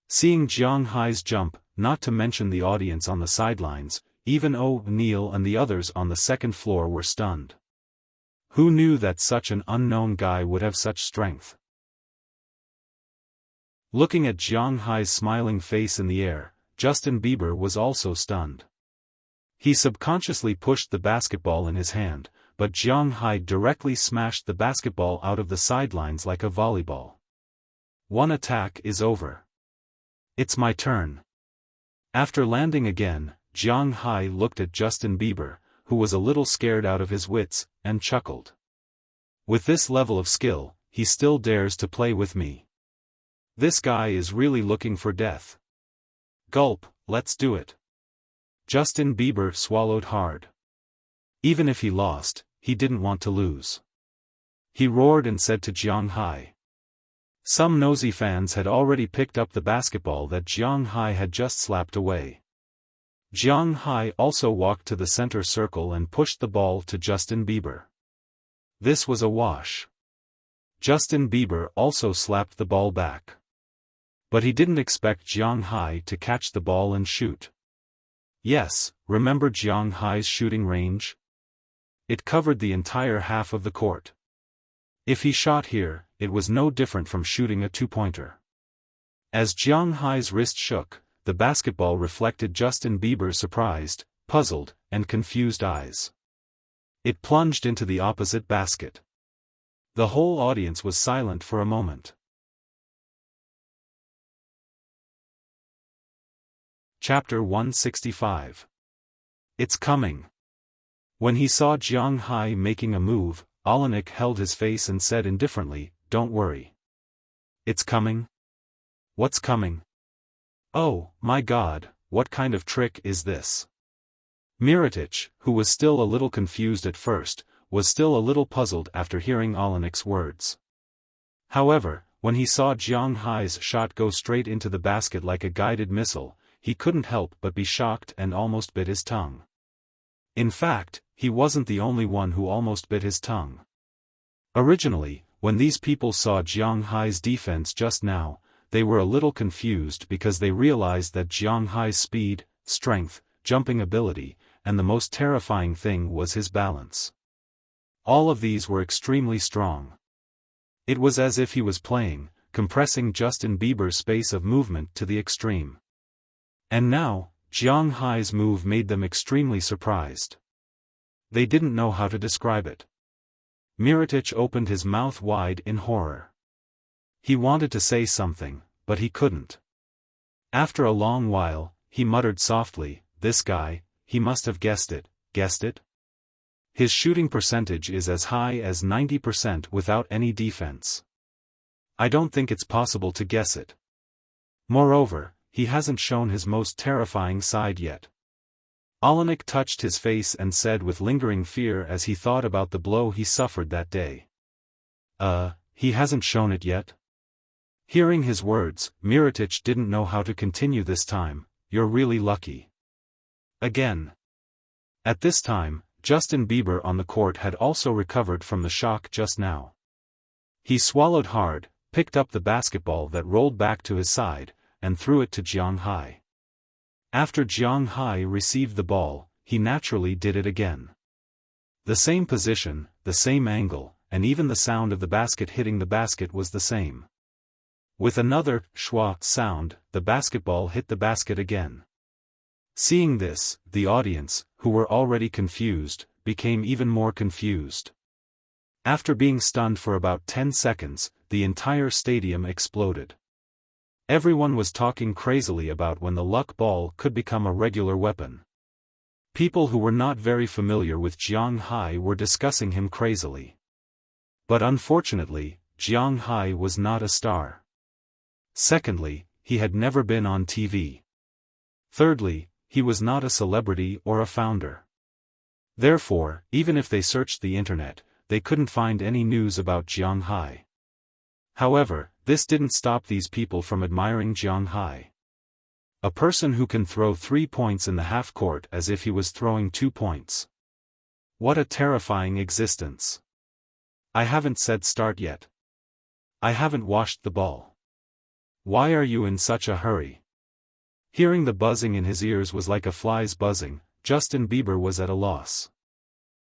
Seeing Jiang Hai's jump, not to mention the audience on the sidelines, even O'Neill and the others on the second floor were stunned. Who knew that such an unknown guy would have such strength? Looking at Jiang Hai's smiling face in the air, Justin Bieber was also stunned. He subconsciously pushed the basketball in his hand, but Jiang Hai directly smashed the basketball out of the sidelines like a volleyball. One attack is over. It's my turn. After landing again, Jiang Hai looked at Justin Bieber, who was a little scared out of his wits, and chuckled. With this level of skill, he still dares to play with me. This guy is really looking for death. Gulp, let's do it. Justin Bieber swallowed hard. Even if he lost, he didn't want to lose. He roared and said to Jiang Hai. Some nosy fans had already picked up the basketball that Jiang Hai had just slapped away. Jiang Hai also walked to the center circle and pushed the ball to Justin Bieber. This was a wash. Justin Bieber also slapped the ball back. But he didn't expect Jiang Hai to catch the ball and shoot. Yes, remember Jiang Hai's shooting range? It covered the entire half of the court. If he shot here, it was no different from shooting a two-pointer. As Jiang Hai's wrist shook, the basketball reflected Justin Bieber's surprised, puzzled, and confused eyes. It plunged into the opposite basket. The whole audience was silent for a moment. Chapter 165. It's coming. When he saw Jiang Hai making a move, Olenek held his face and said indifferently, "Don't worry. It's coming?" "What's coming?" "Oh, my God, what kind of trick is this?" Mirotic, who was still a little confused at first, was still a little puzzled after hearing Olenek's words. However, when he saw Jiang Hai's shot go straight into the basket like a guided missile, he couldn't help but be shocked and almost bit his tongue. In fact, he wasn't the only one who almost bit his tongue. Originally, when these people saw Jiang Hai's defense just now, they were a little confused because they realized that Jiang Hai's speed, strength, jumping ability, and the most terrifying thing was his balance. All of these were extremely strong. It was as if he was playing, compressing Justin Bieber's space of movement to the extreme. And now, Jiang Hai's move made them extremely surprised. They didn't know how to describe it. Mirotic opened his mouth wide in horror. He wanted to say something, but he couldn't. After a long while, he muttered softly, "This guy, he must have guessed it, guessed it? His shooting percentage is as high as 90% without any defense. I don't think it's possible to guess it. Moreover, he hasn't shown his most terrifying side yet." Olenek touched his face and said with lingering fear as he thought about the blow he suffered that day. He hasn't shown it yet?" Hearing his words, Mirotic didn't know how to continue this time. "You're really lucky." Again. At this time, Justin Bieber on the court had also recovered from the shock just now. He swallowed hard, picked up the basketball that rolled back to his side, and threw it to Jiang Hai. After Jiang Hai received the ball, he naturally did it again. The same position, the same angle, and even the sound of the basket hitting the basket was the same. With another schwa sound, the basketball hit the basket again. Seeing this, the audience, who were already confused, became even more confused. After being stunned for about 10 seconds, the entire stadium exploded. Everyone was talking crazily about when the luck ball could become a regular weapon. People who were not very familiar with Jiang Hai were discussing him crazily. But unfortunately, Jiang Hai was not a star. Secondly, he had never been on TV. Thirdly, he was not a celebrity or a founder. Therefore, even if they searched the internet, they couldn't find any news about Jiang Hai. However, this didn't stop these people from admiring Jiang Hai. A person who can throw 3 points in the half-court as if he was throwing 2 points. What a terrifying existence. I haven't said start yet. I haven't washed the ball. Why are you in such a hurry? Hearing the buzzing in his ears was like a fly's buzzing. Justin Bieber was at a loss.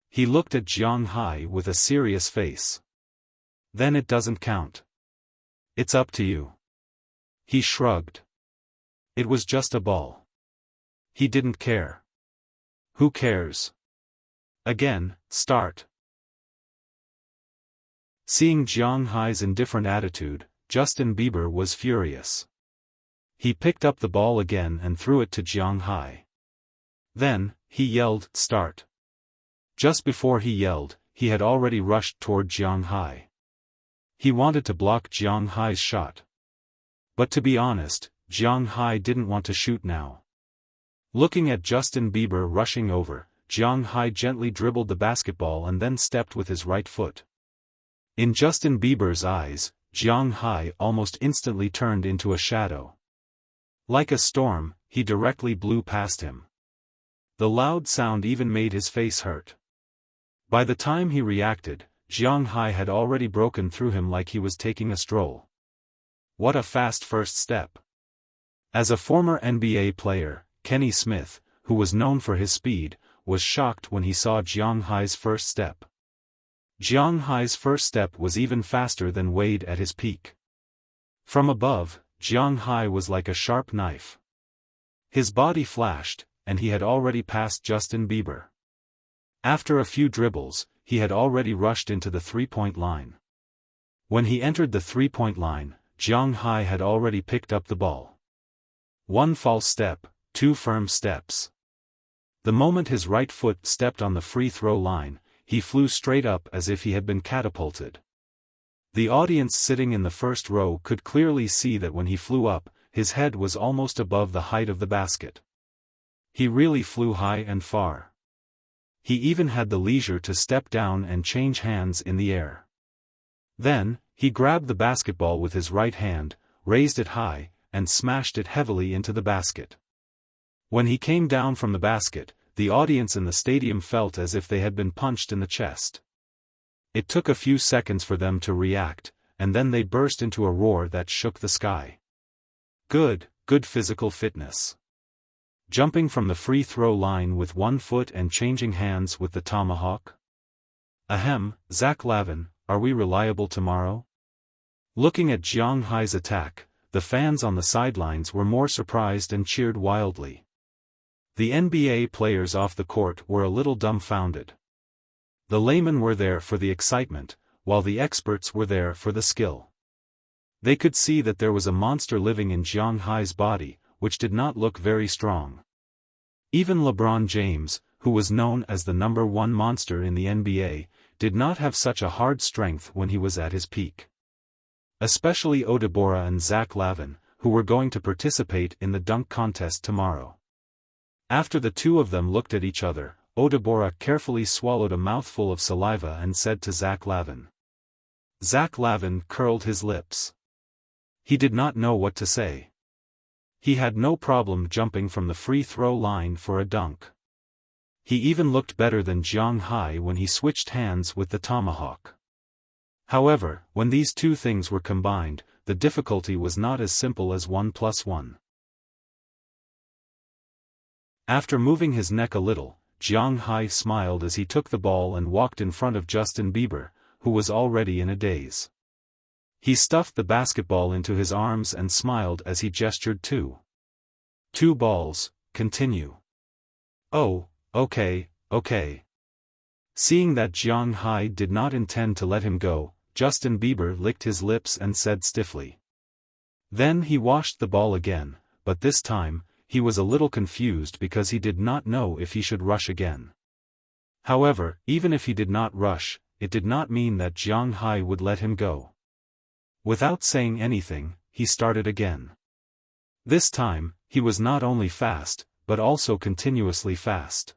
He looked at Jiang Hai with a serious face. Then it doesn't count. It's up to you. He shrugged. It was just a ball. He didn't care. Who cares? Again, start. Seeing Jiang Hai's indifferent attitude, Justin Bieber was furious. He picked up the ball again and threw it to Jiang Hai. Then, he yelled, start. Just before he yelled, he had already rushed toward Jiang Hai. He wanted to block Jiang Hai's shot. But to be honest, Jiang Hai didn't want to shoot now. Looking at Justin Bieber rushing over, Jiang Hai gently dribbled the basketball and then stepped with his right foot. In Justin Bieber's eyes, Jiang Hai almost instantly turned into a shadow. Like a storm, he directly blew past him. The loud sound even made his face hurt. By the time he reacted, Jiang Hai had already broken through him like he was taking a stroll. What a fast first step. As a former NBA player, Kenny Smith, who was known for his speed, was shocked when he saw Jiang Hai's first step. Jiang Hai's first step was even faster than Wade at his peak. From above, Jiang Hai was like a sharp knife. His body flashed, and he had already passed Justin Bieber. After a few dribbles, he had already rushed into the three-point line. When he entered the three-point line, Jiang Hai had already picked up the ball. 1 false step, 2 firm steps. The moment his right foot stepped on the free throw line, he flew straight up as if he had been catapulted. The audience sitting in the first row could clearly see that when he flew up, his head was almost above the height of the basket. He really flew high and far. He even had the leisure to step down and change hands in the air. Then, he grabbed the basketball with his right hand, raised it high, and smashed it heavily into the basket. When he came down from the basket, the audience in the stadium felt as if they had been punched in the chest. It took a few seconds for them to react, and then they burst into a roar that shook the sky. Good physical fitness. Jumping from the free throw line with 1 foot and changing hands with the tomahawk? Ahem, Zach Lavin, are we reliable tomorrow? Looking at Jiang Hai's attack, the fans on the sidelines were more surprised and cheered wildly. The NBA players off the court were a little dumbfounded. The laymen were there for the excitement, while the experts were there for the skill. They could see that there was a monster living in Jiang Hai's body, which did not look very strong. Even LeBron James, who was known as the #1 monster in the NBA, did not have such a hard strength when he was at his peak. Especially Audiobook and Zach Lavin, who were going to participate in the dunk contest tomorrow. After the two of them looked at each other, Audiobook carefully swallowed a mouthful of saliva and said to Zach Lavin. Zach Lavin curled his lips. He did not know what to say. He had no problem jumping from the free throw line for a dunk. He even looked better than Jiang Hai when he switched hands with the tomahawk. However, when these two things were combined, the difficulty was not as simple as 1 + 1. After moving his neck a little, Jiang Hai smiled as he took the ball and walked in front of Justin Bieber, who was already in a daze. He stuffed the basketball into his arms and smiled as he gestured to 2 balls, continue. Oh, okay. Seeing that Jiang Hai did not intend to let him go, Justin Bieber licked his lips and said stiffly. Then he washed the ball again, but this time, he was a little confused because he did not know if he should rush again. However, even if he did not rush, it did not mean that Jiang Hai would let him go. Without saying anything, he started again. This time, he was not only fast, but also continuously fast.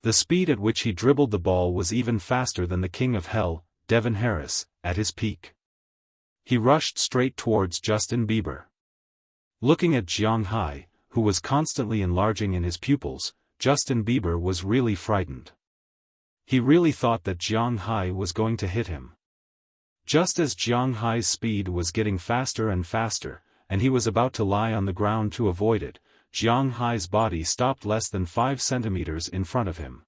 The speed at which he dribbled the ball was even faster than the King of Hell, Devin Harris, at his peak. He rushed straight towards Justin Bieber. Looking at Jiang Hai, who was constantly enlarging in his pupils, Justin Bieber was really frightened. He really thought that Jiang Hai was going to hit him. Just as Jiang Hai's speed was getting faster and faster, and he was about to lie on the ground to avoid it, Jiang Hai's body stopped less than 5 centimeters in front of him.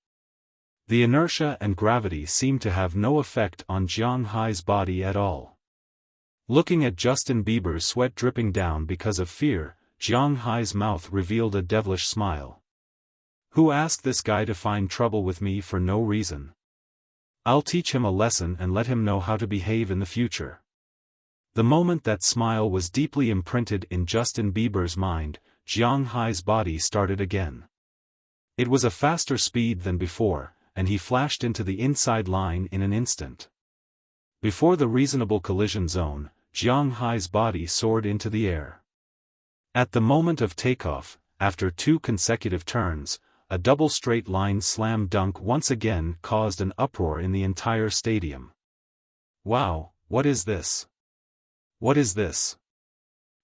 The inertia and gravity seemed to have no effect on Jiang Hai's body at all. Looking at Justin Bieber's sweat dripping down because of fear, Jiang Hai's mouth revealed a devilish smile. "Who asked this guy to find trouble with me for no reason? I'll teach him a lesson and let him know how to behave in the future." The moment that smile was deeply imprinted in Justin Bieber's mind, Jiang Hai's body started again. It was a faster speed than before, and he flashed into the inside line in an instant. Before the reasonable collision zone, Jiang Hai's body soared into the air. At the moment of takeoff, after 2 consecutive turns, a double straight-line slam dunk once again caused an uproar in the entire stadium. "Wow, what is this? What is this?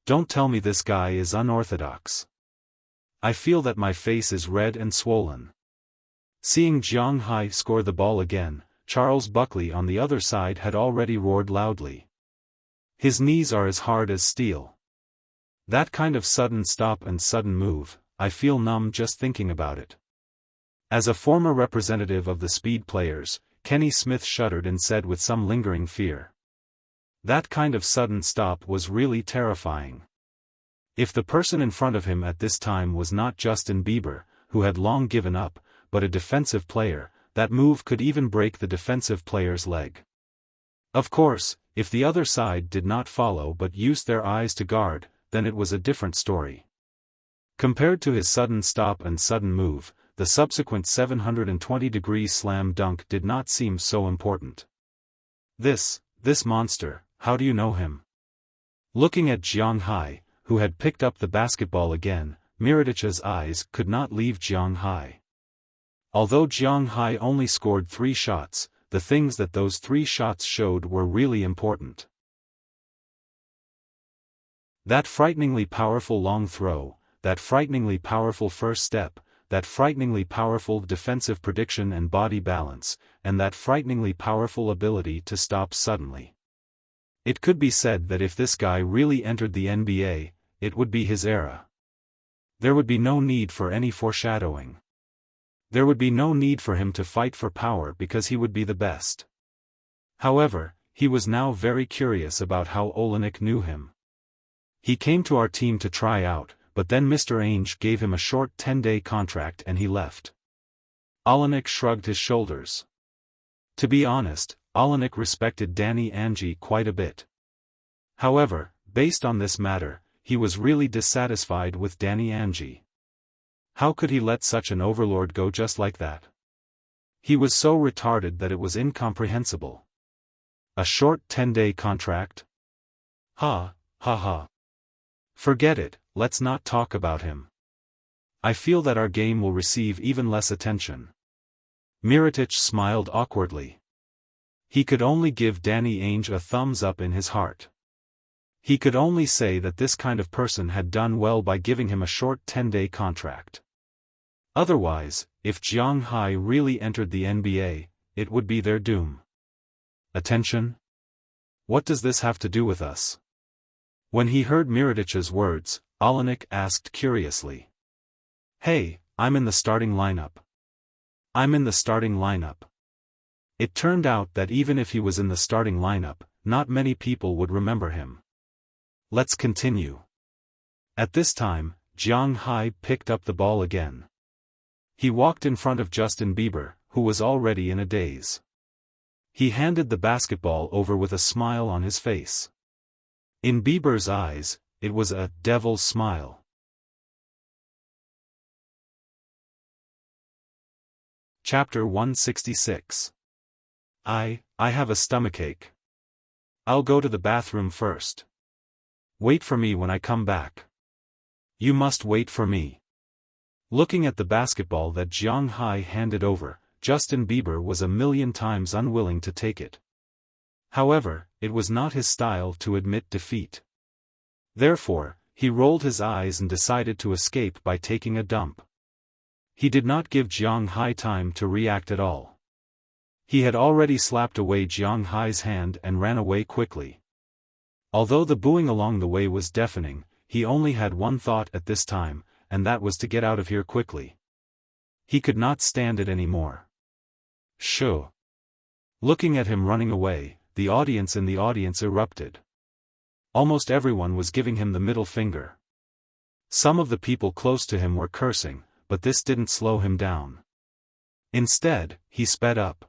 Don't tell me this guy is unorthodox. I feel that my face is red and swollen." Seeing Jiang Hai score the ball again, Charles Buckley on the other side had already roared loudly. "His knees are as hard as steel. That kind of sudden stop and sudden move, I feel numb just thinking about it." As a former representative of the speed players, Kenny Smith shuddered and said with some lingering fear, "That kind of sudden stop was really terrifying." If the person in front of him at this time was not Justin Bieber, who had long given up, but a defensive player, that move could even break the defensive player's leg. Of course, if the other side did not follow but used their eyes to guard, then it was a different story. Compared to his sudden stop and sudden move, the subsequent 720-degree slam dunk did not seem so important. This monster, how do you know him?" Looking at Jiang Hai, who had picked up the basketball again, Mirotich's eyes could not leave Jiang Hai. Although Jiang Hai only scored 3 shots, the things that those 3 shots showed were really important. That frighteningly powerful long throw, that frighteningly powerful first step, that frighteningly powerful defensive prediction and body balance, and that frighteningly powerful ability to stop suddenly. It could be said that if this guy really entered the NBA, it would be his era. There would be no need for any foreshadowing. There would be no need for him to fight for power because he would be the best. However, he was now very curious about how Olenek knew him. "He came to our team to try out, but then Mr. Ainge gave him a short 10-day contract and he left." Olenek shrugged his shoulders. To be honest, Olenek respected Danny Ainge quite a bit. However, based on this matter, he was really dissatisfied with Danny Ainge. How could he let such an overlord go just like that? He was so retarded that it was incomprehensible. A short 10-day contract? Ha, ha ha. Forget it, let's not talk about him. I feel that our game will receive even less attention. Mirotic smiled awkwardly. He could only give Danny Ainge a thumbs up in his heart. He could only say that this kind of person had done well by giving him a short 10-day contract. Otherwise, if Jiang Hai really entered the NBA, it would be their doom. Attention? What does this have to do with us? When he heard Mirotic's words, Olenek asked curiously. "Hey, I'm in the starting lineup. I'm in the starting lineup." It turned out that even if he was in the starting lineup, not many people would remember him. Let's continue. At this time, Jiang Hai picked up the ball again. He walked in front of Justin Bieber, who was already in a daze. He handed the basketball over with a smile on his face. In Bieber's eyes, it was a devil's smile. Chapter 166. I have a stomachache. I'll go to the bathroom first. Wait for me when I come back. You must wait for me. Looking at the basketball that Jiang Hai handed over, Justin Bieber was a million times unwilling to take it. However, it was not his style to admit defeat. Therefore, he rolled his eyes and decided to escape by taking a dump. He did not give Jiang Hai time to react at all. He had already slapped away Jiang Hai's hand and ran away quickly. Although the booing along the way was deafening, he only had one thought at this time, and that was to get out of here quickly. He could not stand it anymore. Shoo! Looking at him running away, the audience erupted. Almost everyone was giving him the middle finger. Some of the people close to him were cursing, but this didn't slow him down. Instead, he sped up.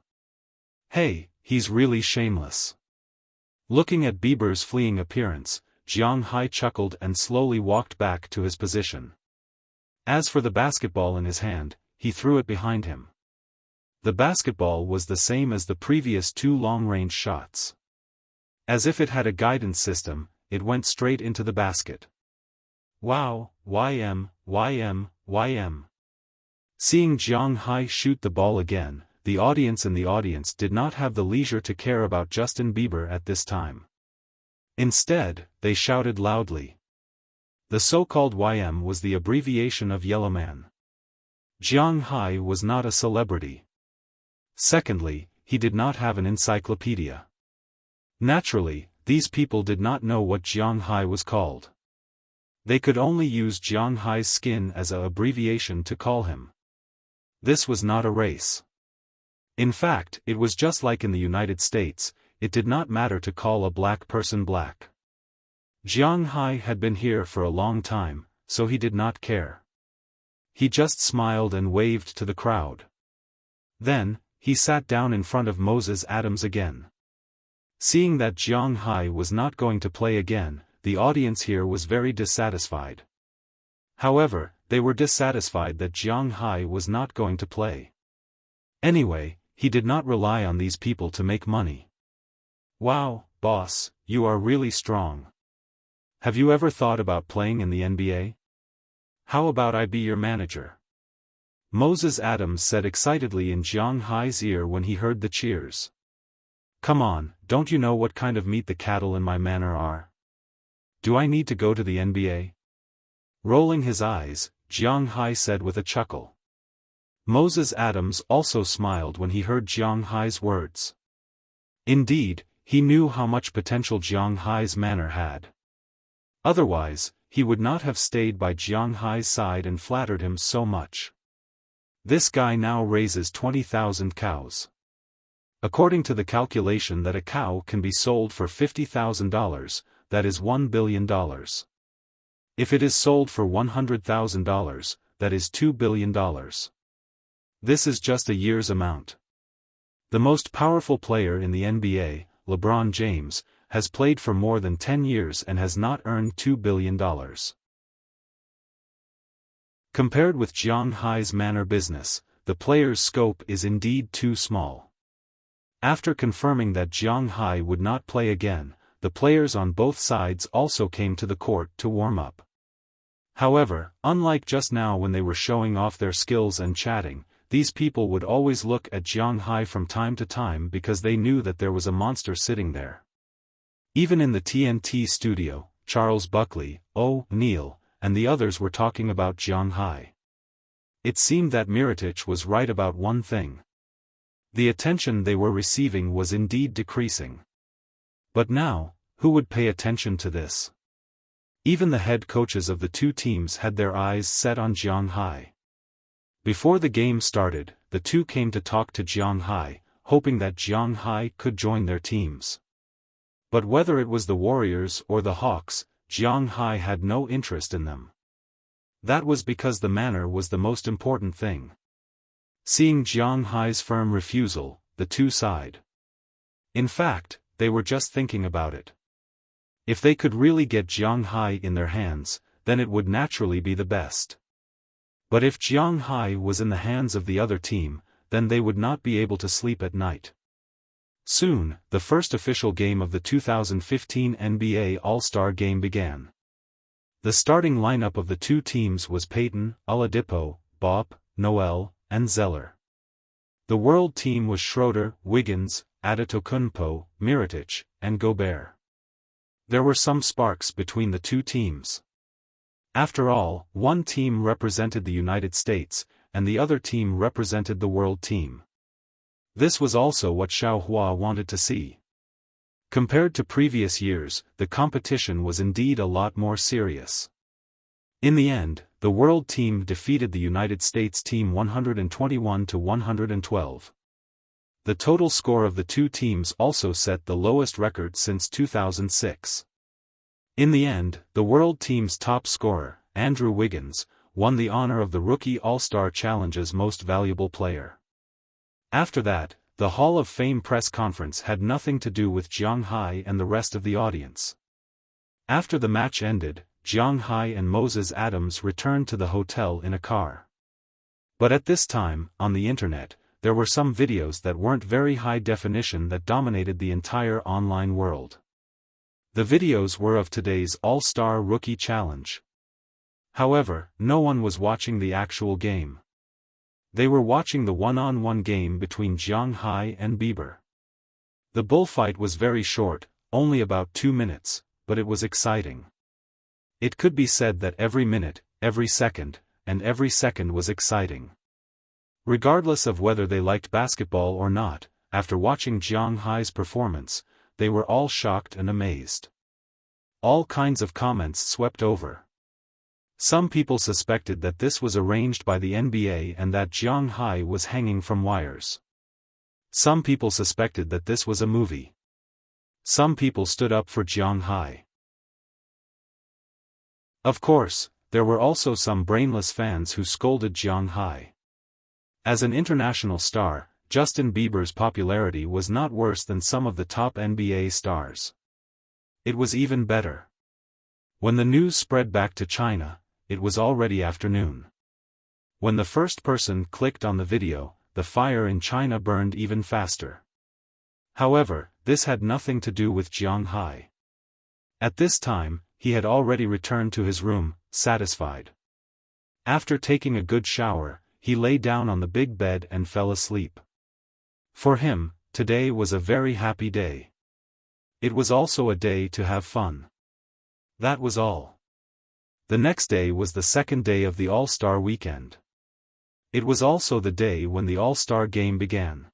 Hey, he's really shameless. Looking at Bieber's fleeing appearance, Jiang Hai chuckled and slowly walked back to his position. As for the basketball in his hand, he threw it behind him. The basketball was the same as the previous two long-range shots. As if it had a guidance system, it went straight into the basket. Wow, YM. Seeing Jiang Hai shoot the ball again, the audience did not have the leisure to care about Justin Bieber at this time. Instead, they shouted loudly. The so-called YM was the abbreviation of Yellow Man. Jiang Hai was not a celebrity. Secondly, he did not have an encyclopedia. Naturally, these people did not know what Jiang Hai was called. They could only use Jiang Hai's skin as an abbreviation to call him. This was not a race. In fact, it was just like in the United States, it did not matter to call a black person black. Jiang Hai had been here for a long time, so he did not care. He just smiled and waved to the crowd. Then, he sat down in front of Moses Adams again. Seeing that Jiang Hai was not going to play again, the audience here was very dissatisfied. However, they were dissatisfied that Jiang Hai was not going to play. Anyway, he did not rely on these people to make money. Wow, boss, you are really strong. Have you ever thought about playing in the NBA? How about I be your manager? Moses Adams said excitedly in Jiang Hai's ear when he heard the cheers. Come on, don't you know what kind of meat the cattle in my manor are? Do I need to go to the NBA? Rolling his eyes, Jiang Hai said with a chuckle. Moses Adams also smiled when he heard Jiang Hai's words. Indeed, he knew how much potential Jiang Hai's manor had. Otherwise, he would not have stayed by Jiang Hai's side and flattered him so much. This guy now raises 20,000 cows. According to the calculation that a cow can be sold for $50,000, that is $1 billion. If it is sold for $100,000, that is $2 billion. This is just a year's amount. The most powerful player in the NBA, LeBron James, has played for more than 10 years and has not earned $2 billion. Compared with Jiang Hai's manor business, the player's scope is indeed too small. After confirming that Jiang Hai would not play again, the players on both sides also came to the court to warm up. However, unlike just now when they were showing off their skills and chatting, these people would always look at Jiang Hai from time to time because they knew that there was a monster sitting there. Even in the TNT studio, Charles Buckley, O'Neal, and the others were talking about Jiang Hai. It seemed that Mirotic was right about one thing. The attention they were receiving was indeed decreasing. But now, who would pay attention to this? Even the head coaches of the two teams had their eyes set on Jiang Hai. Before the game started, the two came to talk to Jiang Hai, hoping that Jiang Hai could join their teams. But whether it was the Warriors or the Hawks, Jiang Hai had no interest in them. That was because the manor was the most important thing. Seeing Jiang Hai's firm refusal, the two sighed. In fact, they were just thinking about it. If they could really get Jiang Hai in their hands, then it would naturally be the best. But if Jiang Hai was in the hands of the other team, then they would not be able to sleep at night. Soon, the first official game of the 2015 NBA All-Star Game began. The starting lineup of the two teams was Peyton, Oladipo, Bopp, Noel, and Zeller. The world team was Schroeder, Wiggins, Adetokunbo, Mirotic, and Gobert. There were some sparks between the two teams. After all, one team represented the United States, and the other team represented the world team. This was also what Xiaofan wanted to see. Compared to previous years, the competition was indeed a lot more serious. In the end, the world team defeated the United States team 121-112. The total score of the two teams also set the lowest record since 2006. In the end, the world team's top scorer, Andrew Wiggins, won the honor of the Rookie All-Star Challenge's Most Valuable Player. After that, the Hall of Fame press conference had nothing to do with Jiang Hai and the rest of the audience. After the match ended, Jiang Hai and Moses Adams returned to the hotel in a car. But at this time, on the internet, there were some videos that weren't very high definition that dominated the entire online world. The videos were of today's All-Star Rookie Challenge. However, no one was watching the actual game. They were watching the one-on-one game between Jiang Hai and Bieber. The bullfight was very short, only about 2 minutes, but it was exciting. It could be said that every minute, every second, and every second was exciting. Regardless of whether they liked basketball or not, after watching Jiang Hai's performance, they were all shocked and amazed. All kinds of comments swept over. Some people suspected that this was arranged by the NBA and that Jiang Hai was hanging from wires. Some people suspected that this was a movie. Some people stood up for Jiang Hai. Of course, there were also some brainless fans who scolded Jiang Hai. As an international star, Justin Bieber's popularity was not worse than some of the top NBA stars. It was even better. When the news spread back to China, it was already afternoon. When the first person clicked on the video, the fire in China burned even faster. However, this had nothing to do with Jiang Hai. At this time, he had already returned to his room, satisfied. After taking a good shower, he lay down on the big bed and fell asleep. For him, today was a very happy day. It was also a day to have fun. That was all. The next day was the second day of the All-Star weekend. It was also the day when the All-Star game began.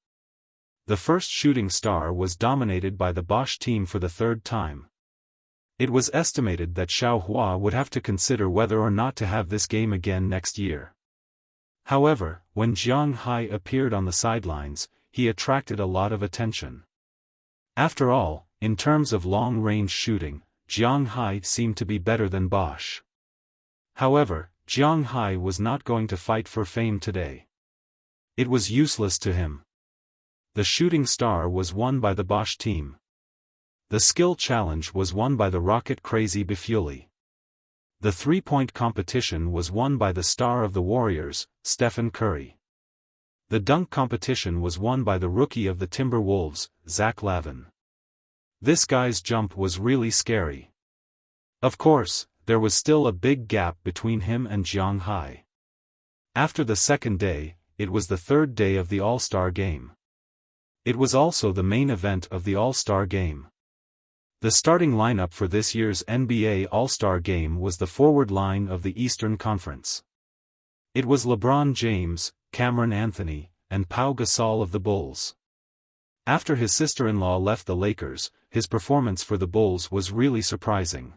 The first shooting star was dominated by the Bosch team for the third time. It was estimated that Xiaofan would have to consider whether or not to have this game again next year. However, when Jiang Hai appeared on the sidelines, he attracted a lot of attention. After all, in terms of long-range shooting, Jiang Hai seemed to be better than Bosch. However, Jiang Hai was not going to fight for fame today. It was useless to him. The shooting star was won by the Bosch team. The skill challenge was won by the rocket-crazy Bifuli. The three-point competition was won by the star of the Warriors, Stephen Curry. The dunk competition was won by the rookie of the Timberwolves, Zach Lavin. This guy's jump was really scary. Of course, there was still a big gap between him and Jiang Hai. After the second day, it was the third day of the All-Star game. It was also the main event of the All-Star game. The starting lineup for this year's NBA All-Star game was the forward line of the Eastern Conference. It was LeBron James, Cameron Anthony, and Pau Gasol of the Bulls. After his sister-in-law left the Lakers, his performance for the Bulls was really surprising.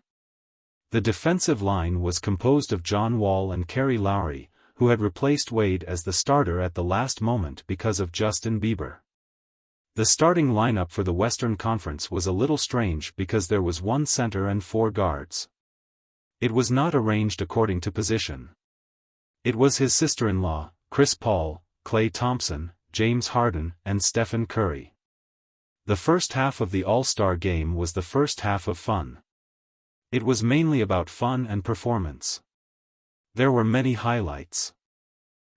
The defensive line was composed of John Wall and Kerry Lowry, who had replaced Wade as the starter at the last moment because of Justin Bieber. The starting lineup for the Western Conference was a little strange because there was one center and 4 guards. It was not arranged according to position. It was his sister-in-law, Chris Paul, Klay Thompson, James Harden, and Stephen Curry. The first half of the All-Star game was the first half of fun. It was mainly about fun and performance. There were many highlights.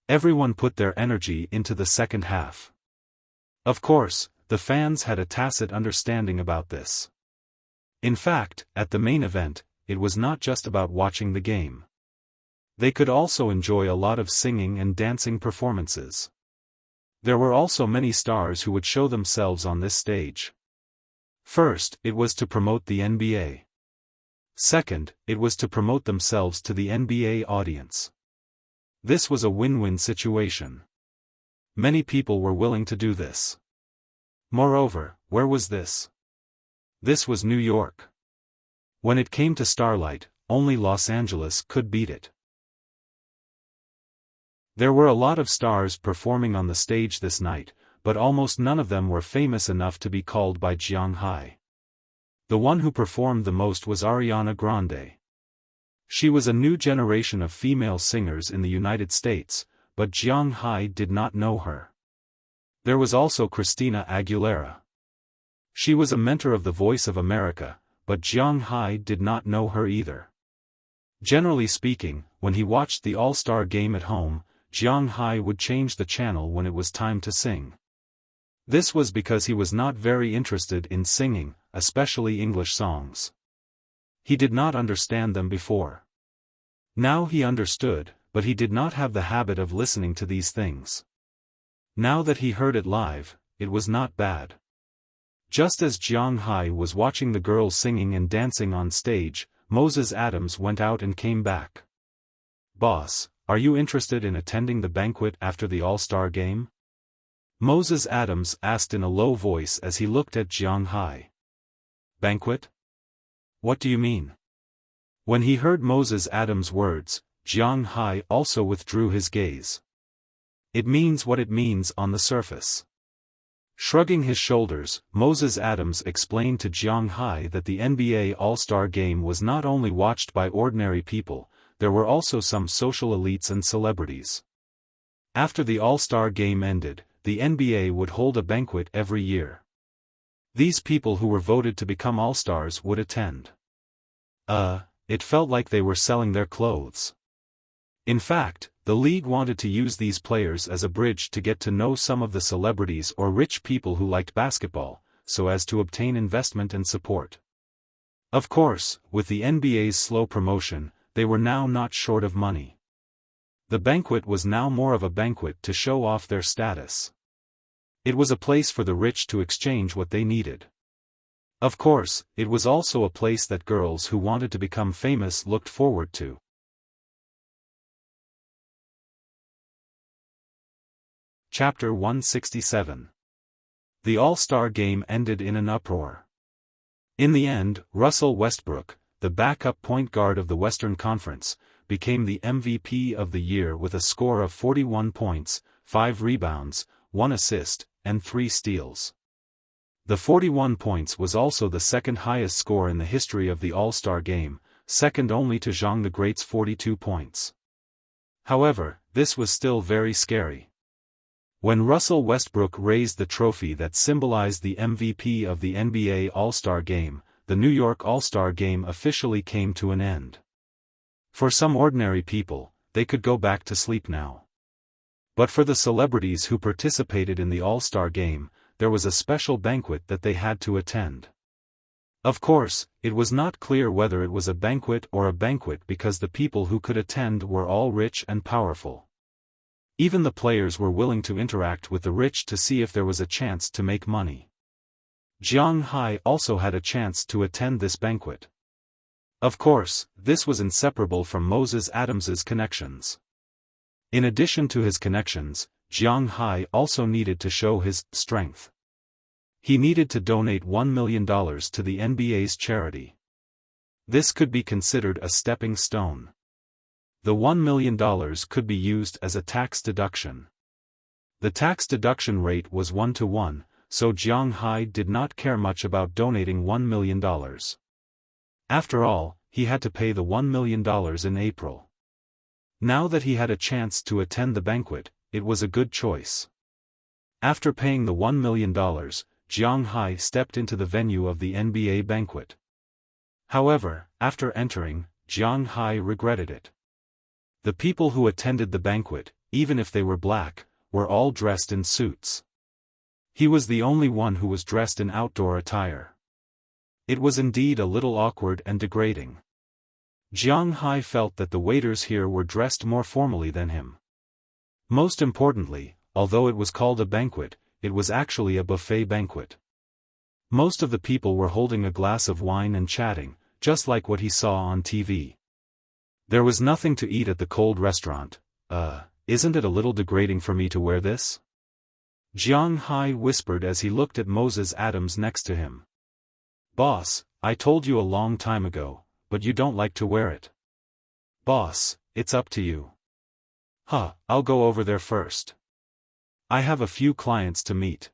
Everyone put their energy into the second half. Of course, the fans had a tacit understanding about this. In fact, at the main event, it was not just about watching the game. They could also enjoy a lot of singing and dancing performances. There were also many stars who would show themselves on this stage. First, it was to promote the NBA. Second, it was to promote themselves to the NBA audience. This was a win-win situation. Many people were willing to do this. Moreover, where was this? This was New York. When it came to starlight, only Los Angeles could beat it. There were a lot of stars performing on the stage this night, but almost none of them were famous enough to be called by Jiang Hai. The one who performed the most was Ariana Grande. She was a new generation of female singers in the United States, but Jiang Hai did not know her. There was also Christina Aguilera. She was a mentor of The Voice of America, but Jiang Hai did not know her either. Generally speaking, when he watched the All-Star game at home, Jiang Hai would change the channel when it was time to sing. This was because he was not very interested in singing, especially English songs. He did not understand them before. Now he understood, but he did not have the habit of listening to these things. Now that he heard it live, it was not bad. Just as Jiang Hai was watching the girls singing and dancing on stage, Moses Adams went out and came back. "Boss, are you interested in attending the banquet after the All-Star game?" Moses Adams asked in a low voice as he looked at Jiang Hai. "Banquet? What do you mean?" When he heard Moses Adams' words, Jiang Hai also withdrew his gaze. "It means what it means on the surface." Shrugging his shoulders, Moses Adams explained to Jiang Hai that the NBA All-Star Game was not only watched by ordinary people, there were also some social elites and celebrities. After the All-Star Game ended, the NBA would hold a banquet every year. These people who were voted to become All-Stars would attend. It felt like they were selling their clothes. In fact, the league wanted to use these players as a bridge to get to know some of the celebrities or rich people who liked basketball, so as to obtain investment and support. Of course, with the NBA's slow promotion, they were now not short of money. The banquet was now more of a banquet to show off their status. It was a place for the rich to exchange what they needed. Of course, it was also a place that girls who wanted to become famous looked forward to. Chapter 167. The All-Star Game ended in an uproar. In the end, Russell Westbrook, the backup point guard of the Western Conference, became the MVP of the year with a score of 41 points, 5 rebounds, 1 assist, and 3 steals. The 41 points was also the second highest score in the history of the All-Star Game, second only to Zhang the Great's 42 points. However, this was still very scary. When Russell Westbrook raised the trophy that symbolized the MVP of the NBA All-Star Game, the New York All-Star Game officially came to an end. For some ordinary people, they could go back to sleep now. But for the celebrities who participated in the All-Star Game, there was a special banquet that they had to attend. Of course, it was not clear whether it was a banquet or a banquet because the people who could attend were all rich and powerful. Even the players were willing to interact with the rich to see if there was a chance to make money. Jiang Hai also had a chance to attend this banquet. Of course, this was inseparable from Moses Adams's connections. In addition to his connections, Jiang Hai also needed to show his strength. He needed to donate $1 million to the NBA's charity. This could be considered a stepping stone. The $1 million could be used as a tax deduction. The tax deduction rate was 1-to-1, so Jiang Hai did not care much about donating $1 million. After all, he had to pay the $1 million in April. Now that he had a chance to attend the banquet, it was a good choice. After paying the $1 million, Jiang Hai stepped into the venue of the NBA banquet. However, after entering, Jiang Hai regretted it. The people who attended the banquet, even if they were black, were all dressed in suits. He was the only one who was dressed in outdoor attire. It was indeed a little awkward and degrading. Jiang Hai felt that the waiters here were dressed more formally than him. Most importantly, although it was called a banquet, it was actually a buffet banquet. Most of the people were holding a glass of wine and chatting, just like what he saw on TV. There was nothing to eat at the cold restaurant. Isn't it a little degrading for me to wear this? Jiang Hai whispered as he looked at Moses Adams next to him. Boss, I told you a long time ago, but you don't like to wear it. Boss, it's up to you. I'll go over there first. I have a few clients to meet.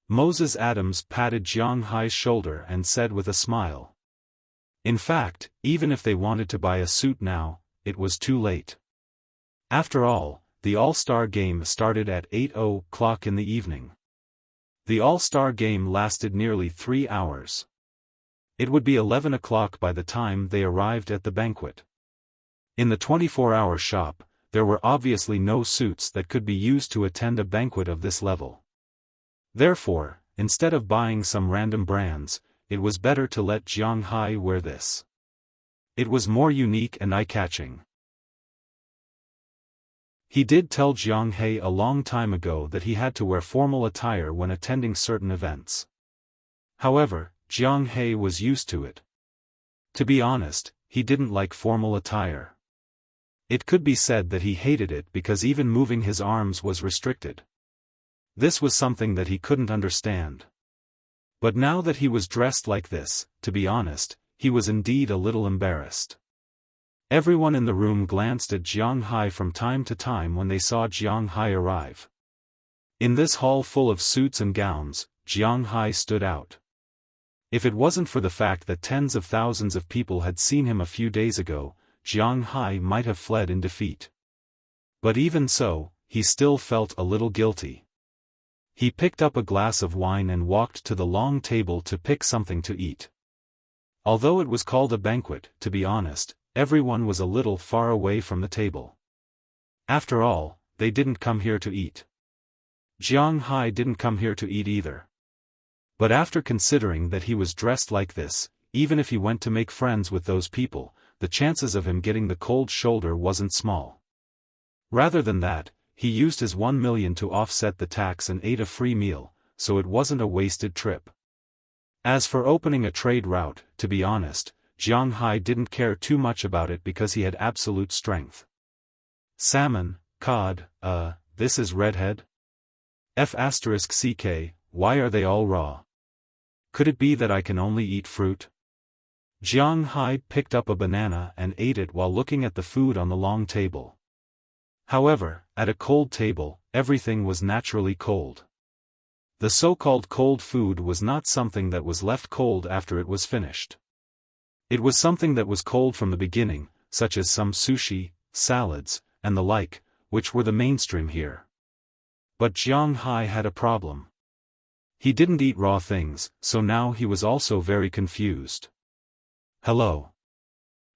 Moses Adams patted Jiang Hai's shoulder and said with a smile. In fact, even if they wanted to buy a suit now, it was too late. After all, the All-Star Game started at 8:00 in the evening. The All-Star Game lasted nearly 3 hours. It would be 11 o'clock by the time they arrived at the banquet. In the 24-hour shop, there were obviously no suits that could be used to attend a banquet of this level. Therefore, instead of buying some random brands, it was better to let Jiang Hai wear this. It was more unique and eye-catching. He did tell Jiang Hai a long time ago that he had to wear formal attire when attending certain events. However, Jiang Hai was used to it. To be honest, he didn't like formal attire. It could be said that he hated it because even moving his arms was restricted. This was something that he couldn't understand. But now that he was dressed like this, to be honest, he was indeed a little embarrassed. Everyone in the room glanced at Jiang Hai from time to time when they saw Jiang Hai arrive. In this hall full of suits and gowns, Jiang Hai stood out. If it wasn't for the fact that tens of thousands of people had seen him a few days ago, Jiang Hai might have fled in defeat. But even so, he still felt a little guilty. He picked up a glass of wine and walked to the long table to pick something to eat. Although it was called a banquet, to be honest, everyone was a little far away from the table. After all, they didn't come here to eat. Jiang Hai didn't come here to eat either. But after considering that he was dressed like this, even if he went to make friends with those people, the chances of him getting the cold shoulder wasn't small. Rather than that, he used his 1 million to offset the tax and ate a free meal, so it wasn't a wasted trip. As for opening a trade route, to be honest, Jiang Hai didn't care too much about it because he had absolute strength. Salmon, cod, this is redhead? F***ck, why are they all raw? Could it be that I can only eat fruit? Jiang Hai picked up a banana and ate it while looking at the food on the long table. However, at a cold table, everything was naturally cold. The so-called cold food was not something that was left cold after it was finished. It was something that was cold from the beginning, such as some sushi, salads, and the like, which were the mainstream here. But Jiang Hai had a problem. He didn't eat raw things, so now he was also very confused. Hello.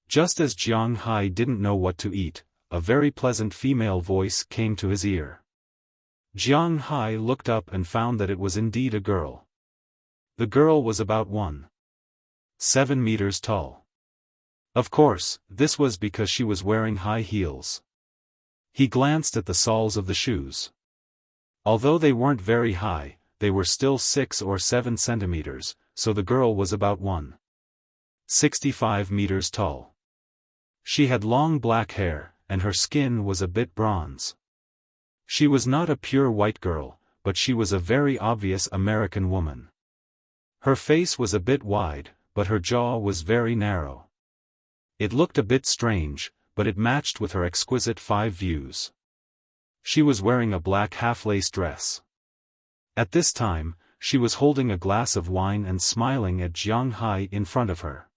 Just as Jiang Hai didn't know what to eat, a very pleasant female voice came to his ear. Jiang Hai looked up and found that it was indeed a girl. The girl was about 1.7 meters tall. Of course, this was because she was wearing high heels. He glanced at the soles of the shoes. Although they weren't very high, they were still 6 or 7 centimeters, so the girl was about 1.65 meters tall. She had long black hair, and her skin was a bit bronze. She was not a pure white girl, but she was a very obvious American woman. Her face was a bit wide, but her jaw was very narrow. It looked a bit strange, but it matched with her exquisite 5 views. She was wearing a black half-lace dress. At this time, she was holding a glass of wine and smiling at Jiang Hai in front of her.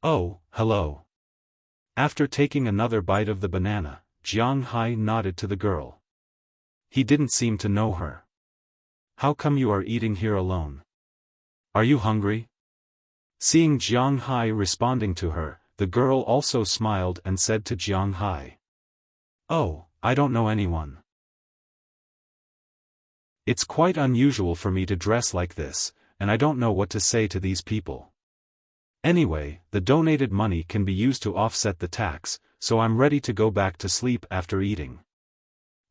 Oh, hello. After taking another bite of the banana, Jiang Hai nodded to the girl. He didn't seem to know her. How come you are eating here alone? Are you hungry? Seeing Jiang Hai responding to her, the girl also smiled and said to Jiang Hai. Oh, I don't know anyone. It's quite unusual for me to dress like this, and I don't know what to say to these people. Anyway, the donated money can be used to offset the tax, so I'm ready to go back to sleep after eating.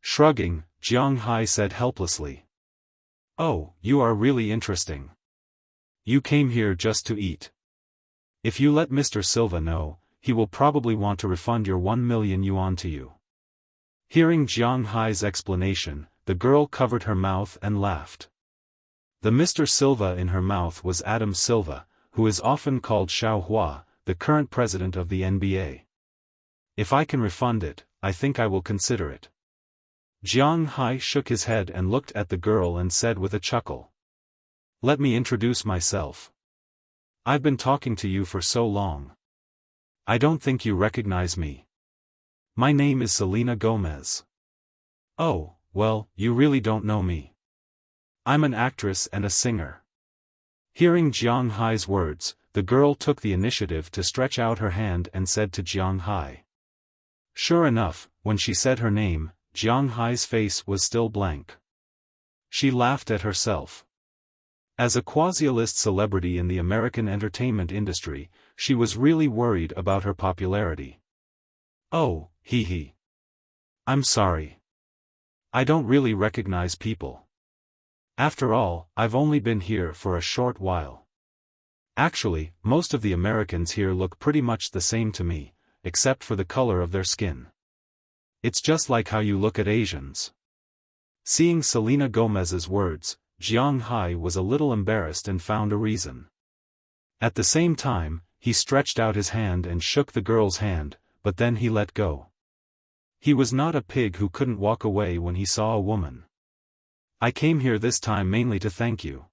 Shrugging, Jiang Hai said helplessly. Oh, you are really interesting. You came here just to eat. If you let Mr. Silva know, he will probably want to refund your 1 million yuan to you. Hearing Jiang Hai's explanation, the girl covered her mouth and laughed. The Mr. Silva in her mouth was Adam Silva, who is often called Xiaofan, the current president of the NBA. If I can refund it, I think I will consider it. Jiang Hai shook his head and looked at the girl and said with a chuckle. Let me introduce myself. I've been talking to you for so long. I don't think you recognize me. My name is Selena Gomez. Oh, well, you really don't know me. I'm an actress and a singer. Hearing Jiang Hai's words, the girl took the initiative to stretch out her hand and said to Jiang Hai. Sure enough, when she said her name, Jiang Hai's face was still blank. She laughed at herself. As a quasi-A-list celebrity in the American entertainment industry, she was really worried about her popularity. Oh, hee hee. I'm sorry. I don't really recognize people. After all, I've only been here for a short while. Actually, most of the Americans here look pretty much the same to me, except for the color of their skin. It's just like how you look at Asians. Seeing Selena Gomez's words, Jiang Hai was a little embarrassed and found a reason. At the same time, he stretched out his hand and shook the girl's hand, but then he let go. He was not a pig who couldn't walk away when he saw a woman. I came here this time mainly to thank you.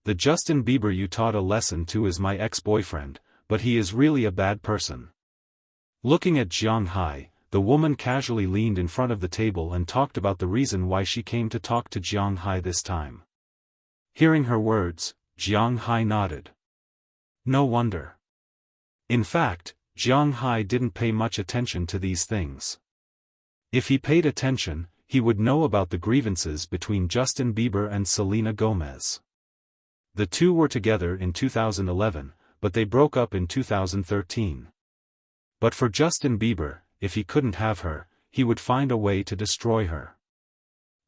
The Justin Bieber you taught a lesson to is my ex-boyfriend, but he is really a bad person. Looking at Jiang Hai, the woman casually leaned in front of the table and talked about the reason why she came to talk to Jiang Hai this time. Hearing her words, Jiang Hai nodded. No wonder. In fact, Jiang Hai didn't pay much attention to these things. If he paid attention, he would know about the grievances between Justin Bieber and Selena Gomez. The two were together in 2011, but they broke up in 2013. But for Justin Bieber, if he couldn't have her, he would find a way to destroy her.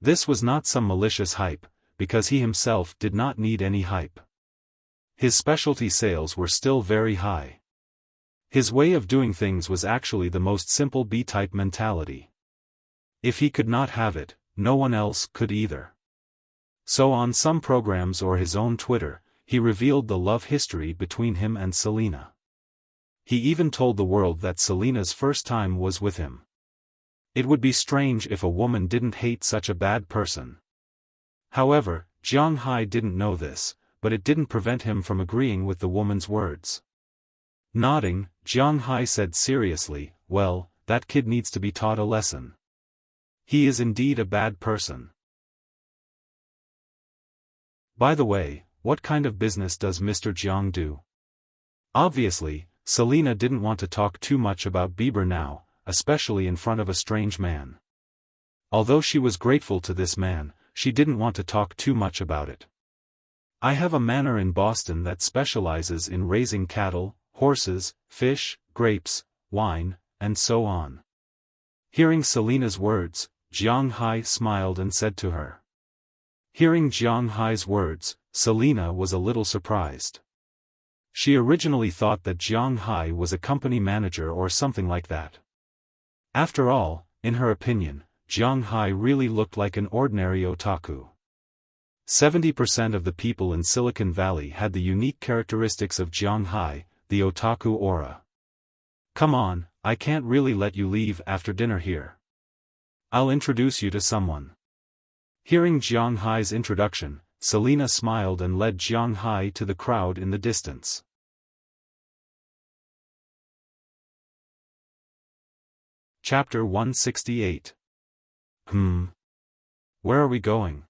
This was not some malicious hype, because he himself did not need any hype. His specialty sales were still very high. His way of doing things was actually the most simple B-type mentality. If he could not have it, no one else could either. So on some programs or his own Twitter, he revealed the love history between him and Selena. He even told the world that Selena's first time was with him. It would be strange if a woman didn't hate such a bad person. However, Jiang Hai didn't know this, but it didn't prevent him from agreeing with the woman's words. Nodding, Jiang Hai said seriously, well, that kid needs to be taught a lesson. He is indeed a bad person. By the way, what kind of business does Mr. Jiang do? Obviously, Selena didn't want to talk too much about Bieber now, especially in front of a strange man. Although she was grateful to this man, she didn't want to talk too much about it. I have a manor in Boston that specializes in raising cattle, horses, fish, grapes, wine, and so on. Hearing Selena's words, Jiang Hai smiled and said to her. Hearing Jiang Hai's words, Selena was a little surprised. She originally thought that Jiang Hai was a company manager or something like that. After all, in her opinion, Jiang Hai really looked like an ordinary otaku. 70% of the people in Silicon Valley had the unique characteristics of Jiang Hai, the otaku aura. Come on, I can't really let you leave after dinner here. I'll introduce you to someone. Hearing Jiang Hai's introduction, Selena smiled and led Jiang Hai to the crowd in the distance. Chapter 168. Where are we going?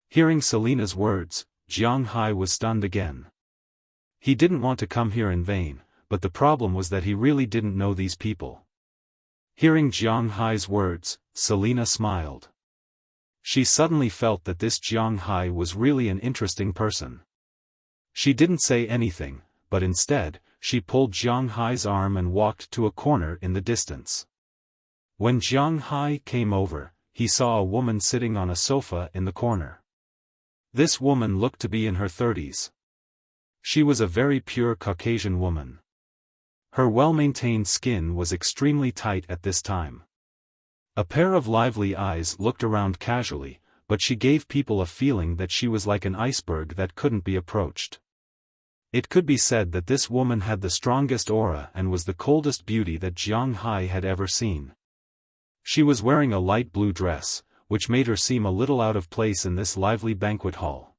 Hearing Selena's words, Jiang Hai was stunned again. He didn't want to come here in vain, but the problem was that he really didn't know these people. Hearing Jiang Hai's words, Selena smiled. She suddenly felt that this Jiang Hai was really an interesting person. She didn't say anything, but instead, she pulled Jiang Hai's arm and walked to a corner in the distance. When Jiang Hai came over, he saw a woman sitting on a sofa in the corner. This woman looked to be in her 30s. She was a very pure Caucasian woman. Her well-maintained skin was extremely tight at this time. A pair of lively eyes looked around casually, but she gave people a feeling that she was like an iceberg that couldn't be approached. It could be said that this woman had the strongest aura and was the coldest beauty that Jiang Hai had ever seen. She was wearing a light blue dress, which made her seem a little out of place in this lively banquet hall.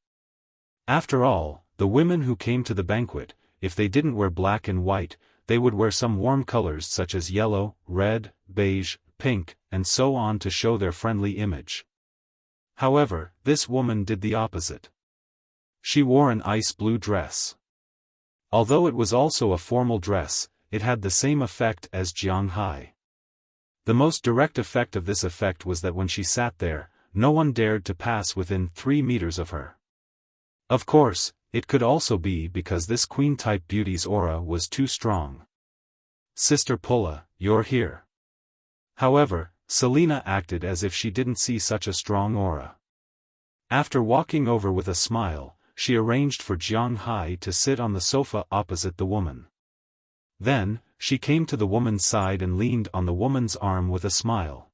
After all, the women who came to the banquet, if they didn't wear black and white, they would wear some warm colors such as yellow, red, beige, pink, and so on to show their friendly image. However, this woman did the opposite. She wore an ice blue dress. Although it was also a formal dress, it had the same effect as Jiang Hai. The most direct effect of this effect was that when she sat there, no one dared to pass within 3 meters of her. Of course, it could also be because this queen-type beauty's aura was too strong. "Sister Pulla, you're here." However, Selina acted as if she didn't see such a strong aura. After walking over with a smile, she arranged for Jiang Hai to sit on the sofa opposite the woman. Then, she came to the woman's side and leaned on the woman's arm with a smile.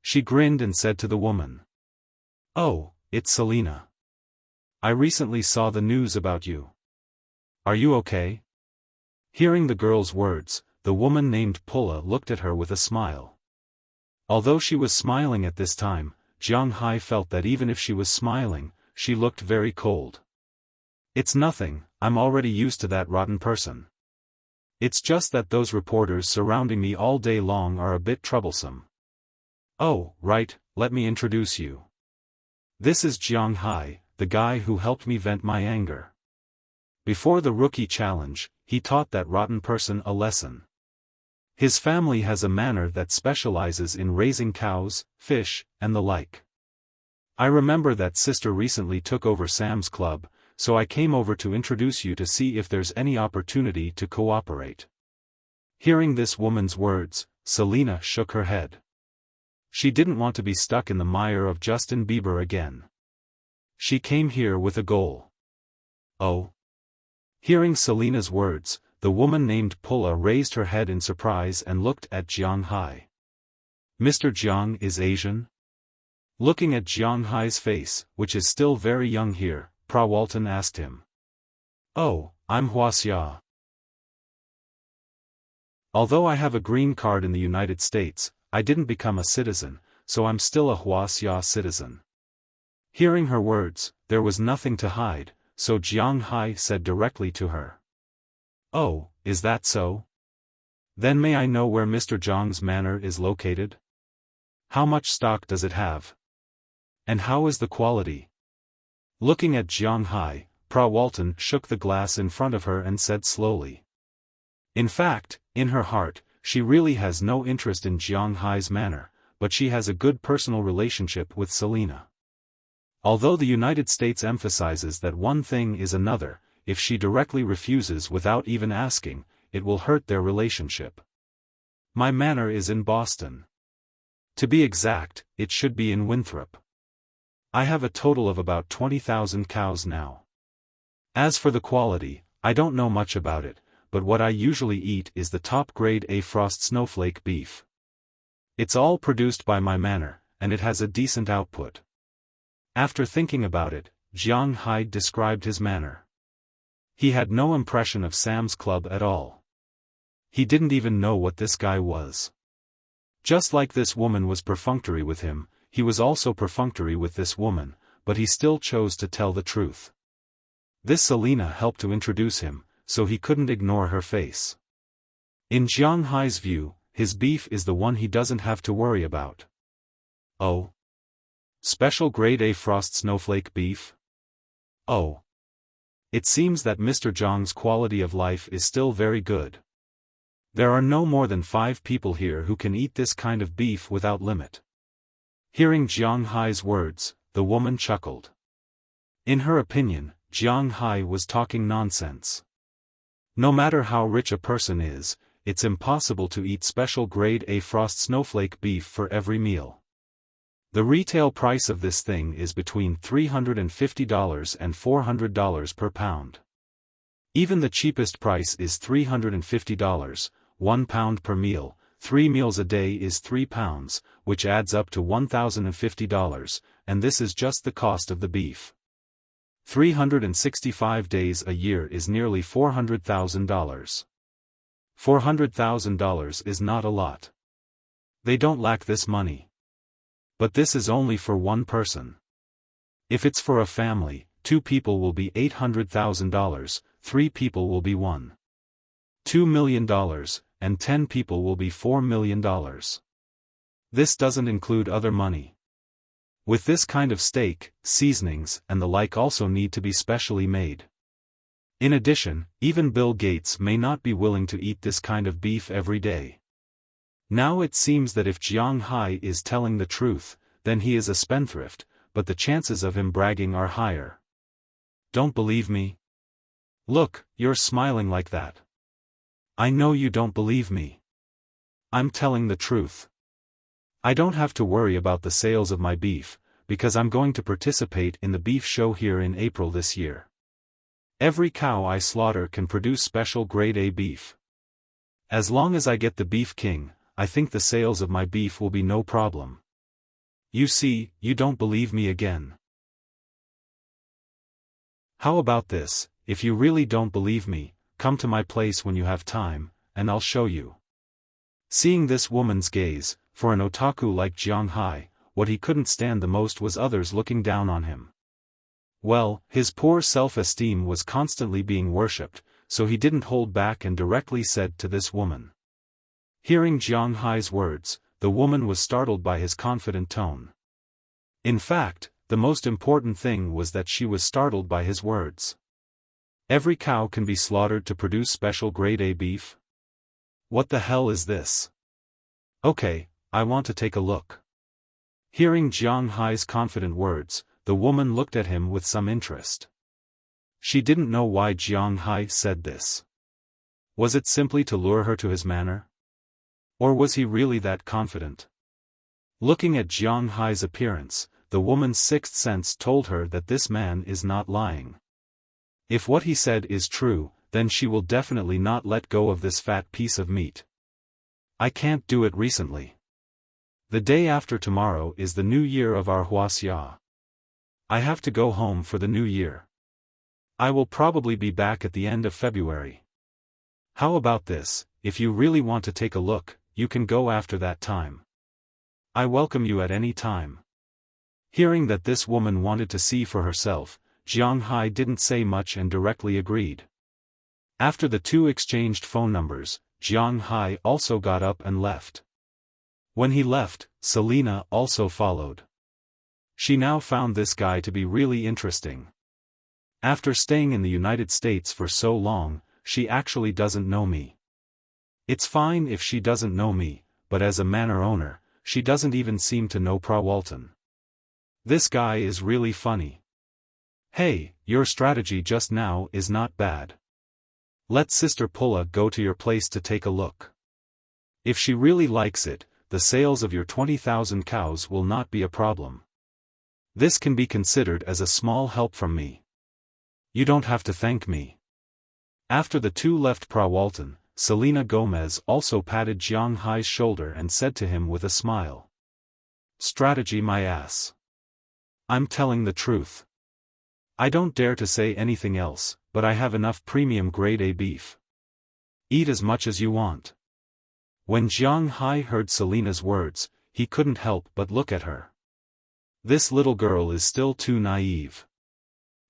She grinned and said to the woman, "Oh, it's Selina. I recently saw the news about you. Are you okay?" Hearing the girl's words, the woman named Pulla looked at her with a smile. Although she was smiling at this time, Jiang Hai felt that even if she was smiling, she looked very cold. "It's nothing, I'm already used to that rotten person. It's just that those reporters surrounding me all day long are a bit troublesome." "Oh, right, let me introduce you. This is Jiang Hai, the guy who helped me vent my anger. Before the rookie challenge, he taught that rotten person a lesson. His family has a manor that specializes in raising cows, fish, and the like. I remember that sister recently took over Sam's club, so I came over to introduce you to see if there's any opportunity to cooperate." Hearing this woman's words, Selina shook her head. She didn't want to be stuck in the mire of Justin Bieber again. She came here with a goal. "Oh." Hearing Selina's words, the woman named Pulla raised her head in surprise and looked at Jiang Hai. "Mr. Jiang is Asian?" Looking at Jiang Hai's face, which is still very young here, Prawalton asked him. "Oh, I'm Wuxia. Although I have a green card in the United States, I didn't become a citizen, so I'm still a Wuxia citizen." Hearing her words, there was nothing to hide, so Jiang Hai said directly to her. "Oh, is that so? Then may I know where Mr. Jiang's manor is located? How much stock does it have? And how is the quality?" Looking at Jiang Hai, Prawalton shook the glass in front of her and said slowly. In fact, in her heart, she really has no interest in Jiang Hai's manor, but she has a good personal relationship with Selina. Although the United States emphasizes that one thing is another, if she directly refuses without even asking, it will hurt their relationship. "My manor is in Boston. To be exact, it should be in Winthrop. I have a total of about 20,000 cows now. As for the quality, I don't know much about it, but what I usually eat is the top grade A Frost snowflake beef. It's all produced by my manor, and it has a decent output." After thinking about it, Jiang Hai described his manor. He had no impression of Sam's club at all. He didn't even know what this guy was. Just like this woman was perfunctory with him, he was also perfunctory with this woman, but he still chose to tell the truth. This Selina helped to introduce him, so he couldn't ignore her face. In Jiang Hai's view, his beef is the one he doesn't have to worry about. "Oh? Special grade A Frost snowflake beef? Oh. It seems that Mr. Jiang's quality of life is still very good. There are no more than 5 people here who can eat this kind of beef without limit." Hearing Jiang Hai's words, the woman chuckled. In her opinion, Jiang Hai was talking nonsense. No matter how rich a person is, it's impossible to eat special grade A frost snowflake beef for every meal. The retail price of this thing is between $350 and $400 per pound. Even the cheapest price is $350, 1 pound per meal. 3 meals a day is 3 pounds, which adds up to $1,050, and this is just the cost of the beef. 365 days a year is nearly $400,000. $400,000 is not a lot. They don't lack this money. But this is only for one person. If it's for a family, 2 people will be $800,000, 3 people will be $2 million, and 10 people will be $4 million. This doesn't include other money. With this kind of steak, seasonings and the like also need to be specially made. In addition, even Bill Gates may not be willing to eat this kind of beef every day. Now it seems that if Jiang Hai is telling the truth, then he is a spendthrift, but the chances of him bragging are higher. Don't believe me? Look, you're smiling like that. I know you don't believe me. I'm telling the truth. I don't have to worry about the sales of my beef, because I'm going to participate in the beef show here in April this year. Every cow I slaughter can produce special grade A beef. As long as I get the Beef King, I think the sales of my beef will be no problem. You see, you don't believe me again. How about this? If you really don't believe me, come to my place when you have time, and I'll show you. Seeing this woman's gaze, for an otaku like Jiang Hai, what he couldn't stand the most was others looking down on him. Well, his poor self-esteem was constantly being worshipped, so he didn't hold back and directly said to this woman. Hearing Jiang Hai's words, the woman was startled by his confident tone. In fact, the most important thing was that she was startled by his words. Every cow can be slaughtered to produce special grade A beef? What the hell is this? Okay, I want to take a look. Hearing Jiang Hai's confident words, the woman looked at him with some interest. She didn't know why Jiang Hai said this. Was it simply to lure her to his manor? Or was he really that confident? Looking at Jiang Hai's appearance, the woman's sixth sense told her that this man is not lying. If what he said is true, then she will definitely not let go of this fat piece of meat. I can't do it recently. The day after tomorrow is the new year of our Wuxia. I have to go home for the new year. I will probably be back at the end of February. How about this? If you really want to take a look, you can go after that time. I welcome you at any time. Hearing that this woman wanted to see for herself, Jiang Hai didn't say much and directly agreed. After the two exchanged phone numbers, Jiang Hai also got up and left. When he left, Selena also followed. She now found this guy to be really interesting. After staying in the United States for so long, she actually doesn't know me. It's fine if she doesn't know me, but as a manor owner, she doesn't even seem to know Walton. This guy is really funny. Hey, your strategy just now is not bad. Let Sister Pulla go to your place to take a look. If she really likes it, the sales of your 20,000 cows will not be a problem. This can be considered as a small help from me. You don't have to thank me. After the two left Walton, Selena Gomez also patted Jiang Hai's shoulder and said to him with a smile. Strategy my ass. I'm telling the truth. I don't dare to say anything else, but I have enough premium grade A beef. Eat as much as you want. When Jiang Hai heard Selena's words, he couldn't help but look at her. This little girl is still too naive.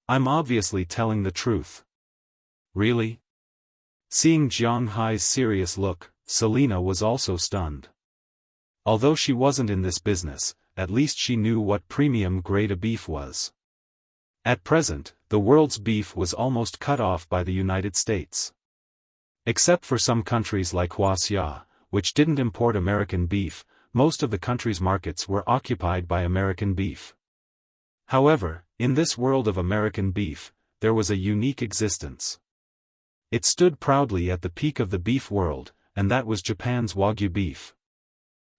I'm obviously telling the truth. Really? Seeing Jiang Hai's serious look, Selena was also stunned. Although she wasn't in this business, at least she knew what premium grade A beef was. At present, the world's beef was almost cut off by the United States. Except for some countries like Wuxia, which didn't import American beef, most of the country's markets were occupied by American beef. However, in this world of American beef, there was a unique existence. It stood proudly at the peak of the beef world, and that was Japan's Wagyu beef.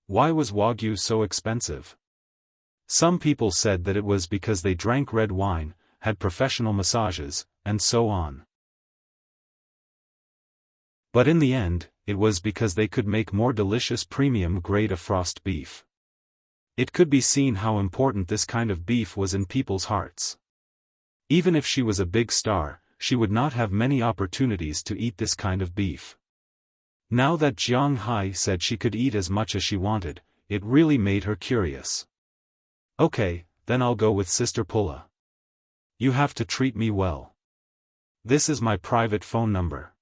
Why was Wagyu so expensive? Some people said that it was because they drank red wine, had professional massages, and so on. But in the end, it was because they could make more delicious premium grade of frost beef. It could be seen how important this kind of beef was in people's hearts. Even if she was a big star, she would not have many opportunities to eat this kind of beef. Now that Jiang Hai said she could eat as much as she wanted, it really made her curious. Okay, then I'll go with Sister Pulla. You have to treat me well. This is my private phone number.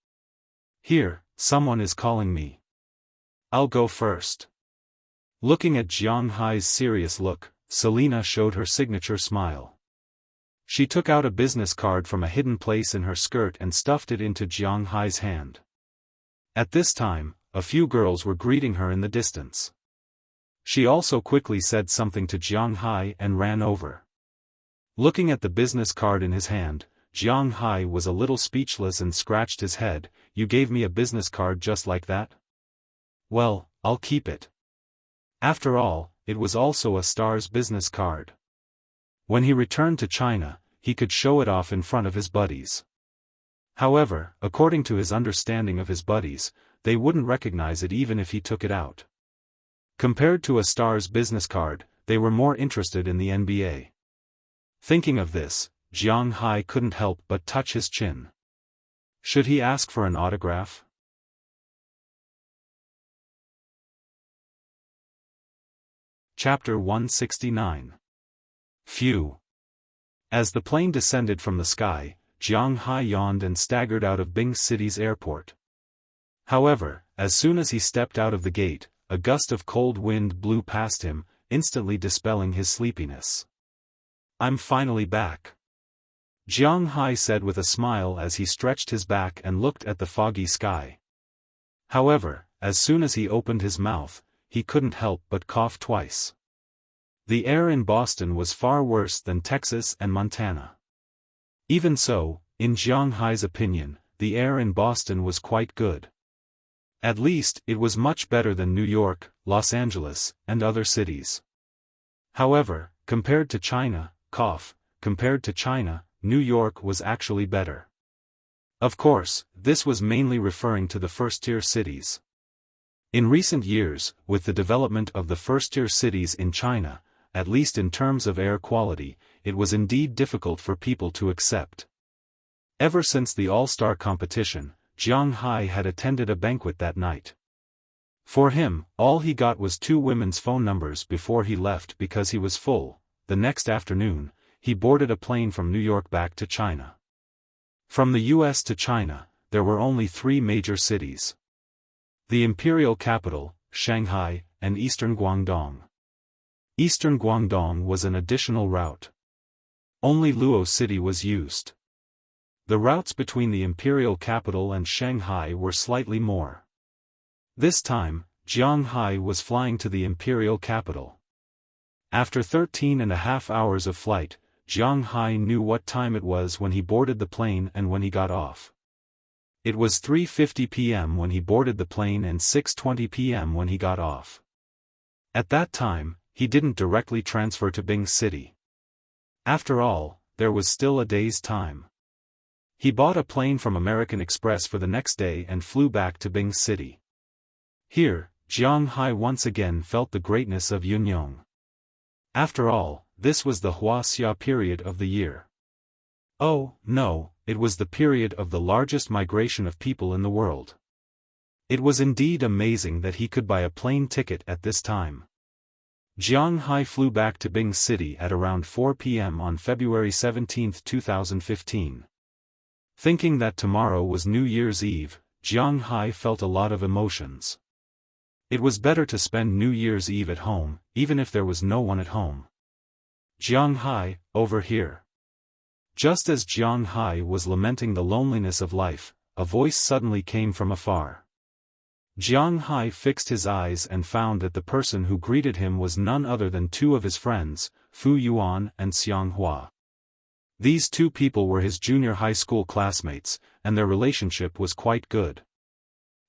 Here, someone is calling me. I'll go first. Looking at Jiang Hai's serious look, Selina showed her signature smile. She took out a business card from a hidden place in her skirt and stuffed it into Jiang Hai's hand. At this time, a few girls were greeting her in the distance. She also quickly said something to Jiang Hai and ran over. Looking at the business card in his hand, Jiang Hai was a little speechless and scratched his head. You gave me a business card just like that? Well, I'll keep it. After all, it was also a star's business card. When he returned to China, he could show it off in front of his buddies. However, according to his understanding of his buddies, they wouldn't recognize it even if he took it out. Compared to a star's business card, they were more interested in the NBA. Thinking of this, Jiang Hai couldn't help but touch his chin. Should he ask for an autograph? Chapter 169. Phew. As the plane descended from the sky, Jiang Hai yawned and staggered out of Bing City's airport. However, as soon as he stepped out of the gate, a gust of cold wind blew past him, instantly dispelling his sleepiness. I'm finally back. Jiang Hai said with a smile as he stretched his back and looked at the foggy sky. However, as soon as he opened his mouth, he couldn't help but cough twice. The air in Boston was far worse than Texas and Montana. Even so, in Jiang Hai's opinion, the air in Boston was quite good. At least, it was much better than New York, Los Angeles, and other cities. However, compared to China, New York was actually better. Of course, this was mainly referring to the first-tier cities. In recent years, with the development of the first-tier cities in China, at least in terms of air quality, it was indeed difficult for people to accept. Ever since the All-Star competition, Jiang Hai had attended a banquet that night. For him, all he got was 2 women's phone numbers before he left because he was full. The next afternoon, he boarded a plane from New York back to China. From the US to China, there were only 3 major cities: the imperial capital, Shanghai, and eastern Guangdong. Eastern Guangdong was an additional route. Only Luo City was used. The routes between the imperial capital and Shanghai were slightly more. This time, Jiang Hai was flying to the imperial capital. After 13.5 hours of flight, Jiang Hai knew what time it was when he boarded the plane and when he got off. It was 3:50 p.m. when he boarded the plane and 6:20 p.m. when he got off. At that time, he didn't directly transfer to Bing City. After all, there was still a day's time. He bought a plane from American Express for the next day and flew back to Bing City. Here, Jiang Hai once again felt the greatness of Yunyong. After all, this was the Wuxia period of the year. Oh, no, it was the period of the largest migration of people in the world. It was indeed amazing that he could buy a plane ticket at this time. Jiang Hai flew back to Bing City at around 4 p.m. on February 17, 2015. Thinking that tomorrow was New Year's Eve, Jiang Hai felt a lot of emotions. It was better to spend New Year's Eve at home, even if there was no one at home. Jiang Hai, over here. Just as Jiang Hai was lamenting the loneliness of life, a voice suddenly came from afar. Jiang Hai fixed his eyes and found that the person who greeted him was none other than 2 of his friends, Fu Yuan and Xiang Hua. These two people were his junior high school classmates, and their relationship was quite good.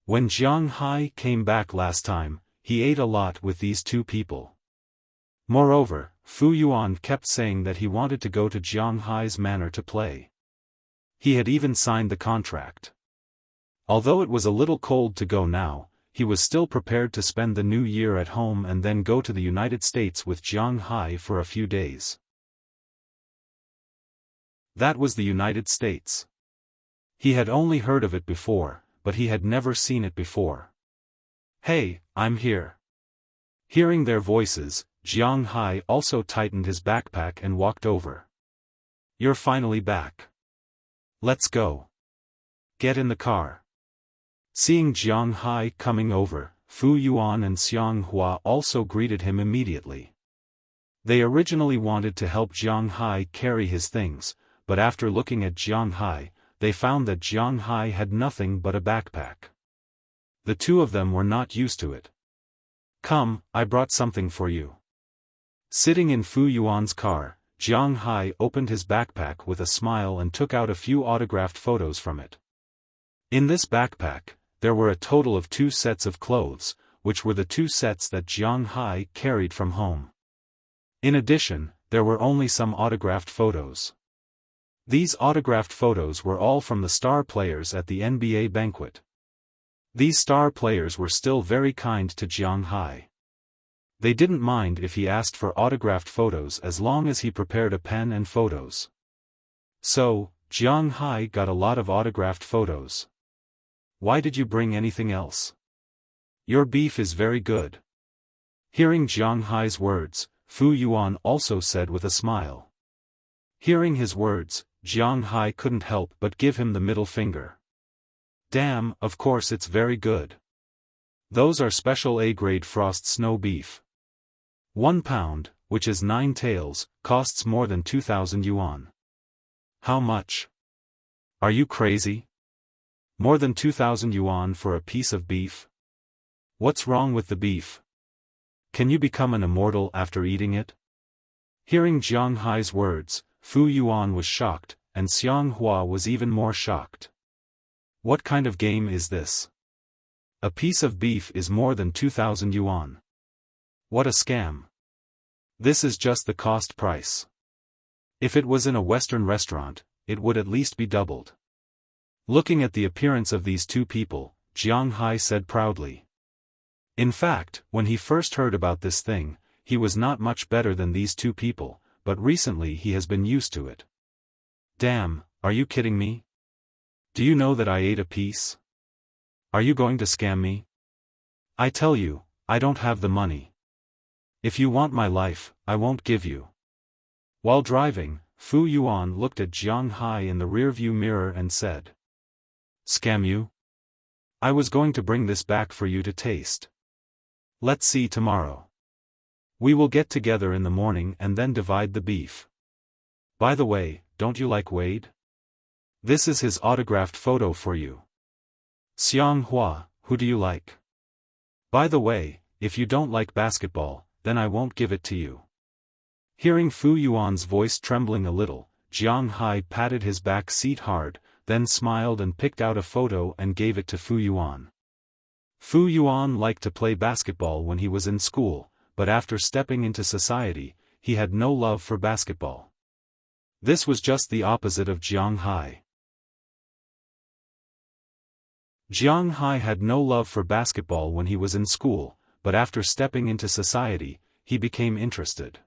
When Jiang Hai came back last time, he ate a lot with these two people. Moreover, Fu Yuan kept saying that he wanted to go to Jiang Hai's manor to play. He had even signed the contract. Although it was a little cold to go now, he was still prepared to spend the new year at home and then go to the United States with Jiang Hai for a few days. That was the United States. He had only heard of it before, but he had never seen it before. "Hey, I'm here." Hearing their voices, Jiang Hai also tightened his backpack and walked over. "You're finally back. Let's go. Get in the car." Seeing Jiang Hai coming over, Fu Yuan and Xiang Hua also greeted him immediately. They originally wanted to help Jiang Hai carry his things, but after looking at Jiang Hai, they found that Jiang Hai had nothing but a backpack. The two of them were not used to it. "Come, I brought something for you." Sitting in Fu Yuan's car, Jiang Hai opened his backpack with a smile and took out a few autographed photos from it. In this backpack, there were a total of 2 sets of clothes, which were the 2 sets that Jiang Hai carried from home. In addition, there were only some autographed photos. These autographed photos were all from the star players at the NBA banquet. These star players were still very kind to Jiang Hai. They didn't mind if he asked for autographed photos as long as he prepared a pen and photos. So, Jiang Hai got a lot of autographed photos. "Why did you bring anything else? Your beef is very good." Hearing Jiang Hai's words, Fu Yuan also said with a smile. Hearing his words, Jiang Hai couldn't help but give him the middle finger. "Damn, of course it's very good. Those are special A-grade frost snow beef. 1 pound, which is 9 taels, costs more than 2,000 yuan. How much? Are you crazy? More than 2,000 yuan for a piece of beef? What's wrong with the beef? Can you become an immortal after eating it?" Hearing Jiang Hai's words, Fu Yuan was shocked, and Xiang Hua was even more shocked. What kind of game is this? A piece of beef is more than 2,000 yuan. What a scam. This is just the cost price. If it was in a Western restaurant, it would at least be doubled. Looking at the appearance of these two people, Jiang Hai said proudly. In fact, when he first heard about this thing, he was not much better than these two people, but recently he has been used to it. Damn, are you kidding me? Do you know that I ate a piece? Are you going to scam me? I tell you, I don't have the money. If you want my life, I won't give you. While driving, Fu Yuan looked at Jiang Hai in the rearview mirror and said. Scam you? I was going to bring this back for you to taste. Let's see tomorrow. We will get together in the morning and then divide the beef. By the way, don't you like Wade? This is his autographed photo for you. Xiang Hua, who do you like? By the way, if you don't like basketball, then I won't give it to you. Hearing Fu Yuan's voice trembling a little, Jiang Hai patted his back seat hard, then smiled and picked out a photo and gave it to Fu Yuan. Fu Yuan liked to play basketball when he was in school, but after stepping into society, he had no love for basketball. This was just the opposite of Jiang Hai. Jiang Hai had no love for basketball when he was in school, but after stepping into society, he became interested.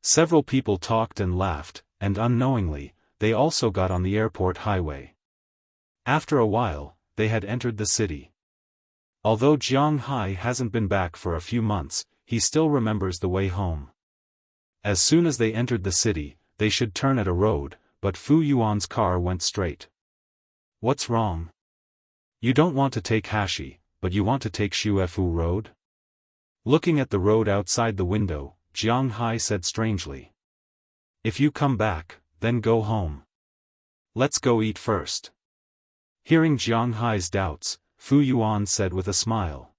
Several people talked and laughed, and unknowingly, they also got on the airport highway. After a while, they had entered the city. Although Jiang Hai hasn't been back for a few months, he still remembers the way home. As soon as they entered the city, they should turn at a road, but Fu Yuan's car went straight. What's wrong? You don't want to take Hashi, but you want to take Xuefu Road? Looking at the road outside the window, Jiang Hai said strangely. If you come back, then go home. Let's go eat first. Hearing Jiang Hai's doubts, Fu Yuan said with a smile.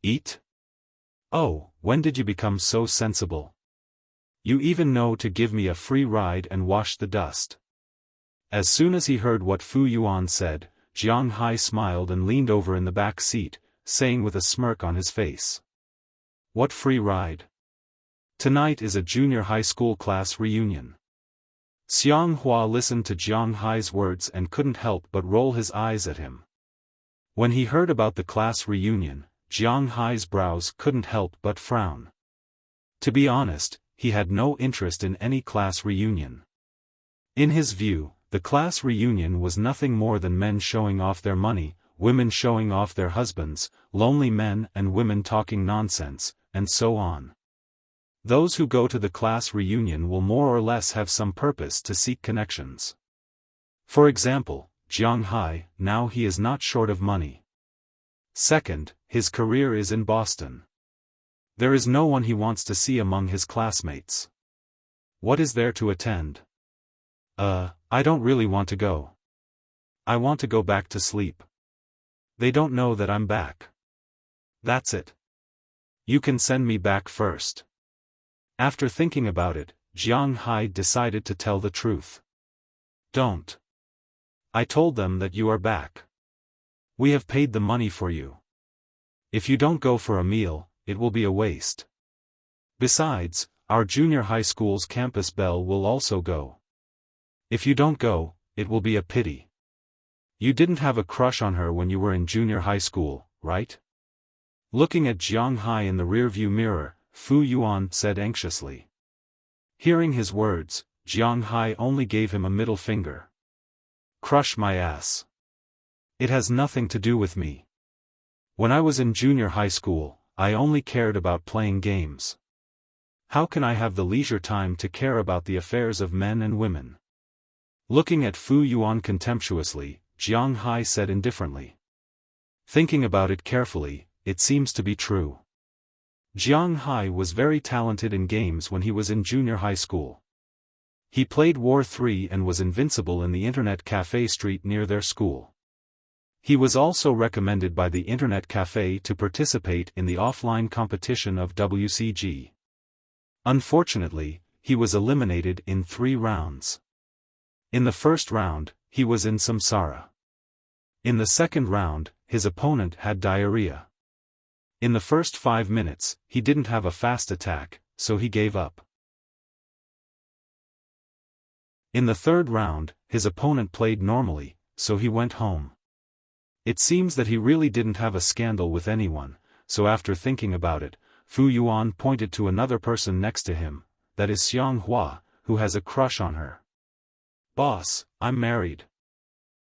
Eat? Oh, when did you become so sensible? You even know to give me a free ride and wash the dust. As soon as he heard what Fu Yuan said, Jiang Hai smiled and leaned over in the back seat, saying with a smirk on his face. What free ride? Tonight is a junior high school class reunion. Xiang Hua listened to Jiang Hai's words and couldn't help but roll his eyes at him. When he heard about the class reunion, Jiang Hai's brows couldn't help but frown. To be honest, he had no interest in any class reunion. In his view, the class reunion was nothing more than men showing off their money, women showing off their husbands, lonely men and women talking nonsense, and so on. Those who go to the class reunion will more or less have some purpose to seek connections. For example, Jiang Hai, now he is not short of money. Second, his career is in Boston. There is no one he wants to see among his classmates. What is there to attend? I don't really want to go. I want to go back to sleep. They don't know that I'm back. That's it. You can send me back first. After thinking about it, Jiang Hai decided to tell the truth. Don't. I told them that you are back. We have paid the money for you. If you don't go for a meal, it will be a waste. Besides, our junior high school's campus belle will also go. If you don't go, it will be a pity. You didn't have a crush on her when you were in junior high school, right? Looking at Jiang Hai in the rearview mirror, Fu Yuan said anxiously. Hearing his words, Jiang Hai only gave him a middle finger. Crush my ass. It has nothing to do with me. When I was in junior high school, I only cared about playing games. How can I have the leisure time to care about the affairs of men and women? Looking at Fu Yuan contemptuously, Jiang Hai said indifferently. Thinking about it carefully, it seems to be true. Jiang Hai was very talented in games when he was in junior high school. He played War 3 and was invincible in the internet cafe street near their school. He was also recommended by the internet cafe to participate in the offline competition of WCG. Unfortunately, he was eliminated in 3 rounds. In the first round, he was in samsara. In the second round, his opponent had diarrhea. In the first 5 minutes, he didn't have a fast attack, so he gave up. In the third round, his opponent played normally, so he went home. It seems that he really didn't have a scandal with anyone, so after thinking about it, Fu Yuan pointed to another person next to him, that is Xiang Hua, who has a crush on her. Boss, I'm married.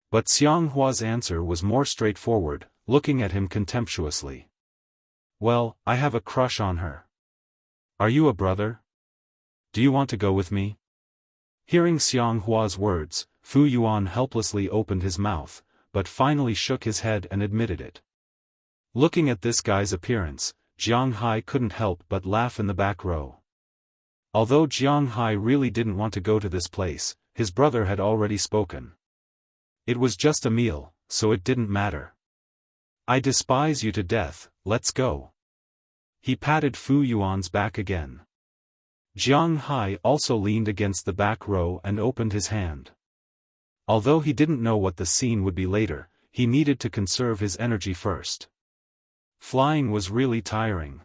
But Xiang Hua's answer was more straightforward, looking at him contemptuously. Well, I have a crush on her. Are you a brother? Do you want to go with me? Hearing Xiang Hua's words, Fu Yuan helplessly opened his mouth, but finally shook his head and admitted it. Looking at this guy's appearance, Jiang Hai couldn't help but laugh in the back row. Although Jiang Hai really didn't want to go to this place, his brother had already spoken. It was just a meal, so it didn't matter. I despise you to death, let's go. He patted Fu Yuan's back again. Jiang Hai also leaned against the back row and opened his hand. Although he didn't know what the scene would be later, he needed to conserve his energy first. Flying was really tiring.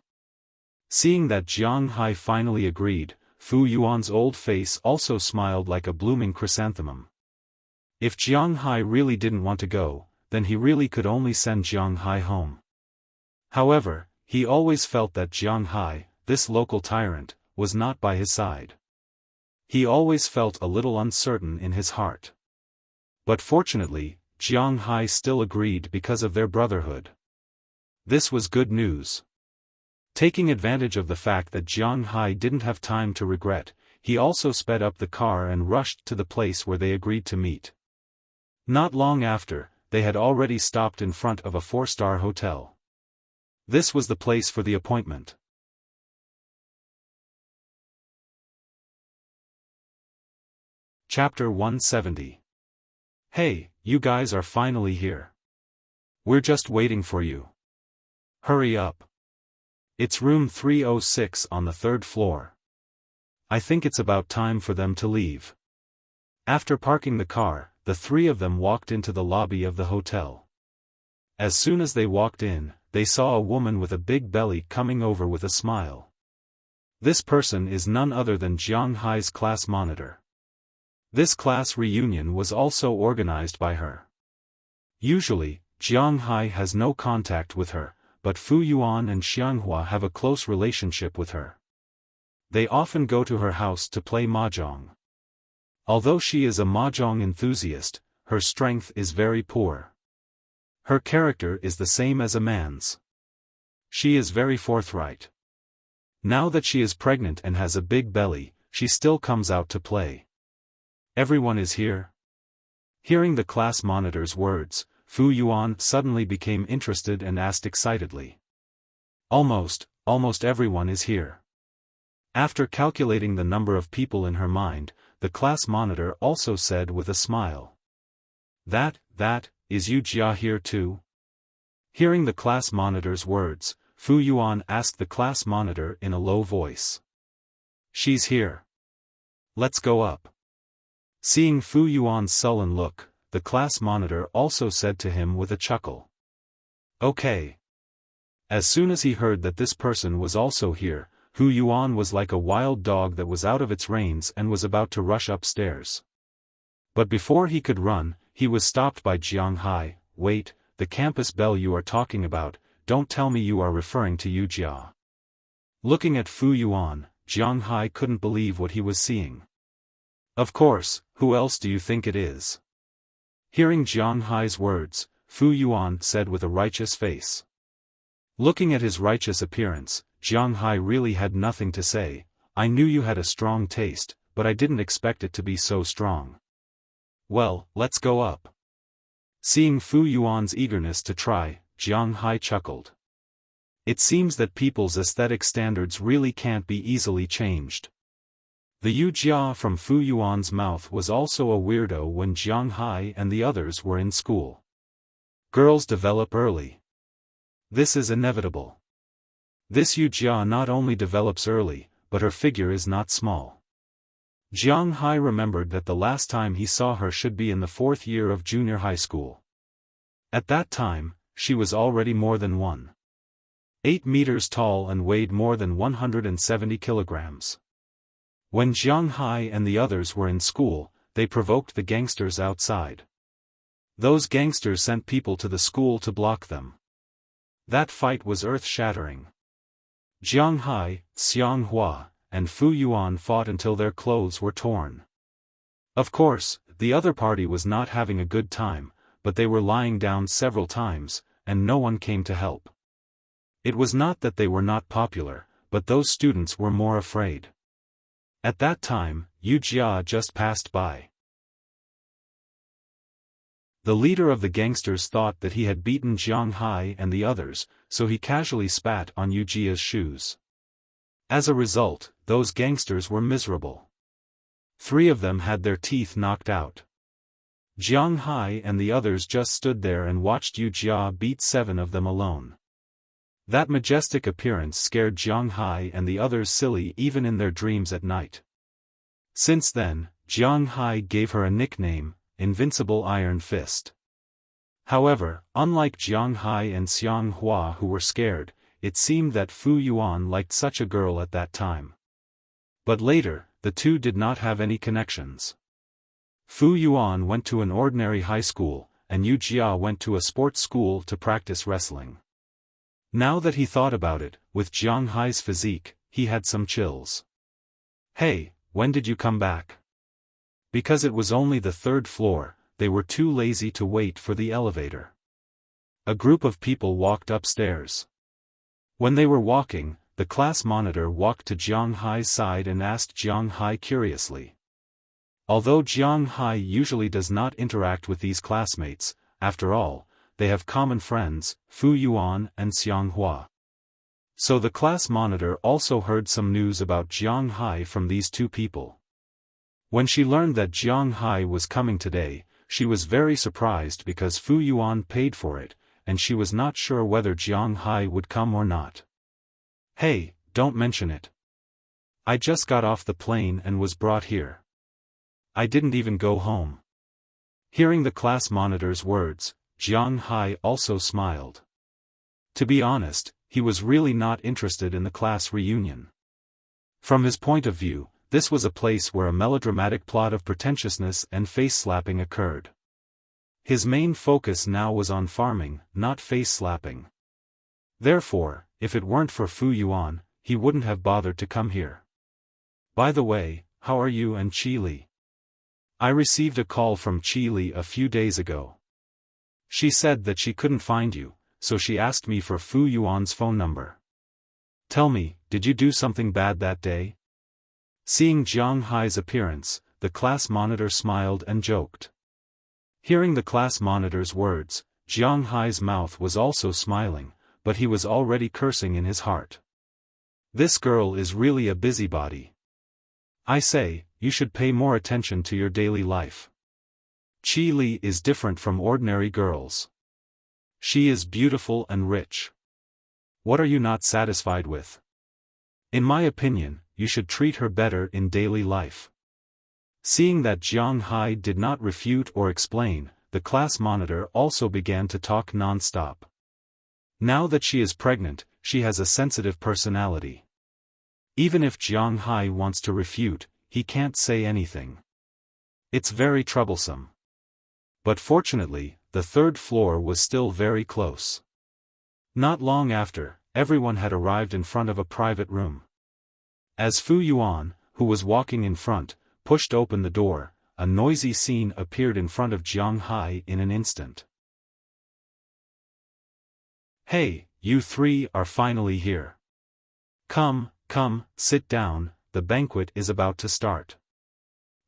Seeing that Jiang Hai finally agreed, Fu Yuan's old face also smiled like a blooming chrysanthemum. If Jiang Hai really didn't want to go, then he really could only send Jiang Hai home. However, he always felt that Jiang Hai, this local tyrant, was not by his side. He always felt a little uncertain in his heart. But fortunately, Jiang Hai still agreed because of their brotherhood. This was good news. Taking advantage of the fact that Jiang Hai didn't have time to regret, he also sped up the car and rushed to the place where they agreed to meet. Not long after, they had already stopped in front of a 4-star hotel. This was the place for the appointment. Chapter 170. Hey, you guys are finally here. We're just waiting for you. Hurry up. It's room 306 on the 3rd floor. I think it's about time for them to leave. After parking the car, the three of them walked into the lobby of the hotel. As soon as they walked in, they saw a woman with a big belly coming over with a smile. This person is none other than Jiang Hai's class monitor. This class reunion was also organized by her. Usually, Jiang Hai has no contact with her, but Fu Yuan and Xianghua have a close relationship with her. They often go to her house to play mahjong. Although she is a mahjong enthusiast, her strength is very poor. Her character is the same as a man's. She is very forthright. Now that she is pregnant and has a big belly, she still comes out to play. Everyone is here? Hearing the class monitor's words, Fu Yuan suddenly became interested and asked excitedly. Almost everyone is here. After calculating the number of people in her mind, the class monitor also said with a smile. That, is Yu Jia here too? Hearing the class monitor's words, Fu Yuan asked the class monitor in a low voice. She's here. Let's go up. Seeing Fu Yuan's sullen look, the class monitor also said to him with a chuckle. Okay. As soon as he heard that this person was also here, Fu Yuan was like a wild dog that was out of its reins and was about to rush upstairs. But before he could run, he was stopped by Jiang Hai. Wait, the campus bell you are talking about, don't tell me you are referring to Yu Jia. Looking at Fu Yuan, Jiang Hai couldn't believe what he was seeing. Of course, who else do you think it is? Hearing Jiang Hai's words, Fu Yuan said with a righteous face. Looking at his righteous appearance, Jiang Hai really had nothing to say. I knew you had a strong taste, but I didn't expect it to be so strong. Well, let's go up. Seeing Fu Yuan's eagerness to try, Jiang Hai chuckled. It seems that people's aesthetic standards really can't be easily changed. The Yu Jia from Fu Yuan's mouth was also a weirdo when Jiang Hai and the others were in school. Girls develop early. This is inevitable. This Yu Jia not only develops early, but her figure is not small. Jiang Hai remembered that the last time he saw her should be in the 4th year of junior high school. At that time, she was already more than 1.8 meters tall and weighed more than 170 kilograms. When Jiang Hai and the others were in school, they provoked the gangsters outside. Those gangsters sent people to the school to block them. That fight was earth-shattering. Jiang Hai, Xianghua, and Fu Yuan fought until their clothes were torn. Of course, the other party was not having a good time, but they were lying down several times, and no one came to help. It was not that they were not popular, but those students were more afraid. At that time, Yu Jia just passed by. The leader of the gangsters thought that he had beaten Jiang Hai and the others, so he casually spat on Yu Jia's shoes. As a result, those gangsters were miserable. 3 of them had their teeth knocked out. Jiang Hai and the others just stood there and watched Yu Jia beat 7 of them alone. That majestic appearance scared Jiang Hai and the others silly even in their dreams at night. Since then, Jiang Hai gave her a nickname, Invincible Iron Fist. However, unlike Jiang Hai and Xianghua who were scared, it seemed that Fu Yuan liked such a girl at that time. But later, the two did not have any connections. Fu Yuan went to an ordinary high school, and Yu Jia went to a sports school to practice wrestling. Now that he thought about it, with Jiang Hai's physique, he had some chills. Hey, when did you come back? Because it was only the 3rd floor, they were too lazy to wait for the elevator. A group of people walked upstairs. When they were walking, the class monitor walked to Jiang Hai's side and asked Jiang Hai curiously. Although Jiang Hai usually does not interact with these classmates, after all, they have common friends, Fu Yuan and Xianghua. So the class monitor also heard some news about Jiang Hai from these 2 people. When she learned that Jiang Hai was coming today, she was very surprised because Fu Yuan paid for it, and she was not sure whether Jiang Hai would come or not. Hey, don't mention it. I just got off the plane and was brought here. I didn't even go home." Hearing the class monitor's words, Jiang Hai also smiled. To be honest, he was really not interested in the class reunion. From his point of view, this was a place where a melodramatic plot of pretentiousness and face-slapping occurred. His main focus now was on farming, not face-slapping. Therefore, if it weren't for Fu Yuan, he wouldn't have bothered to come here. "By the way, how are you and Qi Li? I received a call from Qi Li a few days ago. She said that she couldn't find you, so she asked me for Fu Yuan's phone number. Tell me, did you do something bad that day?" Seeing Jiang Hai's appearance, the class monitor smiled and joked. Hearing the class monitor's words, Jiang Hai's mouth was also smiling, but he was already cursing in his heart. This girl is really a busybody. I say, you should pay more attention to your daily life. Qi Li is different from ordinary girls. She is beautiful and rich. What are you not satisfied with? In my opinion, you should treat her better in daily life. Seeing that Jiang Hai did not refute or explain, the class monitor also began to talk non-stop. Now that she is pregnant, she has a sensitive personality. Even if Jiang Hai wants to refute, he can't say anything. It's very troublesome. But fortunately, the third floor was still very close. Not long after, everyone had arrived in front of a private room. As Fu Yuan, who was walking in front, pushed open the door, a noisy scene appeared in front of Jiang Hai in an instant. "Hey, you three are finally here. Come, sit down, the banquet is about to start."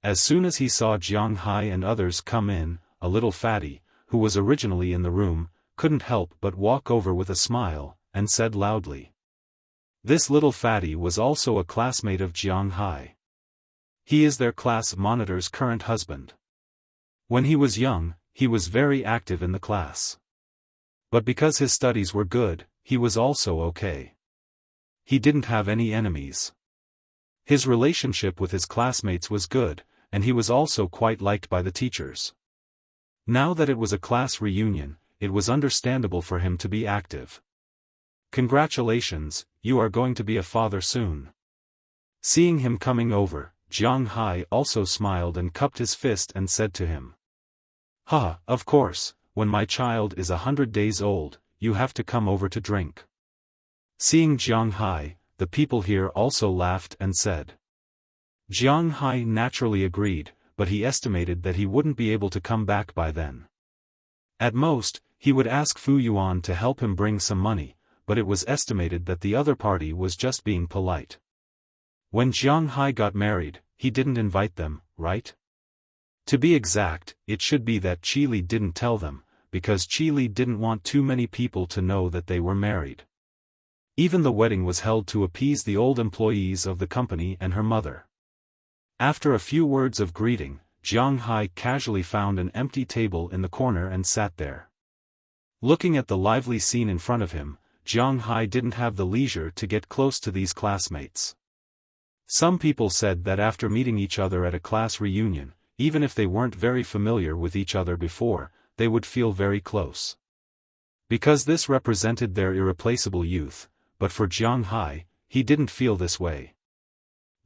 As soon as he saw Jiang Hai and others come in, a little fatty, who was originally in the room, couldn't help but walk over with a smile, and said loudly. This little fatty was also a classmate of Jiang Hai. He is their class monitor's current husband. When he was young, he was very active in the class. But because his studies were good, he was also okay. He didn't have any enemies. His relationship with his classmates was good, and he was also quite liked by the teachers. Now that it was a class reunion, it was understandable for him to be active. "Congratulations, you are going to be a father soon." Seeing him coming over, Jiang Hai also smiled and cupped his fist and said to him. "Ha, of course, when my child is 100 days old, you have to come over to drink." Seeing Jiang Hai, the people here also laughed and said. Jiang Hai naturally agreed, but he estimated that he wouldn't be able to come back by then. At most, he would ask Fu Yuan to help him bring some money, but it was estimated that the other party was just being polite. When Jiang Hai got married, he didn't invite them, right? To be exact, it should be that Qi Li didn't tell them, because Qi Li didn't want too many people to know that they were married. Even the wedding was held to appease the old employees of the company and her mother. After a few words of greeting, Jiang Hai casually found an empty table in the corner and sat there. Looking at the lively scene in front of him, Jiang Hai didn't have the leisure to get close to these classmates. Some people said that after meeting each other at a class reunion, even if they weren't very familiar with each other before, they would feel very close. Because this represented their irreplaceable youth, but for Jiang Hai, he didn't feel this way.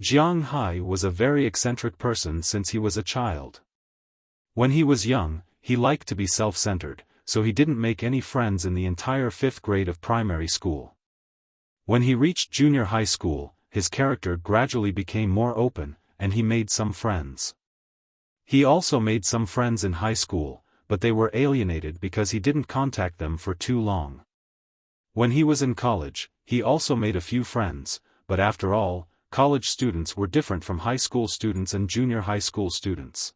Jiang Hai was a very eccentric person since he was a child. When he was young, he liked to be self-centered, so he didn't make any friends in the entire 5th grade of primary school. When he reached junior high school, his character gradually became more open, and he made some friends. He also made some friends in high school, but they were alienated because he didn't contact them for too long. When he was in college, he also made a few friends, but after all, college students were different from high school students and junior high school students.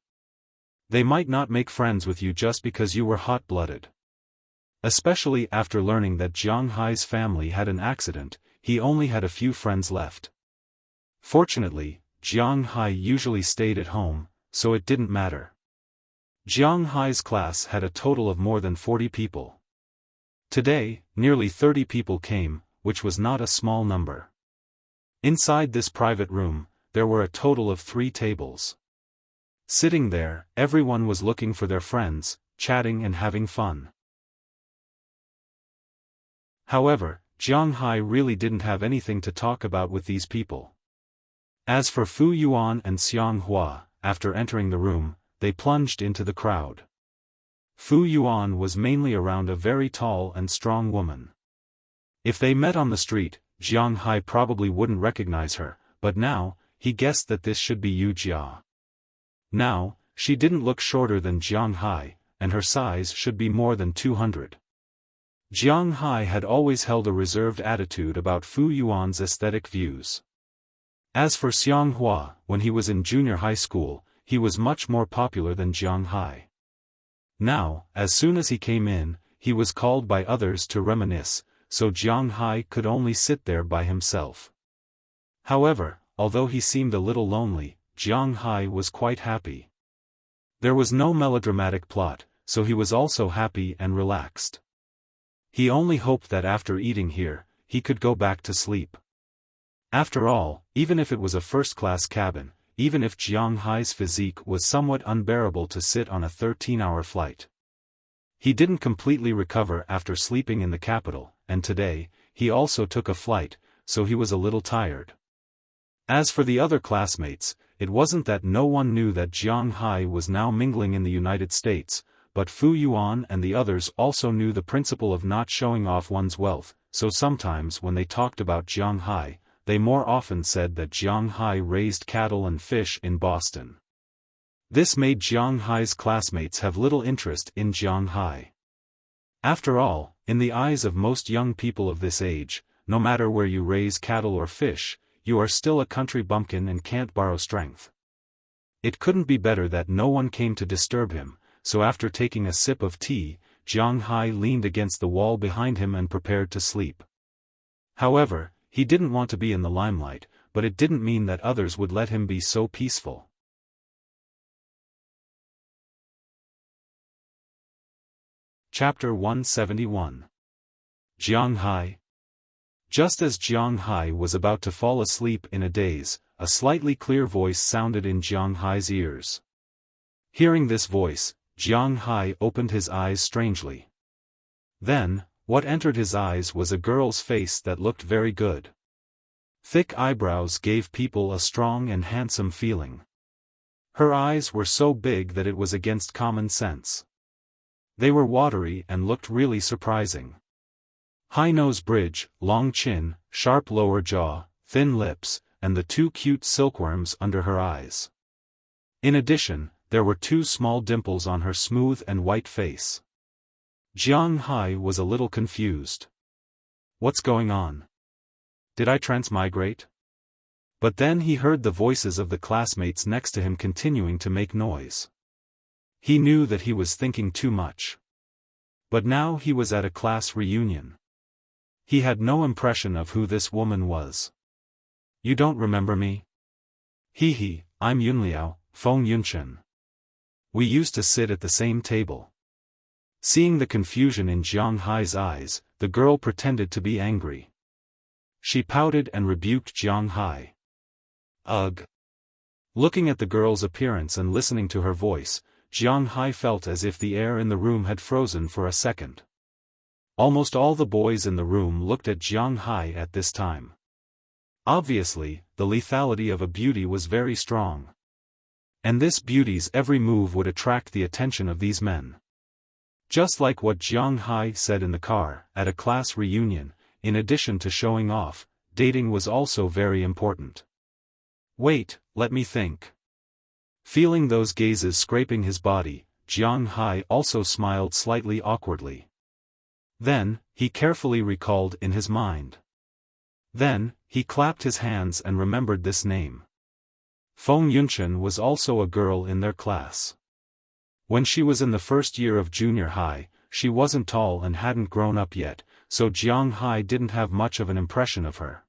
They might not make friends with you just because you were hot-blooded. Especially after learning that Jiang Hai's family had an accident, he only had a few friends left. Fortunately, Jiang Hai usually stayed at home, so it didn't matter. Jiang Hai's class had a total of more than 40 people. Today, nearly 30 people came, which was not a small number. Inside this private room, there were a total of 3 tables. Sitting there, everyone was looking for their friends, chatting and having fun. However, Jiang Hai really didn't have anything to talk about with these people. As for Fu Yuan and Xiang Hua, after entering the room, they plunged into the crowd. Fu Yuan was mainly around a very tall and strong woman. If they met on the street, Jiang Hai probably wouldn't recognize her, but now, he guessed that this should be Yu Jia. Now, she didn't look shorter than Jiang Hai, and her size should be more than 200. Jiang Hai had always held a reserved attitude about Fu Yuan's aesthetic views. As for Xiang Hua, when he was in junior high school, he was much more popular than Jiang Hai. Now, as soon as he came in, he was called by others to reminisce, so Jiang Hai could only sit there by himself. However, although he seemed a little lonely, Jiang Hai was quite happy. There was no melodramatic plot, so he was also happy and relaxed. He only hoped that after eating here, he could go back to sleep. After all, even if it was a first-class cabin, even if Jiang Hai's physique was somewhat unbearable to sit on a 13-hour flight. He didn't completely recover after sleeping in the capital, and today, he also took a flight, so he was a little tired. As for the other classmates, it wasn't that no one knew that Jiang Hai was now mingling in the United States, but Fu Yuan and the others also knew the principle of not showing off one's wealth, so sometimes when they talked about Jiang Hai, they more often said that Jiang Hai raised cattle and fish in Boston. This made Jiang Hai's classmates have little interest in Jiang Hai. After all, in the eyes of most young people of this age, no matter where you raise cattle or fish, you are still a country bumpkin and can't borrow strength. It couldn't be better that no one came to disturb him, so after taking a sip of tea, Jiang Hai leaned against the wall behind him and prepared to sleep. However, he didn't want to be in the limelight, but it didn't mean that others would let him be so peaceful. Chapter 171. Jiang Hai. Just as Jiang Hai was about to fall asleep in a daze, a slightly clear voice sounded in Jiang Hai's ears. Hearing this voice, Jiang Hai opened his eyes strangely. Then, what entered his eyes was a girl's face that looked very good. Thick eyebrows gave people a strong and handsome feeling. Her eyes were so big that it was against common sense. They were watery and looked really surprising. High nose bridge, long chin, sharp lower jaw, thin lips, and the 2 cute silkworms under her eyes. In addition, there were 2 small dimples on her smooth and white face. Jiang Hai was a little confused. What's going on? Did I transmigrate? But then he heard the voices of the classmates next to him continuing to make noise. He knew that he was thinking too much. But now he was at a class reunion. He had no impression of who this woman was. You don't remember me? Hee, I'm Yunliao, Feng Yunchen. We used to sit at the same table. Seeing the confusion in Jiang Hai's eyes, the girl pretended to be angry. She pouted and rebuked Jiang Hai. Ugh! Looking at the girl's appearance and listening to her voice, Jiang Hai felt as if the air in the room had frozen for a second. Almost all the boys in the room looked at Jiang Hai at this time. Obviously, the lethality of a beauty was very strong. And this beauty's every move would attract the attention of these men. Just like what Jiang Hai said in the car, at a class reunion, in addition to showing off, dating was also very important. Wait, let me think. Feeling those gazes scraping his body, Jiang Hai also smiled slightly awkwardly. Then, he carefully recalled in his mind. Then, he clapped his hands and remembered this name. Feng Yunchen was also a girl in their class. When she was in the first year of junior high, she wasn't tall and hadn't grown up yet, so Jiang Hai didn't have much of an impression of her.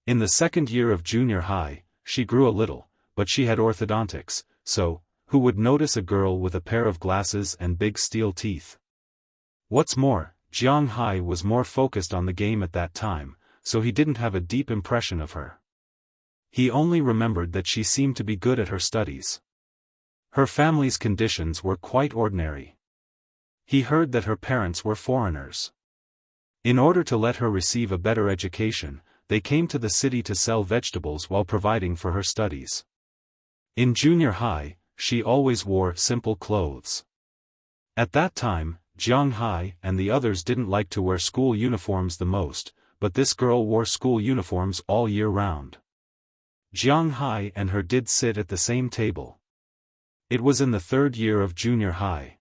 In the second year of junior high, she grew a little, but she had orthodontics, so, who would notice a girl with a pair of glasses and big steel teeth? What's more, Jiang Hai was more focused on the game at that time, so he didn't have a deep impression of her. He only remembered that she seemed to be good at her studies. Her family's conditions were quite ordinary. He heard that her parents were foreigners. In order to let her receive a better education, they came to the city to sell vegetables while providing for her studies. In junior high, she always wore simple clothes. At that time, Jiang Hai and the others didn't like to wear school uniforms the most, but this girl wore school uniforms all year round. Jiang Hai and her did sit at the same table. It was in the third year of junior high.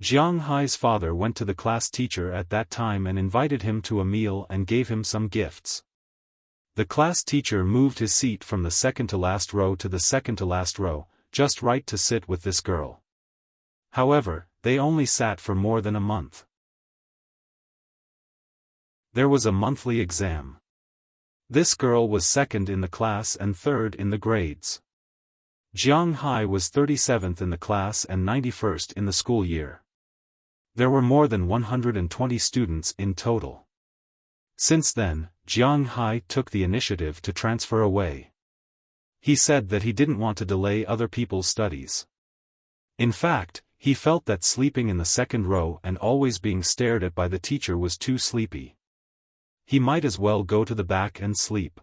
Jiang Hai's father went to the class teacher at that time and invited him to a meal and gave him some gifts. The class teacher moved his seat from the second to last row to the second to last row, just right to sit with this girl. However, they only sat for more than a month. There was a monthly exam. This girl was second in the class and third in the grades. Jiang Hai was 37th in the class and 91st in the school year. There were more than 120 students in total. Since then, Jiang Hai took the initiative to transfer away. He said that he didn't want to delay other people's studies. In fact, he felt that sleeping in the second row and always being stared at by the teacher was too sleepy. He might as well go to the back and sleep.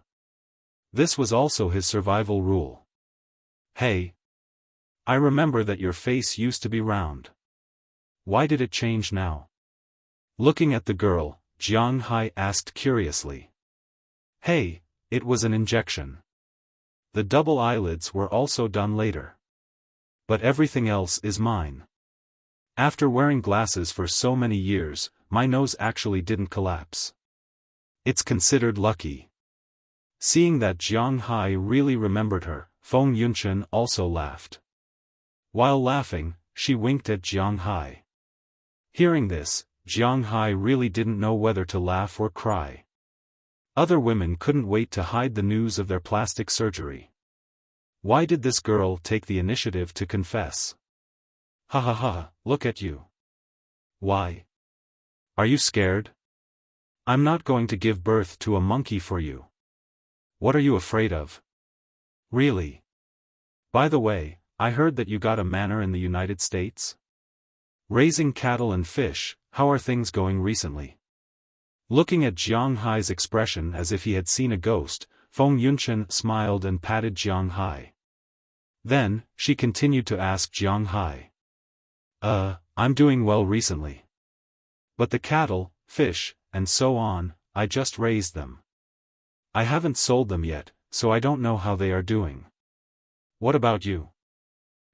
This was also his survival rule. Hey! I remember that your face used to be round. Why did it change now? Looking at the girl, Jiang Hai asked curiously. Hey, it was an injection. The double eyelids were also done later. But everything else is mine. After wearing glasses for so many years, my nose actually didn't collapse. It's considered lucky. Seeing that Jiang Hai really remembered her, Feng Yunchen also laughed. While laughing, she winked at Jiang Hai. Hearing this, Jiang Hai really didn't know whether to laugh or cry. Other women couldn't wait to hide the news of their plastic surgery. Why did this girl take the initiative to confess? Ha ha ha, look at you. Why? Are you scared? I'm not going to give birth to a monkey for you. What are you afraid of? Really? By the way, I heard that you got a manor in the United States? Raising cattle and fish, how are things going recently? Looking at Jiang Hai's expression as if he had seen a ghost, Feng Yunchen smiled and patted Jiang Hai. Then, she continued to ask Jiang Hai. I'm doing well recently. But the cattle, fish, and so on, I just raised them. I haven't sold them yet, so I don't know how they are doing. What about you?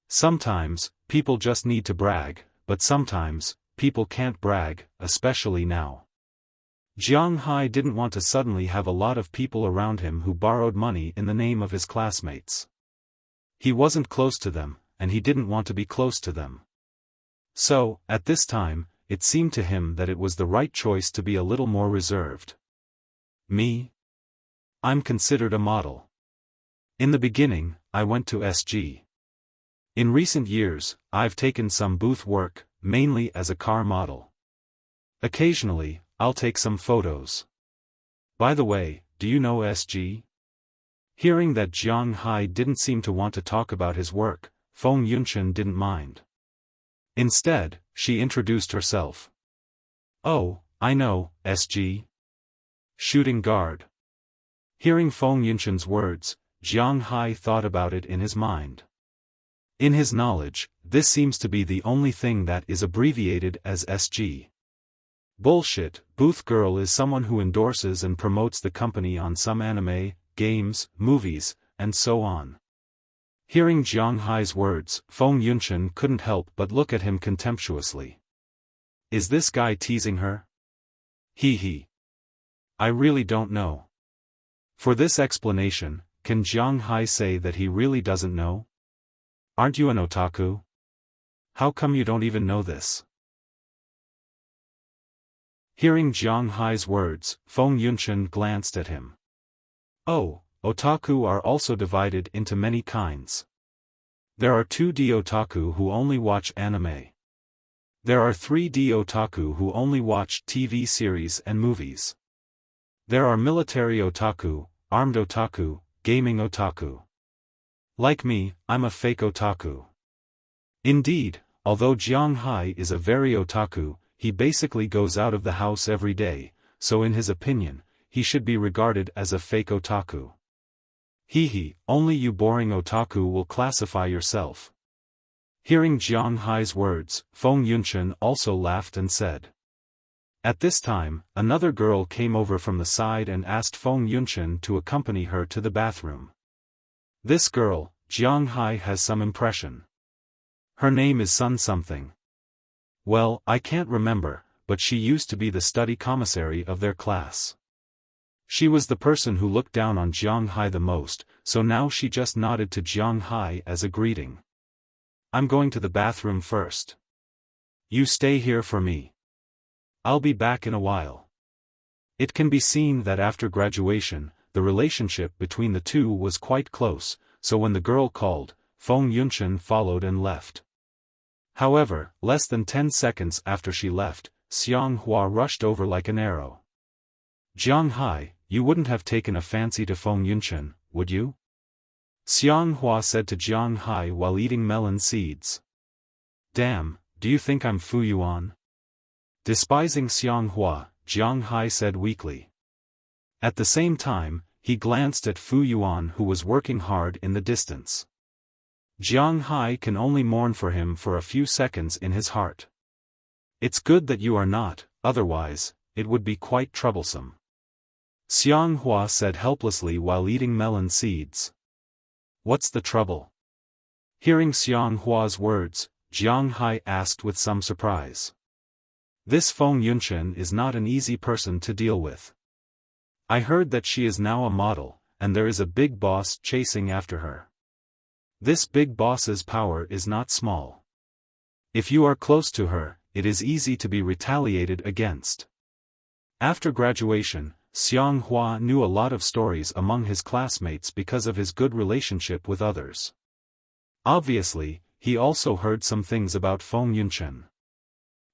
Sometimes, people just need to brag, but sometimes, people can't brag, especially now. Jiang Hai didn't want to suddenly have a lot of people around him who borrowed money in the name of his classmates. He wasn't close to them, and he didn't want to be close to them. So, at this time, it seemed to him that it was the right choice to be a little more reserved. Me? I'm considered a model. In the beginning, I went to SG. In recent years, I've taken some booth work, mainly as a car model. Occasionally, I'll take some photos. By the way, do you know SG? Hearing that Jiang Hai didn't seem to want to talk about his work, Feng Yunchen didn't mind. Instead, she introduced herself. Oh, I know, SG. Shooting guard. Hearing Feng Yunchen's words, Jiang Hai thought about it in his mind. In his knowledge, this seems to be the only thing that is abbreviated as SG. Bullshit, booth girl is someone who endorses and promotes the company on some anime, games, movies, and so on. Hearing Jiang Hai's words, Feng Yunchen couldn't help but look at him contemptuously. Is this guy teasing her? Hee. I really don't know. For this explanation, can Jiang Hai say that he really doesn't know? Aren't you an otaku? How come you don't even know this? Hearing Jiang Hai's words, Feng Yunchen glanced at him. Oh, otaku are also divided into many kinds. There are 2D otaku who only watch anime. There are 3D otaku who only watch TV series and movies. There are military otaku, armed otaku, gaming otaku. Like me, I'm a fake otaku. Indeed, although Jiang Hai is a very otaku, he basically goes out of the house every day, so in his opinion, he should be regarded as a fake otaku. Hee, only you boring otaku will classify yourself. Hearing Jiang Hai's words, Feng Yunchen also laughed and said. At this time, another girl came over from the side and asked Feng Yunchen to accompany her to the bathroom. This girl, Jiang Hai has some impression. Her name is Sun something. Well, I can't remember, but she used to be the study commissary of their class. She was the person who looked down on Jiang Hai the most, so now she just nodded to Jiang Hai as a greeting. I'm going to the bathroom first. You stay here for me. I'll be back in a while. It can be seen that after graduation, the relationship between the two was quite close, so when the girl called, Feng Yunchen followed and left. However, less than 10 seconds after she left, Xiang Hua rushed over like an arrow. Jiang Hai, you wouldn't have taken a fancy to Feng Yunchen, would you? Xiang Hua said to Jiang Hai while eating melon seeds. Damn, do you think I'm Fu Yuan? Despising Xiang Hua, Jiang Hai said weakly. At the same time, he glanced at Fu Yuan who was working hard in the distance. Jiang Hai can only mourn for him for a few seconds in his heart. It's good that you are not, otherwise, it would be quite troublesome. Xiang Hua said helplessly while eating melon seeds. What's the trouble? Hearing Xiang Hua's words, Jiang Hai asked with some surprise. This Feng Yunchen is not an easy person to deal with. I heard that she is now a model, and there is a big boss chasing after her. This big boss's power is not small. If you are close to her, it is easy to be retaliated against. After graduation, Xiang Hua knew a lot of stories among his classmates because of his good relationship with others. Obviously, he also heard some things about Feng Yunchen.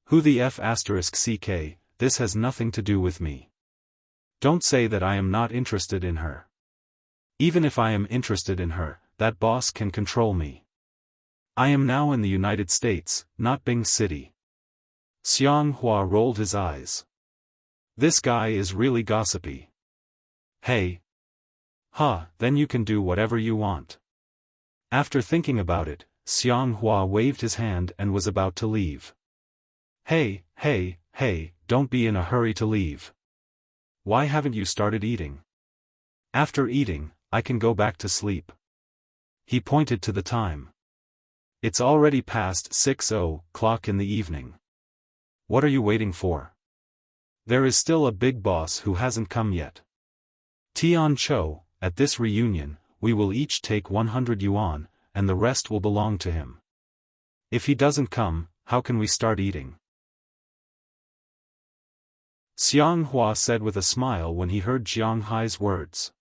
Who the f***ck, this has nothing to do with me. Don't say that I am not interested in her. Even if I am interested in her, that boss can control me. I am now in the United States, not Bing City. Xiang Hua rolled his eyes. This guy is really gossipy. Hey. Then you can do whatever you want. After thinking about it, Xiang Hua waved his hand and was about to leave. Hey, don't be in a hurry to leave. Why haven't you started eating? After eating, I can go back to sleep. He pointed to the time. It's already past 6:00 in the evening. What are you waiting for? There is still a big boss who hasn't come yet. Tian Cho, at this reunion, we will each take 100 yuan, and the rest will belong to him. If he doesn't come, how can we start eating? Xiang Hua said with a smile when he heard Jiang Hai's words.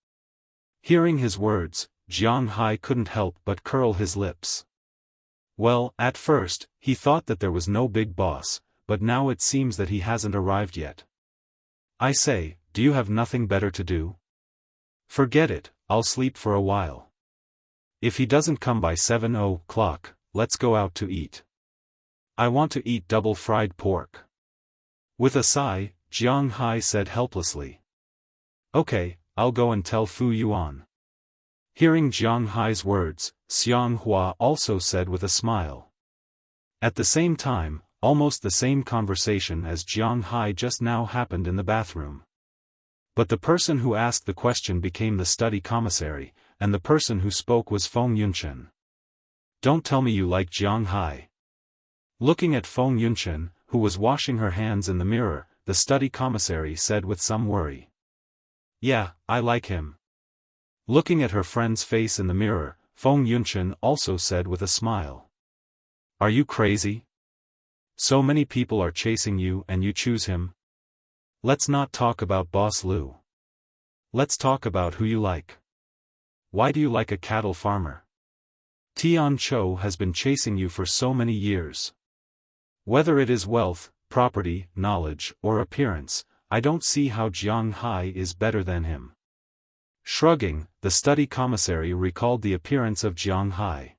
Hearing his words, Jiang Hai couldn't help but curl his lips. Well, at first, he thought that there was no big boss, but now it seems that he hasn't arrived yet. I say, do you have nothing better to do? Forget it, I'll sleep for a while. If he doesn't come by 7:00, let's go out to eat. I want to eat double fried pork. With a sigh, Jiang Hai said helplessly. Okay, I'll go and tell Fu Yuan. Hearing Jiang Hai's words, Xiang Hua also said with a smile. At the same time, almost the same conversation as Jiang Hai just now happened in the bathroom. But the person who asked the question became the study commissary, and the person who spoke was Feng Yunchen. Don't tell me you like Jiang Hai. Looking at Feng Yunchen, who was washing her hands in the mirror, the study commissary said with some worry. Yeah, I like him. Looking at her friend's face in the mirror, Feng Yunchen also said with a smile. Are you crazy? So many people are chasing you and you choose him? Let's not talk about Boss Lu. Let's talk about who you like. Why do you like a cattle farmer? Tian Cho has been chasing you for so many years. Whether it is wealth, property, knowledge, or appearance, I don't see how Jiang Hai is better than him. Shrugging, the study commissary recalled the appearance of Jiang Hai.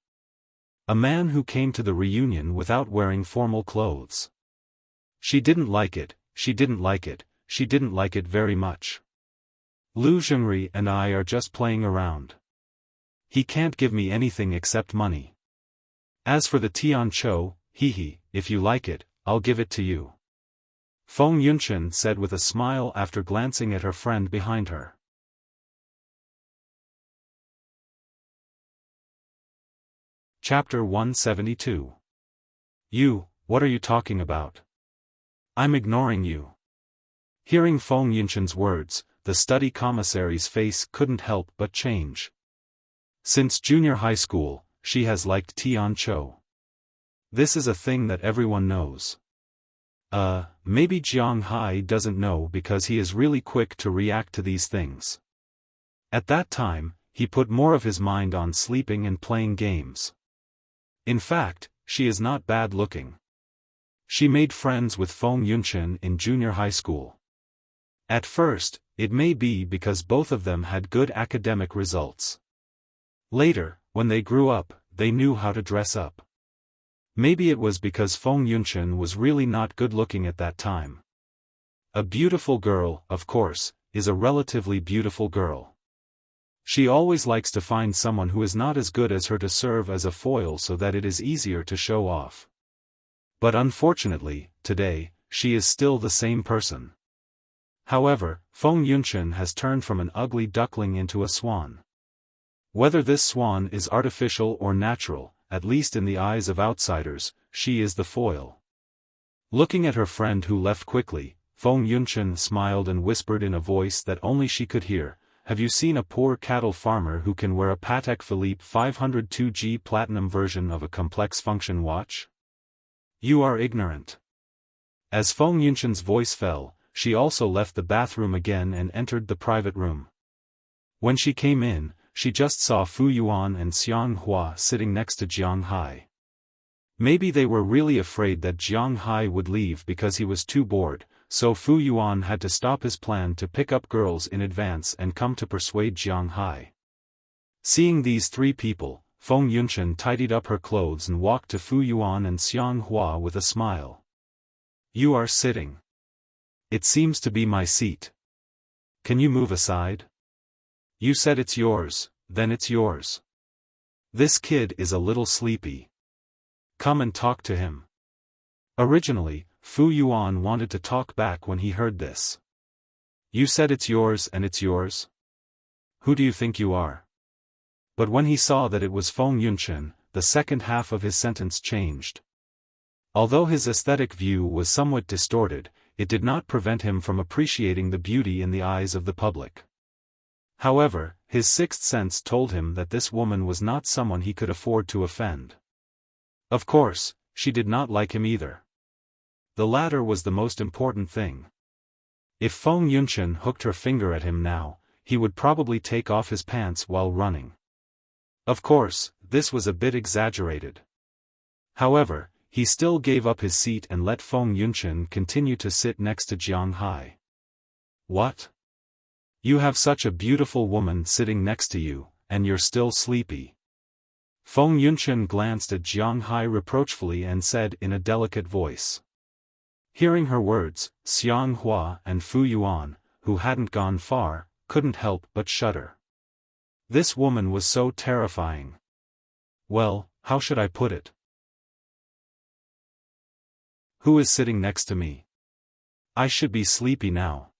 A man who came to the reunion without wearing formal clothes. She didn't like it, she didn't like it, she didn't like it very much. Lu Zhengri and I are just playing around. He can't give me anything except money. As for the Tian Chou, hee, if you like it, I'll give it to you. Feng Yunchen said with a smile after glancing at her friend behind her. Chapter 172. You, what are you talking about? I'm ignoring you. Hearing Feng Yunchen's words, the study commissary's face couldn't help but change. Since junior high school, she has liked Tian Chou. This is a thing that everyone knows. Maybe Jiang Hai doesn't know because he is really quick to react to these things. At that time, he put more of his mind on sleeping and playing games. In fact, she is not bad looking. She made friends with Feng Yunchen in junior high school. At first, it may be because both of them had good academic results. Later, when they grew up, they knew how to dress up. Maybe it was because Feng Yunchen was really not good looking at that time. A beautiful girl, of course, is a relatively beautiful girl. She always likes to find someone who is not as good as her to serve as a foil so that it is easier to show off. But unfortunately, today, she is still the same person. However, Feng Yunchen has turned from an ugly duckling into a swan. Whether this swan is artificial or natural, at least in the eyes of outsiders, she is the foil. Looking at her friend who left quickly, Feng Yunchen smiled and whispered in a voice that only she could hear, "Have you seen a poor cattle farmer who can wear a Patek Philippe 502G platinum version of a complex function watch? You are ignorant." As Feng Yunchen's voice fell, she also left the bathroom again and entered the private room. When she came in, she just saw Fu Yuan and Xiang Hua sitting next to Jiang Hai. Maybe they were really afraid that Jiang Hai would leave because he was too bored, so Fu Yuan had to stop his plan to pick up girls in advance and come to persuade Jiang Hai. Seeing these three people, Feng Yunchen tidied up her clothes and walked to Fu Yuan and Xiang Hua with a smile. "You are sitting. It seems to be my seat. Can you move aside? You said it's yours, then it's yours. This kid is a little sleepy. Come and talk to him." Originally, Fu Yuan wanted to talk back when he heard this. "You said it's yours and it's yours? Who do you think you are?" But when he saw that it was Feng Yunchen, the second half of his sentence changed. Although his aesthetic view was somewhat distorted, it did not prevent him from appreciating the beauty in the eyes of the public. However, his sixth sense told him that this woman was not someone he could afford to offend. Of course, she did not like him either. The latter was the most important thing. If Feng Yunchen hooked her finger at him now, he would probably take off his pants while running. Of course, this was a bit exaggerated. However, he still gave up his seat and let Feng Yunchen continue to sit next to Jiang Hai. "What? You have such a beautiful woman sitting next to you, and you're still sleepy." Feng Yunchen glanced at Jiang Hai reproachfully and said in a delicate voice. Hearing her words, Xiang Hua and Fu Yuan, who hadn't gone far, couldn't help but shudder. This woman was so terrifying. Well, how should I put it? Who is sitting next to me? I should be sleepy now.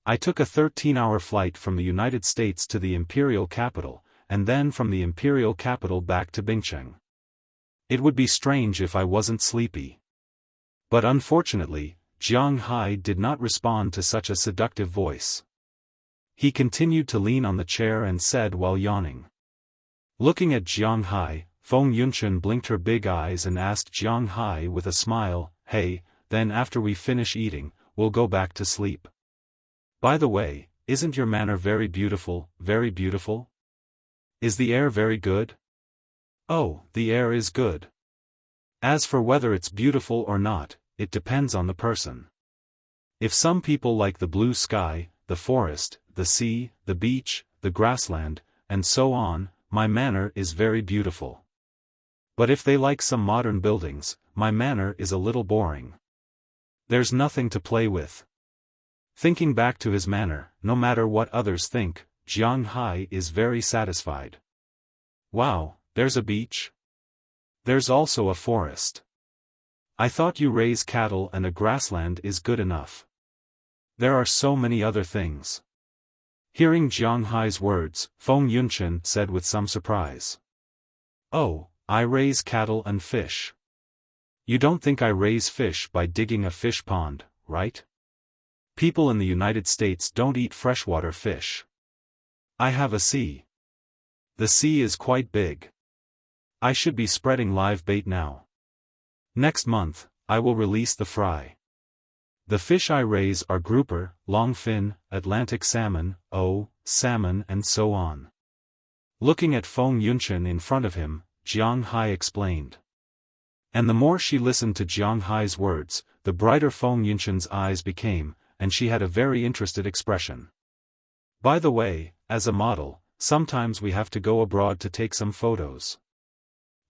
I took a 13-hour flight from the United States to the imperial capital, and then from the imperial capital back to Bingcheng. It would be strange if I wasn't sleepy. But unfortunately, Jiang Hai did not respond to such a seductive voice. He continued to lean on the chair and said while yawning. Looking at Jiang Hai, Feng Yunchen blinked her big eyes and asked Jiang Hai with a smile, "Hey, then after we finish eating, we'll go back to sleep. By the way, isn't your manner very beautiful, very beautiful? Is the air very good?" "Oh, the air is good. As for whether it's beautiful or not, it depends on the person. If some people like the blue sky, the forest, the sea, the beach, the grassland, and so on, my manor is very beautiful. But if they like some modern buildings, my manor is a little boring. There's nothing to play with. Thinking back to his manor, no matter what others think, Jiang Hai is very satisfied. Wow, there's a beach? There's also a forest. I thought you raise cattle and a grassland is good enough. There are so many other things. Hearing Jiang Hai's words, Feng Yunchen said with some surprise. Oh, I raise cattle and fish. You don't think I raise fish by digging a fish pond, right? People in the United States don't eat freshwater fish. I have a sea. The sea is quite big. I should be spreading live bait now. Next month, I will release the fry. The fish I raise are grouper, longfin, Atlantic salmon, salmon and so on. Looking at Feng Yunchen in front of him, Jiang Hai explained. And the more she listened to Jiang Hai's words, the brighter Feng Yunchen's eyes became, and she had a very interested expression. By the way, as a model, sometimes we have to go abroad to take some photos.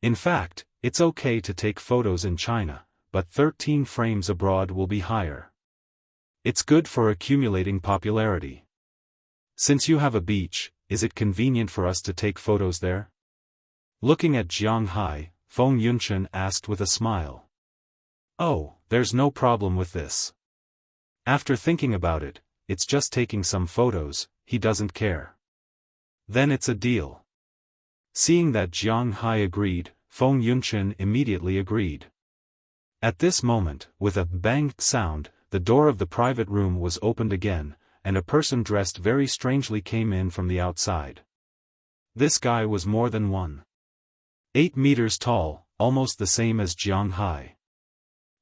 In fact, it's okay to take photos in China, but 13 frames abroad will be higher. It's good for accumulating popularity. Since you have a beach, is it convenient for us to take photos there? Looking at Jiang Hai, Feng Yunchen asked with a smile. Oh, there's no problem with this. After thinking about it, it's just taking some photos, he doesn't care. Then it's a deal. Seeing that Jiang Hai agreed, Feng Yunchen immediately agreed. At this moment, with a bang sound, the door of the private room was opened again, and a person dressed very strangely came in from the outside. This guy was more than 1.8 meters tall, almost the same as Jiang Hai.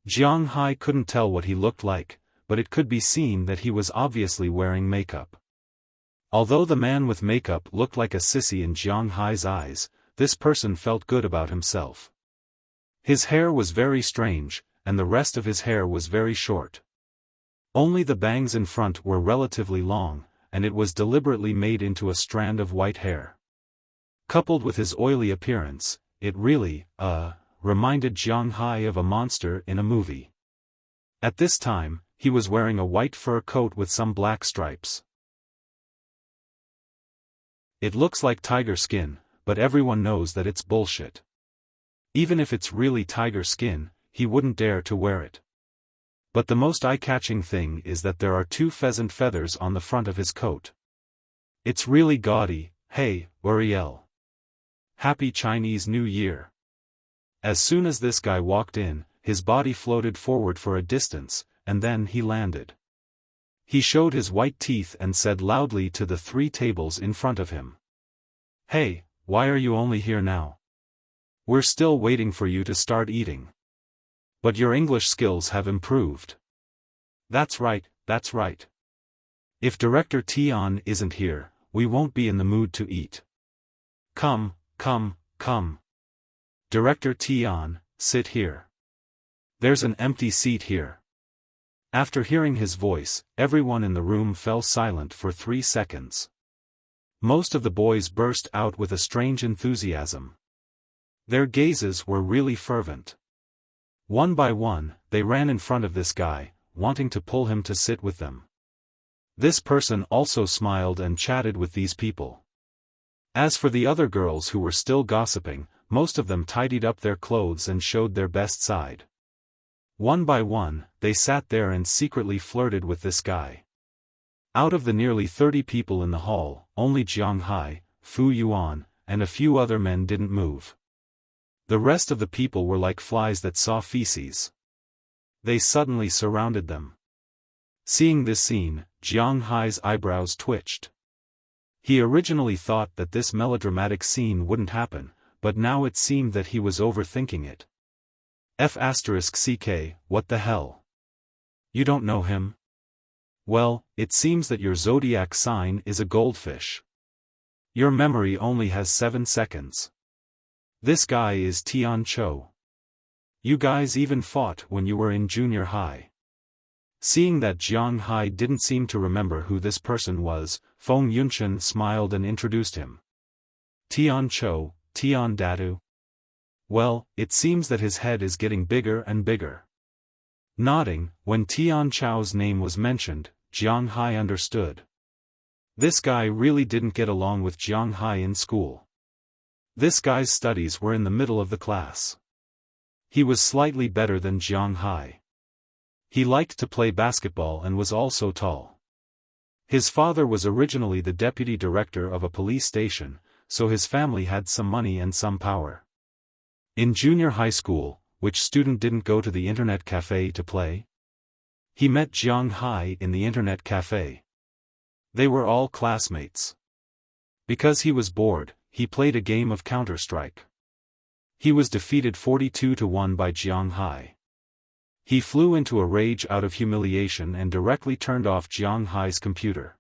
Jiang Hai couldn't tell what he looked like, but it could be seen that he was obviously wearing makeup. Although the man with makeup looked like a sissy in Jiang Hai's eyes, this person felt good about himself. His hair was very strange, and the rest of his hair was very short. Only the bangs in front were relatively long, and it was deliberately made into a strand of white hair. Coupled with his oily appearance, it really, reminded Jiang Hai of a monster in a movie. At this time, he was wearing a white fur coat with some black stripes. It looks like tiger skin, but everyone knows that it's bullshit. Even if it's really tiger skin, he wouldn't dare to wear it. But the most eye-catching thing is that there are 2 pheasant feathers on the front of his coat. It's really gaudy. Hey, Uriel. Happy Chinese New Year. As soon as this guy walked in, his body floated forward for a distance, and then he landed. He showed his white teeth and said loudly to the 3 tables in front of him. Hey, why are you only here now? We're still waiting for you to start eating. But your English skills have improved. That's right, that's right. If Director Tian isn't here, we won't be in the mood to eat. Come, come, come. Director Tian, sit here. There's an empty seat here. After hearing his voice, everyone in the room fell silent for 3 seconds. Most of the boys burst out with a strange enthusiasm. Their gazes were really fervent. One by one, they ran in front of this guy, wanting to pull him to sit with them. This person also smiled and chatted with these people. As for the other girls who were still gossiping, most of them tidied up their clothes and showed their best side. One by one, they sat there and secretly flirted with this guy. Out of the nearly 30 people in the hall, only Jiang Hai, Fu Yuan, and a few other men didn't move. The rest of the people were like flies that saw feces. They suddenly surrounded them. Seeing this scene, Jiang Hai's eyebrows twitched. He originally thought that this melodramatic scene wouldn't happen, but now it seemed that he was overthinking it. F***ck, what the hell? You don't know him? Well, it seems that your zodiac sign is a goldfish. Your memory only has 7 seconds. This guy is Tian Chou. You guys even fought when you were in junior high. Seeing that Jiang Hai didn't seem to remember who this person was, Feng Yunchen smiled and introduced him. Tian Chou, Tian Dadu. Well, it seems that his head is getting bigger and bigger. Nodding, when Tian Chou's name was mentioned, Jiang Hai understood. This guy really didn't get along with Jiang Hai in school. This guy's studies were in the middle of the class. He was slightly better than Jiang Hai. He liked to play basketball and was also tall. His father was originally the deputy director of a police station, so his family had some money and some power. In junior high school, which student didn't go to the internet cafe to play? He met Jiang Hai in the internet cafe. They were all classmates. Because he was bored, he played a game of Counter-Strike. He was defeated 42-1 by Jiang Hai. He flew into a rage out of humiliation and directly turned off Jiang Hai's computer.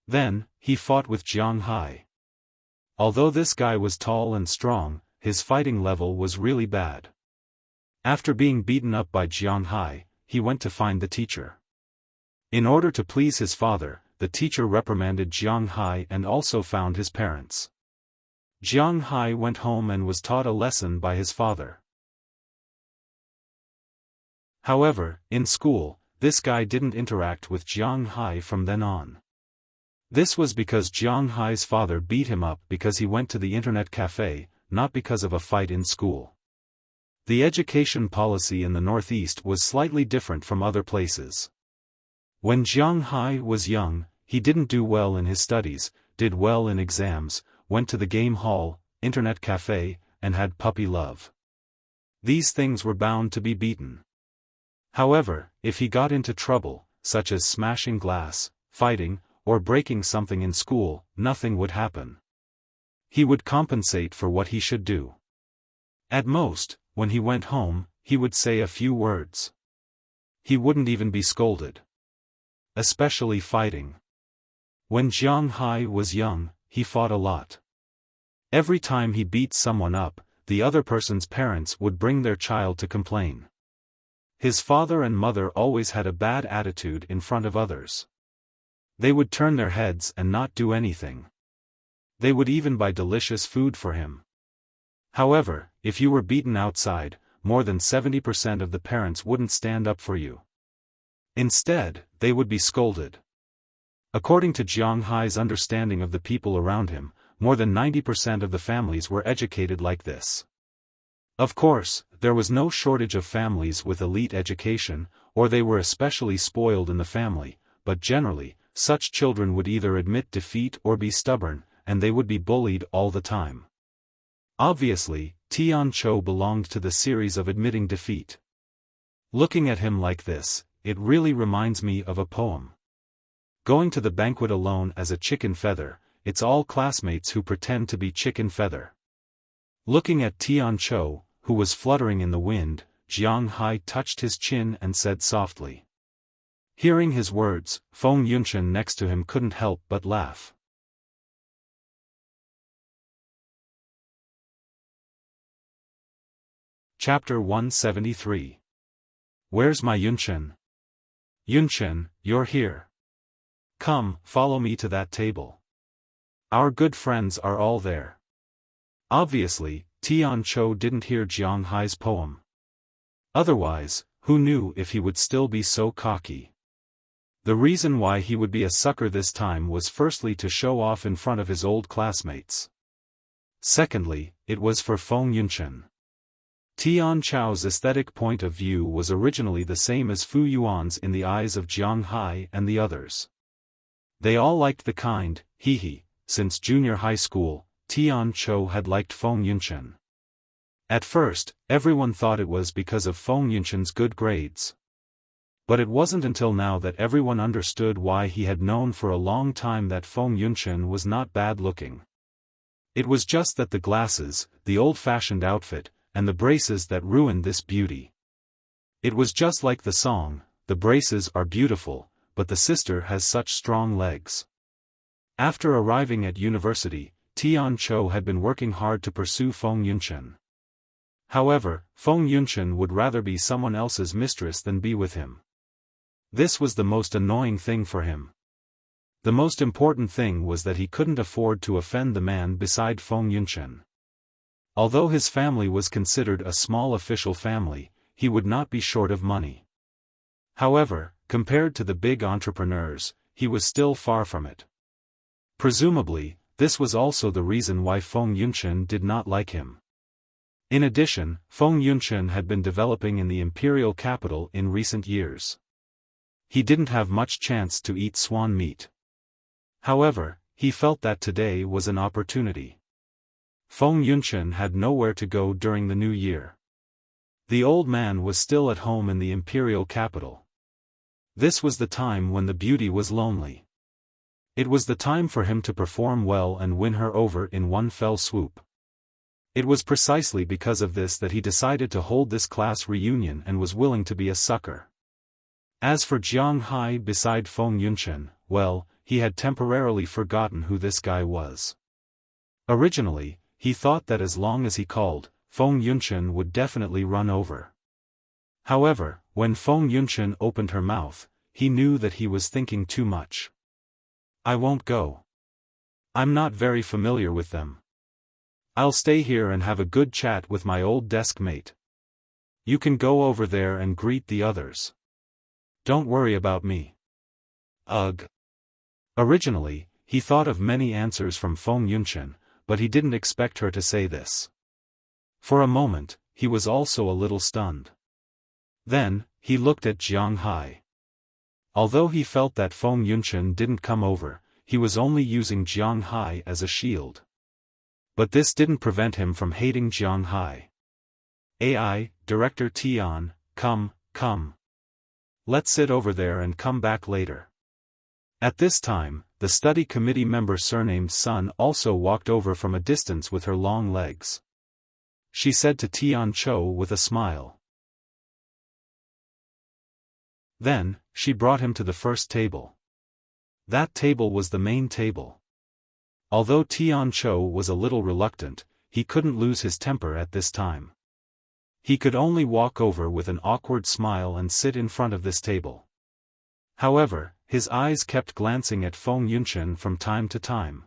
Then, he fought with Jiang Hai. Although this guy was tall and strong, his fighting level was really bad. After being beaten up by Jiang Hai, he went to find the teacher. In order to please his father, the teacher reprimanded Jiang Hai and also found his parents. Jiang Hai went home and was taught a lesson by his father. However, in school, this guy didn't interact with Jiang Hai from then on. This was because Jiang Hai's father beat him up because he went to the internet cafe, not because of a fight in school. The education policy in the Northeast was slightly different from other places. When Jiang Hai was young, he didn't do well in his studies, did well in exams, went to the game hall, internet cafe, and had puppy love. These things were bound to be beaten. However, if he got into trouble, such as smashing glass, fighting, or breaking something in school, nothing would happen. He would compensate for what he should do. At most, when he went home, he would say a few words. He wouldn't even be scolded. Especially fighting. When Jiang Hai was young, he fought a lot. Every time he beat someone up, the other person's parents would bring their child to complain. His father and mother always had a bad attitude in front of others. They would turn their heads and not do anything. They would even buy delicious food for him. However, if you were beaten outside, more than 70% of the parents wouldn't stand up for you. Instead, they would be scolded. According to Jiang Hai's understanding of the people around him, more than 90% of the families were educated like this. Of course, there was no shortage of families with elite education, or they were especially spoiled in the family, but generally, such children would either admit defeat or be stubborn, and they would be bullied all the time. Obviously, Tian Chou belonged to the series of admitting defeat. Looking at him like this, it really reminds me of a poem. Going to the banquet alone as a chicken feather, it's all classmates who pretend to be chicken feather. Looking at Tian Chou, who was fluttering in the wind, Jiang Hai touched his chin and said softly. Hearing his words, Feng Yunchen next to him couldn't help but laugh. Chapter 173. Where's my Yunchen? Yunchen, you're here. Come, follow me to that table. Our good friends are all there. Obviously, Tian Chou didn't hear Jiang Hai's poem. Otherwise, who knew if he would still be so cocky? The reason why he would be a sucker this time was firstly to show off in front of his old classmates. Secondly, it was for Feng Yunchen. Tian Chou's aesthetic point of view was originally the same as Fu Yuan's in the eyes of Jiang Hai and the others. They all liked the kind, hee. Since junior high school, Tian Chou had liked Feng Yunchen. At first, everyone thought it was because of Feng Yunchen's good grades. But it wasn't until now that everyone understood why he had known for a long time that Feng Yunchen was not bad looking. It was just that the glasses, the old-fashioned outfit, and the braces that ruined this beauty. It was just like the song, the braces are beautiful, but the sister has such strong legs. After arriving at university, Tian Chou had been working hard to pursue Feng Yunchen. However, Feng Yunchen would rather be someone else's mistress than be with him. This was the most annoying thing for him. The most important thing was that he couldn't afford to offend the man beside Feng Yunchen. Although his family was considered a small official family, he would not be short of money. However, compared to the big entrepreneurs, he was still far from it. Presumably, this was also the reason why Feng Yunchen did not like him. In addition, Feng Yunchen had been developing in the imperial capital in recent years. He didn't have much chance to eat swan meat. However, he felt that today was an opportunity. Feng Yunchen had nowhere to go during the new year. The old man was still at home in the imperial capital. This was the time when the beauty was lonely. It was the time for him to perform well and win her over in one fell swoop. It was precisely because of this that he decided to hold this class reunion and was willing to be a sucker. As for Jiang Hai beside Feng Yunchen, well, he had temporarily forgotten who this guy was. Originally, he thought that as long as he called, Feng Yunchen would definitely run over. However, when Feng Yunchen opened her mouth, he knew that he was thinking too much. I won't go. I'm not very familiar with them. I'll stay here and have a good chat with my old desk mate. You can go over there and greet the others. Don't worry about me. Ugh. Originally, he thought of many answers from Feng Yunchen, but he didn't expect her to say this. For a moment, he was also a little stunned. Then, he looked at Jiang Hai. Although he felt that Feng Yunchen didn't come over, he was only using Jiang Hai as a shield. But this didn't prevent him from hating Jiang Hai. AI, Director Tian, come. Let's sit over there and come back later. At this time, the study committee member surnamed Sun also walked over from a distance with her long legs. She said to Tian Cho with a smile. Then, she brought him to the first table. That table was the main table. Although Tian Cho was a little reluctant, he couldn't lose his temper at this time. He could only walk over with an awkward smile and sit in front of this table. However, his eyes kept glancing at Feng Yunchen from time to time.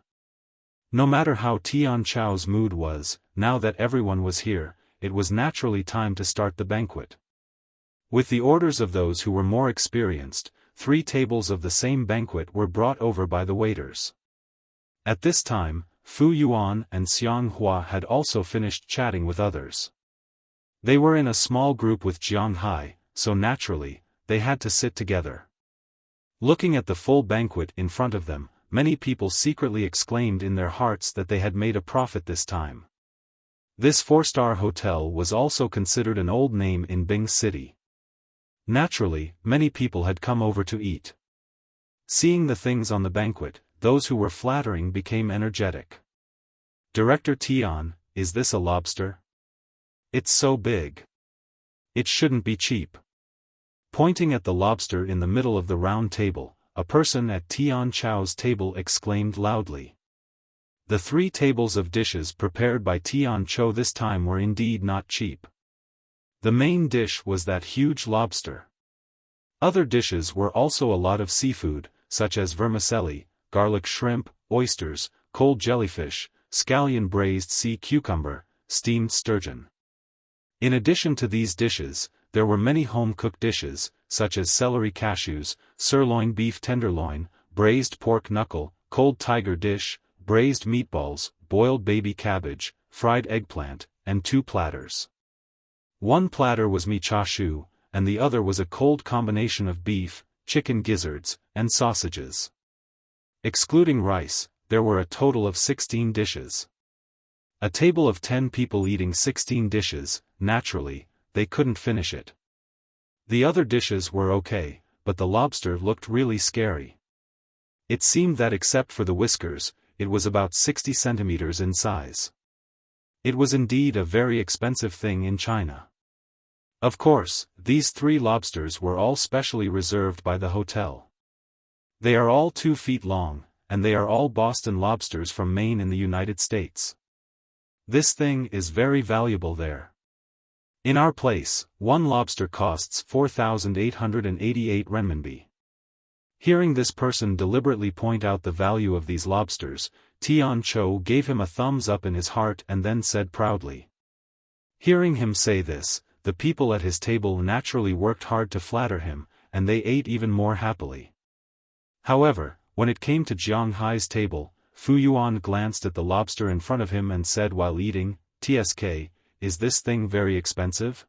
No matter how Tian Cho's mood was, now that everyone was here, it was naturally time to start the banquet. With the orders of those who were more experienced, 3 tables of the same banquet were brought over by the waiters. At this time, Fu Yuan and Xiang Hua had also finished chatting with others. They were in a small group with Jiang Hai, so naturally, they had to sit together. Looking at the full banquet in front of them, many people secretly exclaimed in their hearts that they had made a profit this time. This 4-star hotel was also considered an old name in Bing City. Naturally, many people had come over to eat. Seeing the things on the banquet, those who were flattering became energetic. Director Tian, is this a lobster? It's so big. It shouldn't be cheap. Pointing at the lobster in the middle of the round table, a person at Tian Cho's table exclaimed loudly. The 3 tables of dishes prepared by Tian Cho this time were indeed not cheap. The main dish was that huge lobster. Other dishes were also a lot of seafood, such as vermicelli, garlic shrimp, oysters, cold jellyfish, scallion braised sea cucumber, steamed sturgeon. In addition to these dishes, there were many home-cooked dishes, such as celery cashews, sirloin beef tenderloin, braised pork knuckle, cold tiger dish, braised meatballs, boiled baby cabbage, fried eggplant, and 2 platters. One platter was mi cha shu, and the other was a cold combination of beef, chicken gizzards, and sausages. Excluding rice, there were a total of 16 dishes. A table of 10 people eating 16 dishes, naturally, they couldn't finish it. The other dishes were okay, but the lobster looked really scary. It seemed that except for the whiskers, it was about 60 centimeters in size. It was indeed a very expensive thing in China. Of course, these 3 lobsters were all specially reserved by the hotel. They are all 2 feet long, and they are all Boston lobsters from Maine in the United States. This thing is very valuable there. In our place, one lobster costs 4,888 renminbi. Hearing this person deliberately point out the value of these lobsters, Tian Chou gave him a thumbs up in his heart and then said proudly. Hearing him say this, the people at his table naturally worked hard to flatter him, and they ate even more happily. However, when it came to Jiang Hai's table, Fu Yuan glanced at the lobster in front of him and said while eating, "TSK, is this thing very expensive?"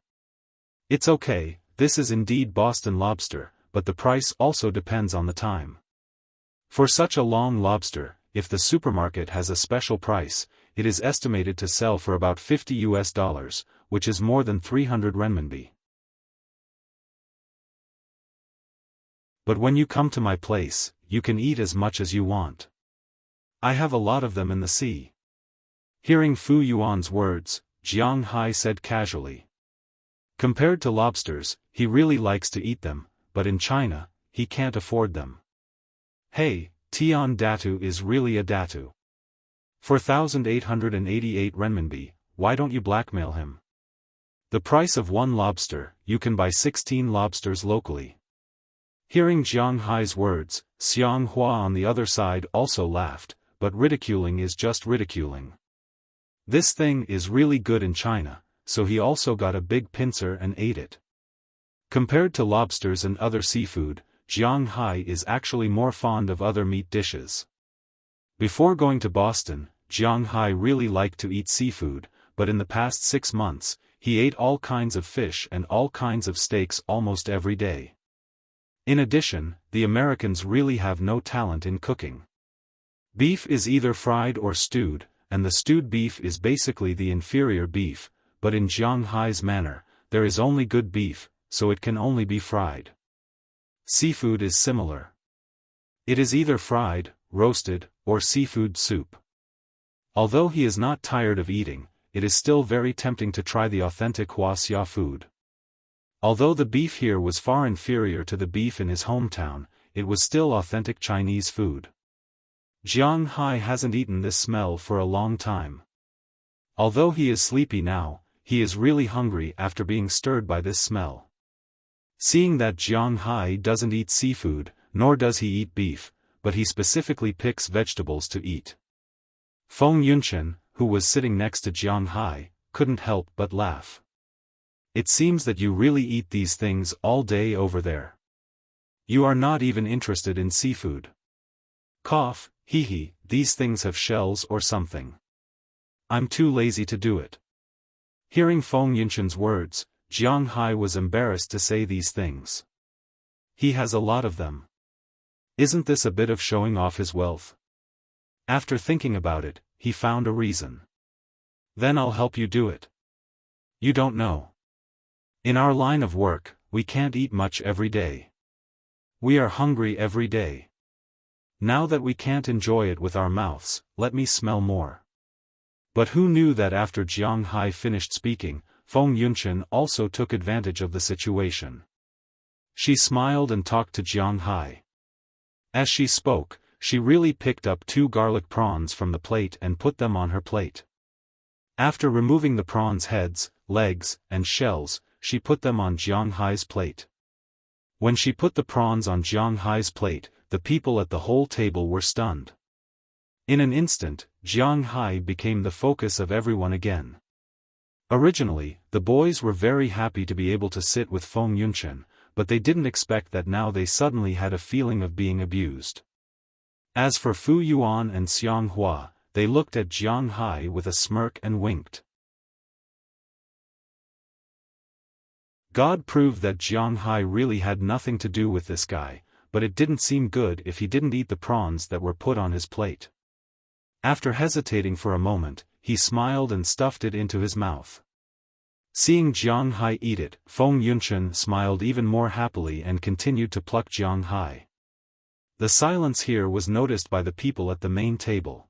"It's okay, this is indeed Boston lobster, but the price also depends on the time. For such a long lobster, if the supermarket has a special price, it is estimated to sell for about $50, which is more than 300 renminbi. But when you come to my place, you can eat as much as you want. I have a lot of them in the sea." Hearing Fu Yuan's words, Jiang Hai said casually. Compared to lobsters, he really likes to eat them, but in China, he can't afford them. "Hey, Tian Datu is really a datu. For 1,888 renminbi, why don't you blackmail him? The price of one lobster, you can buy 16 lobsters locally." Hearing Jiang Hai's words, Xiang Hua on the other side also laughed, but ridiculing is just ridiculing. This thing is really good in China, so he also got a big pincer and ate it. Compared to lobsters and other seafood, Jiang Hai is actually more fond of other meat dishes. Before going to Boston, Jiang Hai really liked to eat seafood, but in the past 6 months, he ate all kinds of fish and all kinds of steaks almost every day. In addition, the Americans really have no talent in cooking. Beef is either fried or stewed, and the stewed beef is basically the inferior beef, but in Jiang Hai's manner, there is only good beef, so it can only be fried. Seafood is similar. It is either fried, roasted, or seafood soup. Although he is not tired of eating, it is still very tempting to try the authentic Wuxia food. Although the beef here was far inferior to the beef in his hometown, it was still authentic Chinese food. Jiang Hai hasn't eaten this smell for a long time. Although he is sleepy now, he is really hungry after being stirred by this smell. Seeing that Jiang Hai doesn't eat seafood, nor does he eat beef, but he specifically picks vegetables to eat. Feng Yunchen, who was sitting next to Jiang Hai, couldn't help but laugh. "It seems that you really eat these things all day over there. You are not even interested in seafood." Cough, hee, these things have shells or something. I'm too lazy to do it. Hearing Feng Yunchen's words, Jiang Hai was embarrassed to say these things. He has a lot of them. Isn't this a bit of showing off his wealth? After thinking about it, he found a reason. "Then I'll help you do it. You don't know. In our line of work, we can't eat much every day. We are hungry every day. Now that we can't enjoy it with our mouths, let me smell more." But who knew that after Jiang Hai finished speaking, Feng Yunchen also took advantage of the situation. She smiled and talked to Jiang Hai. As she spoke, she really picked up 2 garlic prawns from the plate and put them on her plate. After removing the prawns' heads, legs, and shells, she put them on Jiang Hai's plate. When she put the prawns on Jiang Hai's plate, the people at the whole table were stunned. In an instant, Jiang Hai became the focus of everyone again. Originally, the boys were very happy to be able to sit with Feng Yunchen, but they didn't expect that now they suddenly had a feeling of being abused. As for Fu Yuan and Xiang Hua, they looked at Jiang Hai with a smirk and winked. God proved that Jiang Hai really had nothing to do with this guy, but it didn't seem good if he didn't eat the prawns that were put on his plate. After hesitating for a moment, he smiled and stuffed it into his mouth. Seeing Jiang Hai eat it, Feng Yunchen smiled even more happily and continued to pluck Jiang Hai. The silence here was noticed by the people at the main table.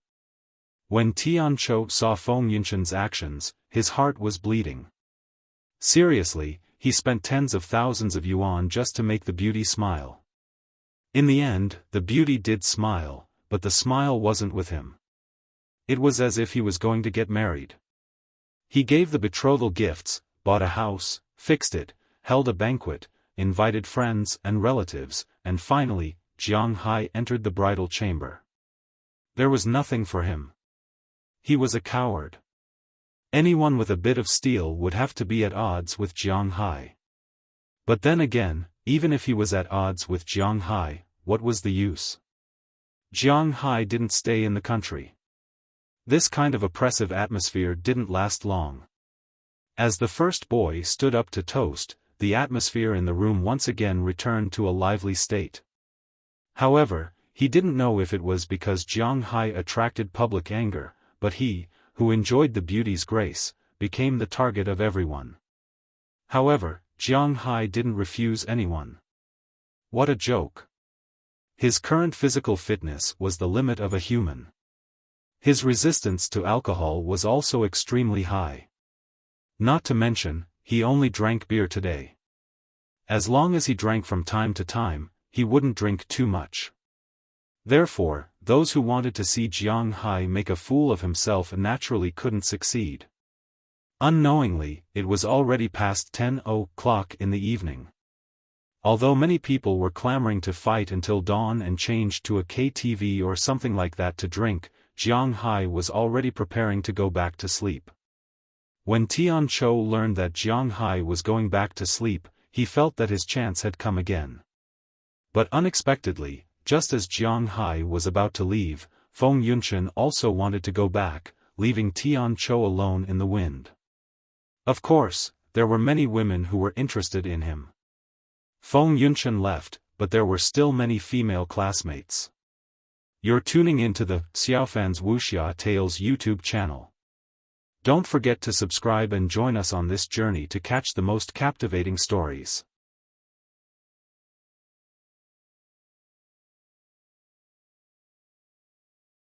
When Tian Chou saw Feng Yunchen's actions, his heart was bleeding. Seriously, he spent tens of thousands of yuan just to make the beauty smile. In the end, the beauty did smile, but the smile wasn't with him. It was as if he was going to get married. He gave the betrothal gifts, bought a house, fixed it, held a banquet, invited friends and relatives, and finally, Jiang Hai entered the bridal chamber. There was nothing for him. He was a coward. Anyone with a bit of steel would have to be at odds with Jiang Hai. But then again, even if he was at odds with Jiang Hai, what was the use? Jiang Hai didn't stay in the country. This kind of oppressive atmosphere didn't last long. As the first boy stood up to toast, the atmosphere in the room once again returned to a lively state. However, he didn't know if it was because Jiang Hai attracted public anger, but he, who enjoyed the beauty's grace, became the target of everyone. However, Jiang Hai didn't refuse anyone. What a joke. His current physical fitness was the limit of a human. His resistance to alcohol was also extremely high. Not to mention, he only drank beer today. As long as he drank from time to time, he wouldn't drink too much. Therefore, those who wanted to see Jiang Hai make a fool of himself naturally couldn't succeed. Unknowingly, it was already past 10 o'clock in the evening. Although many people were clamoring to fight until dawn and change to a KTV or something like that to drink, Jiang Hai was already preparing to go back to sleep. When Tian Chou learned that Jiang Hai was going back to sleep, he felt that his chance had come again. But unexpectedly, just as Jiang Hai was about to leave, Feng Yunchen also wanted to go back, leaving Tian Chou alone in the wind. Of course, there were many women who were interested in him. Feng Yunchen left, but there were still many female classmates. You're tuning into the Xiaofan's Wuxia Tales YouTube channel. Don't forget to subscribe and join us on this journey to catch the most captivating stories.